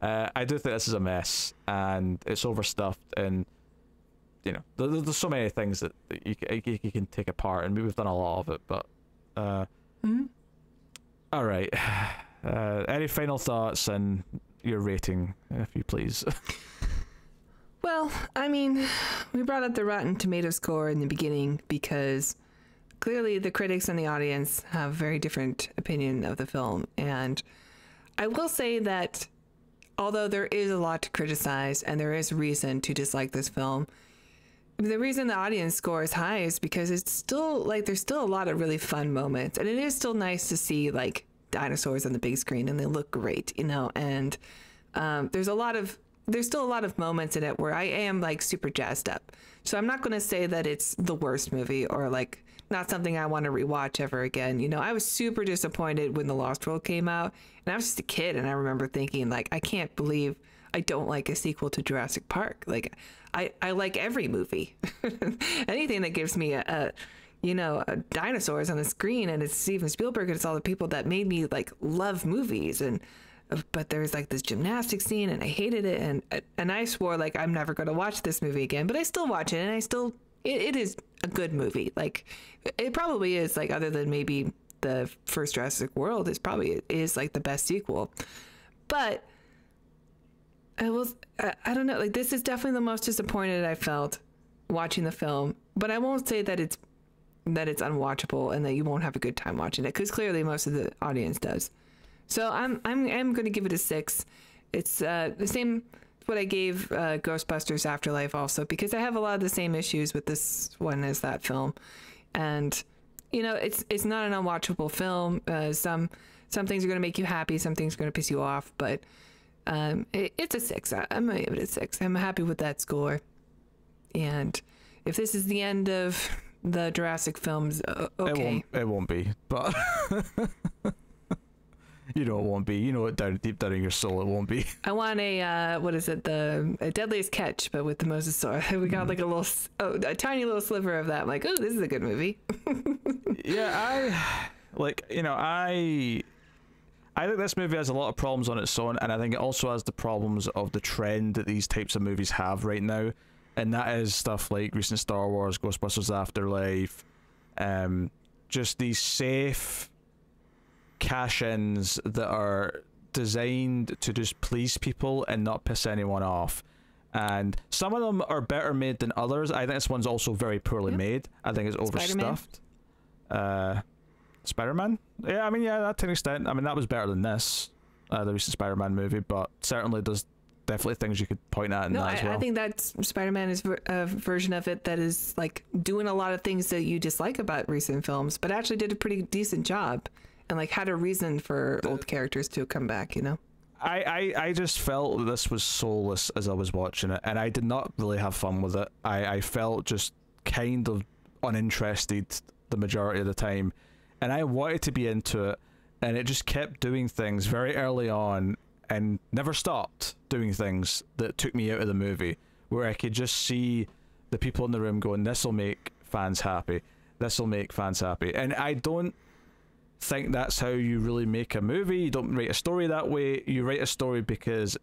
I do think this is a mess, and it's overstuffed, and there's so many things that you can take apart, and we've done a lot of it. But all right, any final thoughts and your rating, if you please? Well, I mean, we brought up the Rotten Tomato score in the beginning because clearly the critics and the audience have very different opinion of the film. And I will say that although there is a lot to criticize and there is reason to dislike this film, the reason the audience score is high is because it's still like there's still a lot of really fun moments, and it is still nice to see like dinosaurs on the big screen and they look great, and there's still a lot of moments in it where I am like super jazzed up. So I'm not going to say that it's the worst movie or like not something I want to rewatch ever again. I was super disappointed when The Lost World came out, and I was just a kid, and I remember thinking like, I can't believe I don't like a sequel to Jurassic Park. Like I like every movie. Anything that gives me a dinosaurs on the screen, and it's Steven Spielberg, and it's all the people that made me like love movies. But there's like this gymnastics scene, and I hated it, and I swore like I'm never going to watch this movie again, but I still watch it, and it is a good movie. Like it probably is, like, other than maybe the first Jurassic World, it is like the best sequel. But I don't know, like this is definitely the most disappointed I felt watching the film, but I won't say that it's unwatchable and that you won't have a good time watching it, because clearly most of the audience does. So I'm going to give it a 6. It's the same what I gave Ghostbusters Afterlife also, because I have a lot of the same issues with this one as that film, and it's not an unwatchable film. Some things are going to make you happy, some things are going to piss you off, but it's a 6. I'm going to give it a 6. I'm happy with that score, and if this is the end of the Jurassic films, okay. It won't be, but it won't be. It deep down in your soul, it won't be. I want a Deadliest Catch, but with the Mosasaur. We got like a tiny little sliver of that. I'm like, oh, this is a good movie. Yeah, I think this movie has a lot of problems on its own, and I think it also has the problems of the trend that these types of movies have right now, and that is stuff like recent Star Wars, Ghostbusters Afterlife, just these safe cash-ins that are designed to just please people and not piss anyone off. And some of them are better made than others. I think this one's also very poorly made. I think it's overstuffed. Spider-Man? Yeah, to an extent. That was better than this, the recent Spider-Man movie, but certainly there's definitely things you could point at in that as well. I think that Spider-Man is a version of it that is like doing a lot of things that you dislike about recent films, but actually did a pretty decent job and like had a reason for old characters to come back, I just felt that this was soulless as I was watching it, and I did not really have fun with it. I felt just kind of uninterested the majority of the time, and I wanted to be into it, and it just kept doing things very early on and never stopped doing things that took me out of the movie, where I could just see the people in the room going, this will make fans happy, this will make fans happy. And I don't think that's how you really make a movie. You don't write a story that way. You write a story because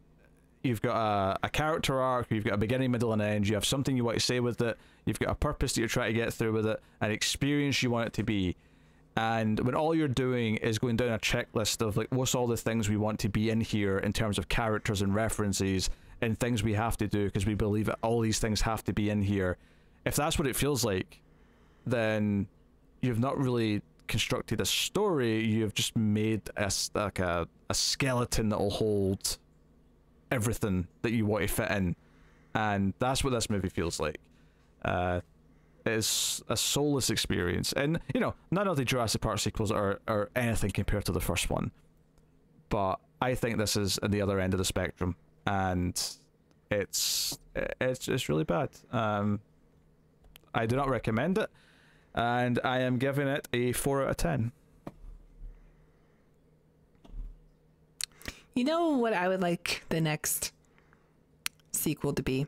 you've got a character arc, you've got a beginning, middle, and end, you have something you want to say with it, you've got a purpose that you're trying to get through with it, an experience you want it to be. And when all you're doing is going down a checklist of like, what's all the things we want to be in here in terms of characters and references and things we have to do because we believe that all these things have to be in here, if that's what it feels like, then you've not really constructed a story. You've just made a skeleton that will hold everything that you want to fit in, and that's what this movie feels like. It's a soulless experience, and you know, none of the Jurassic Park sequels are anything compared to the first one, but I think this is at the other end of the spectrum, and it's really bad. I do not recommend it, and I am giving it a 4 out of 10. You know what I would like the next sequel to be?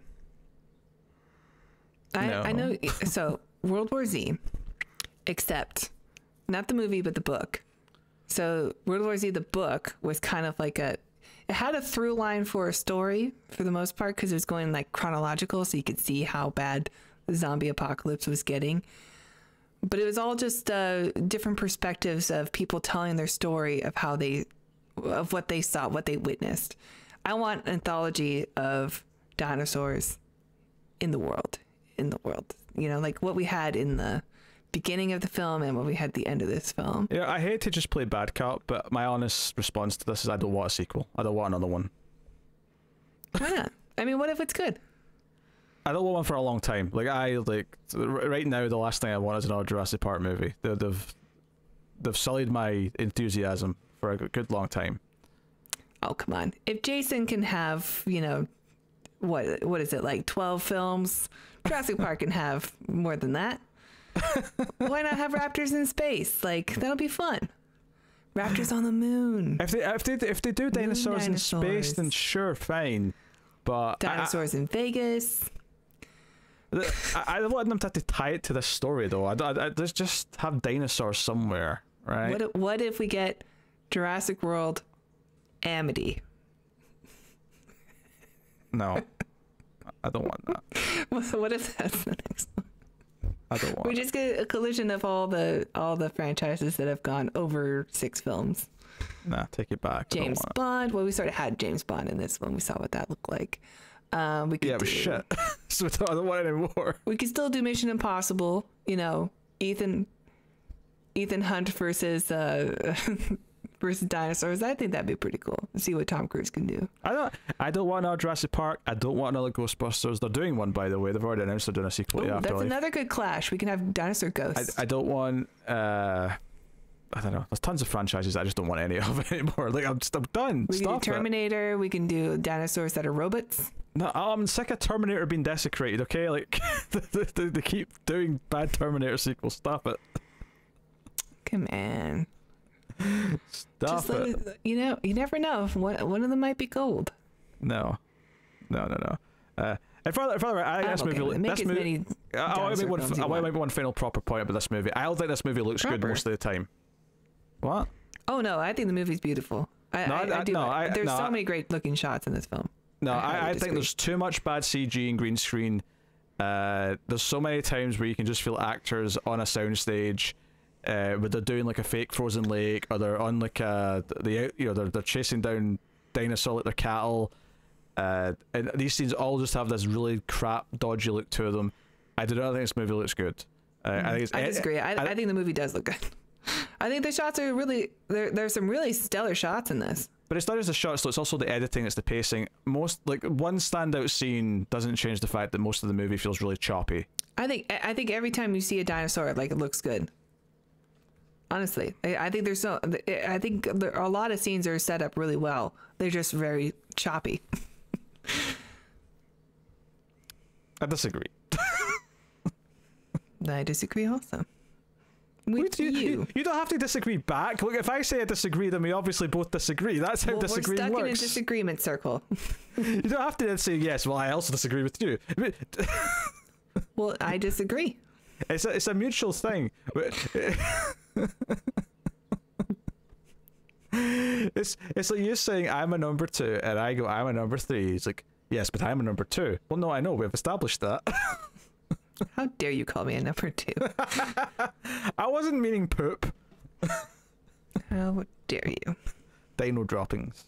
I know. So World War Z, except not the movie, but the book. So World War Z, the book, was kind of like it had a through line for a story for the most part, because it was going like chronological, so you could see how bad the zombie apocalypse was getting. But it was all just different perspectives of people telling their story of of what they saw, what they witnessed. I want an anthology of dinosaurs in the world. You know, like what we had in the beginning of the film and what we had at the end of this film. Yeah, I hate to just play bad cop, but my honest response to this is I don't want a sequel. I don't want another one. Why not? I mean, what if it's good? I don't want one for a long time. Like right now, the last thing I want is another Jurassic Park movie. They've sullied my enthusiasm for a good long time. Oh, come on. If Jason can have, you know, what is it, like 12 films? Jurassic Park can have more than that. Why not have raptors in space? Like, that'll be fun. Raptors on the moon. If they do dinosaurs in space, then sure, fine. But dinosaurs in Vegas. I want them to have to tie it to this story, though. Let's just have dinosaurs somewhere, right? What if we get Jurassic World Amity? No, I don't want that. What if that's the next one? I don't want. We just get a collision of all the franchises that have gone over 6 films. Nah, take it back. James Bond. Well, we sort of had James Bond in this one. We saw what that looked like. We could but shit. So I don't want it anymore. We could still do Mission Impossible. You know, Ethan Hunt versus versus dinosaurs. I think that'd be pretty cool. See what Tom Cruise can do. I don't want another Jurassic Park. I don't want another Ghostbusters. They're doing one, by the way. They've already announced they're doing a sequel. Ooh, that's another good clash. We can have dinosaur ghosts. I don't want. I don't know. There's tons of franchises I just don't want any of anymore. Like I'm done. We can do Terminator. We can do dinosaurs that are robots. No, I'm sick of Terminator being desecrated. Okay, like they keep doing bad Terminator sequels. Stop it. Come on. Stop it. You know, you never know. One of them might be gold. No. And further, I think this movie. I want to make one final proper point about this movie. I don't think this movie looks good most of the time. What? Oh no, I think the movie's beautiful. I do. There's so many great looking shots in this film. No, I think there's too much bad CG and green screen. There's so many times where you can just feel actors on a soundstage, where they're doing like a fake frozen lake, or they're on like they're chasing down dinosaur like their cattle. And these scenes all just have this really crap, dodgy look to them. I do not think this movie looks good. I disagree. I think the movie does look good. I think the shots are really there's some really stellar shots in this. But it's not just the shots, though. It's also the editing. It's the pacing. One standout scene doesn't change the fact that most of the movie feels really choppy. I think every time you see a dinosaur, like, it looks good. Honestly, I think a lot of scenes are set up really well. They're just very choppy. I disagree. I disagree also. with you. You don't have to disagree back. Look, if I say I disagree, then we obviously both disagree. That's how disagreeing works. We're stuck in a disagreement circle. You don't have to then say, yes, well, I also disagree with you. Well, I disagree. It's a mutual thing. It's like you saying I'm a number 2 and I go I'm a number 3. It's like, yes, but I'm a number 2. Well, no, I know, we've established that. How dare you call me a number 2? I wasn't meaning poop. How dare you? Dino droppings.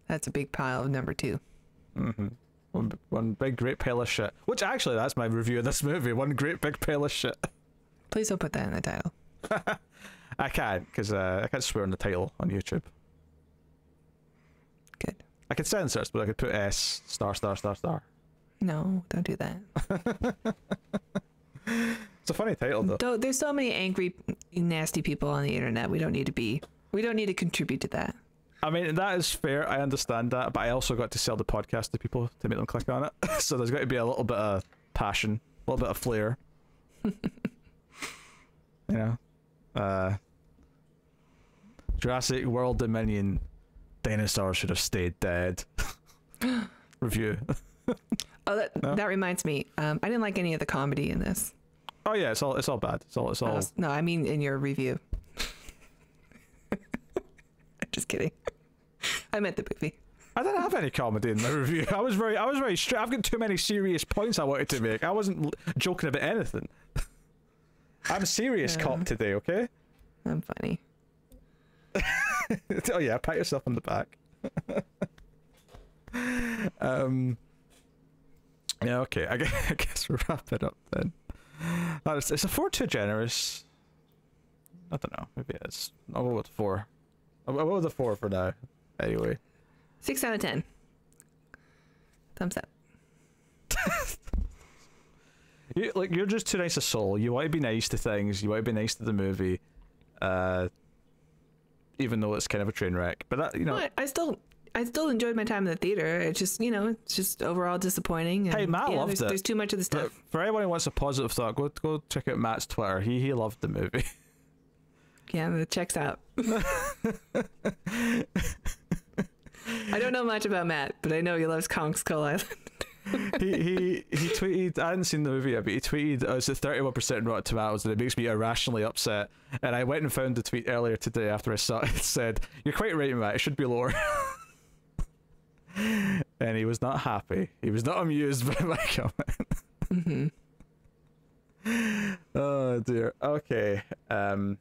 That's a big pile of number 2. Mm-hmm. One big great pile of shit. Which actually, that's my review of this movie. One great big pile of shit. Please don't put that in the title. I can't, because I can't swear on the title on YouTube. Good. I could censor it, but I could put S ******. No, don't do that. It's a funny title, though. There's so many angry, nasty people on the internet. We don't need to contribute to that. I mean, that is fair. I understand that, but I also got to sell the podcast to people to make them click on it. So there's got to be a little bit of passion, a little bit of flair. You know, Jurassic World Dominion, dinosaurs should have stayed dead. Review. Oh, that reminds me. I didn't like any of the comedy in this. Oh yeah, it's all bad. It's all. No, I mean in your review. Just kidding. I meant the movie. I didn't have any comedy in my review. I was very straight. I've got too many serious points I wanted to make. I wasn't joking about anything. I'm a serious cop today, okay? I'm funny. Oh yeah, pat yourself on the back. Yeah, okay. I guess we'll wrap it up then. It's a 4 too generous. I don't know. Maybe it is. I'll go with 4. I'll go with the 4 for now. Anyway. 6 out of 10. Thumbs up. You're just too nice a soul. You want to be nice to things. You want to be nice to the movie, even though it's kind of a train wreck. But that, you know, I still enjoyed my time in the theater. It's just, you know, it's just overall disappointing. And, hey, Matt loved it. There's too much of the stuff. But for anyone who wants a positive thought, go check out Matt's Twitter. He loved the movie. Yeah, it checks out. I don't know much about Matt, but I know he loves Kong Skull Island. he tweeted, I hadn't seen the movie yet, but he tweeted, it's at 31% Rotten Tomatoes, and it makes me irrationally upset. And I went and found the tweet earlier today after I saw it. It said, "You're quite right, Matt, it should be lower." And he was not happy. He was not amused by my comment. Mm-hmm. Oh dear. Okay. We'll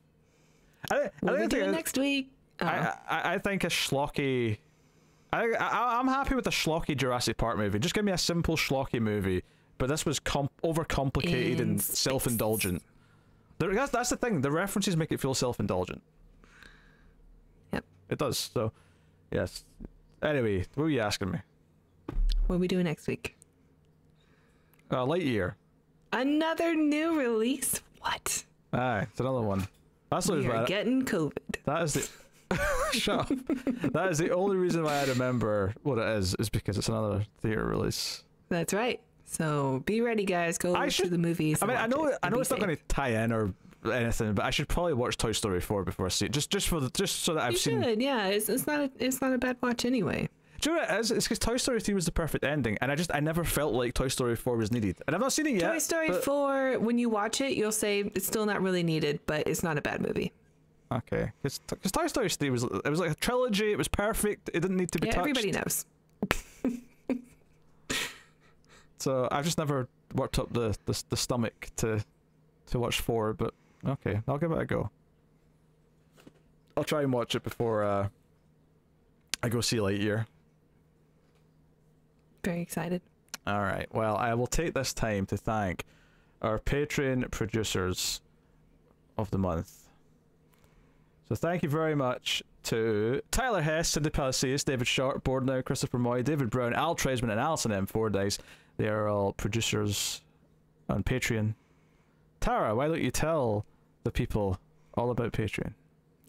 do it next week. I think a schlocky. I'm happy with a schlocky Jurassic Park movie. Just give me a simple schlocky movie. But this was overcomplicated and self-indulgent. That's the thing. The references make it feel self-indulgent. Yep. It does. So, yes. Anyway, what were you asking me? What are we doing next week? Lightyear. Another new release? What? Aye, it's another one. That's what we are getting COVID. That is the... Shut up. That is the only reason why I remember what it is because it's another theater release. That's right. So be ready, guys. Go to the movies. I mean, I know it's not going to tie in or anything, but I should probably watch Toy Story 4 before I see it. Just so that I've seen. You should, yeah. It's not a bad watch anyway. Do you know what it is? It's because Toy Story 3 was the perfect ending, and I never felt like Toy Story 4 was needed. And I've not seen it yet. Toy Story 4, when you watch it, you'll say it's still not really needed, but it's not a bad movie. Okay, because Toy Story 3 was like a trilogy. It was perfect. It didn't need to be touched. Everybody knows. So I've just never worked up the stomach to watch 4. But okay, I'll give it a go. I'll try and watch it before I go see Lightyear. Very excited. All right. Well, I will take this time to thank our Patreon producers of the month. So thank you very much to Tyler Hess, Cindy Palacios, David Sharp, Boardnow, Christopher Moy, David Brown, Al Tresman, and Alison M. Fordyce. They are all producers on Patreon. Tara, why don't you tell the people all about Patreon?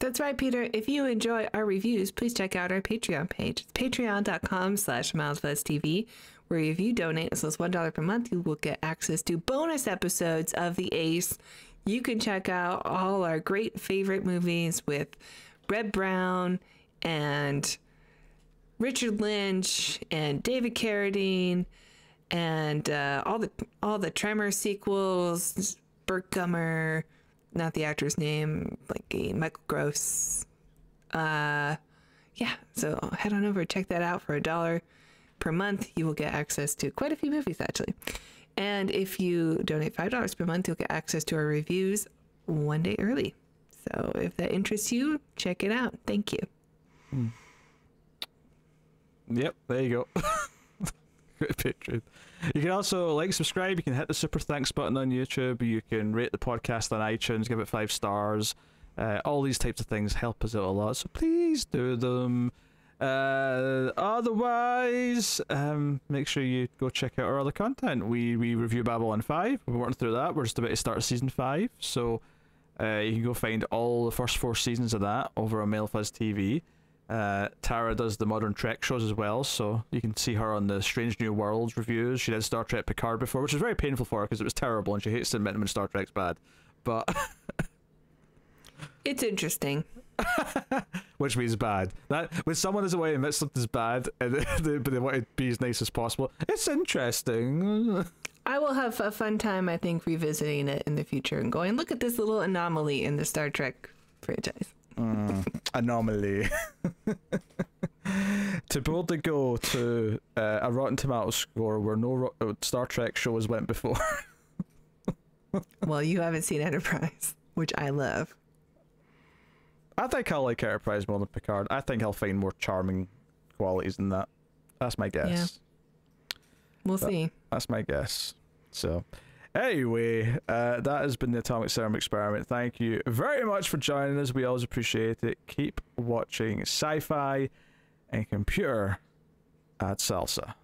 That's right, Peter. If you enjoy our reviews, please check out our Patreon page. It's patreon.com/MilesBuzzTV, where if you donate as low as $1 per month, you will get access to bonus episodes of The Ace. You can check out all our great favorite movies with Red Brown and Richard Lynch and David Carradine and all the Tremor sequels, Burt Gummer, not the actor's name, like Michael Gross. Yeah, so head on over, check that out for $1 per month. You will get access to quite a few movies, actually. And if you donate $5 per month, you'll get access to our reviews one day early. So if that interests you, check it out. Thank you. Yep, there you go. Great picture. You can also like, subscribe. You can hit the super thanks button on YouTube. You can rate the podcast on iTunes, give it 5 stars. All these types of things help us out a lot, so please do them. Otherwise, make sure you go check out our other content. We review Babylon 5. We're working through that. We're just about to start season 5, so you can go find all the first 4 seasons of that over on MailFuzz TV. Tara does the modern Trek shows as well, so you can see her on the Strange New Worlds reviews. She did Star Trek Picard before, which was very painful for her because it was terrible and she hates to admit when Star Trek's bad, but it's interesting. Which means bad. That when someone is away and admits something's bad but they want to be as nice as possible, it's interesting. I will have a fun time, I think, revisiting it in the future and going, look at this little anomaly in the Star Trek franchise. Anomaly. To boldly go to a Rotten Tomatoes score where no Star Trek shows went before. Well, you haven't seen Enterprise, which I love. I think I'll like Enterprise more than Picard. I think I'll find more charming qualities in that. That's my guess. Yeah. We'll see. That's my guess. So, anyway, that has been the Atomic Serum Experiment. Thank you very much for joining us. We always appreciate it. Keep watching sci-fi and computer at Salsa.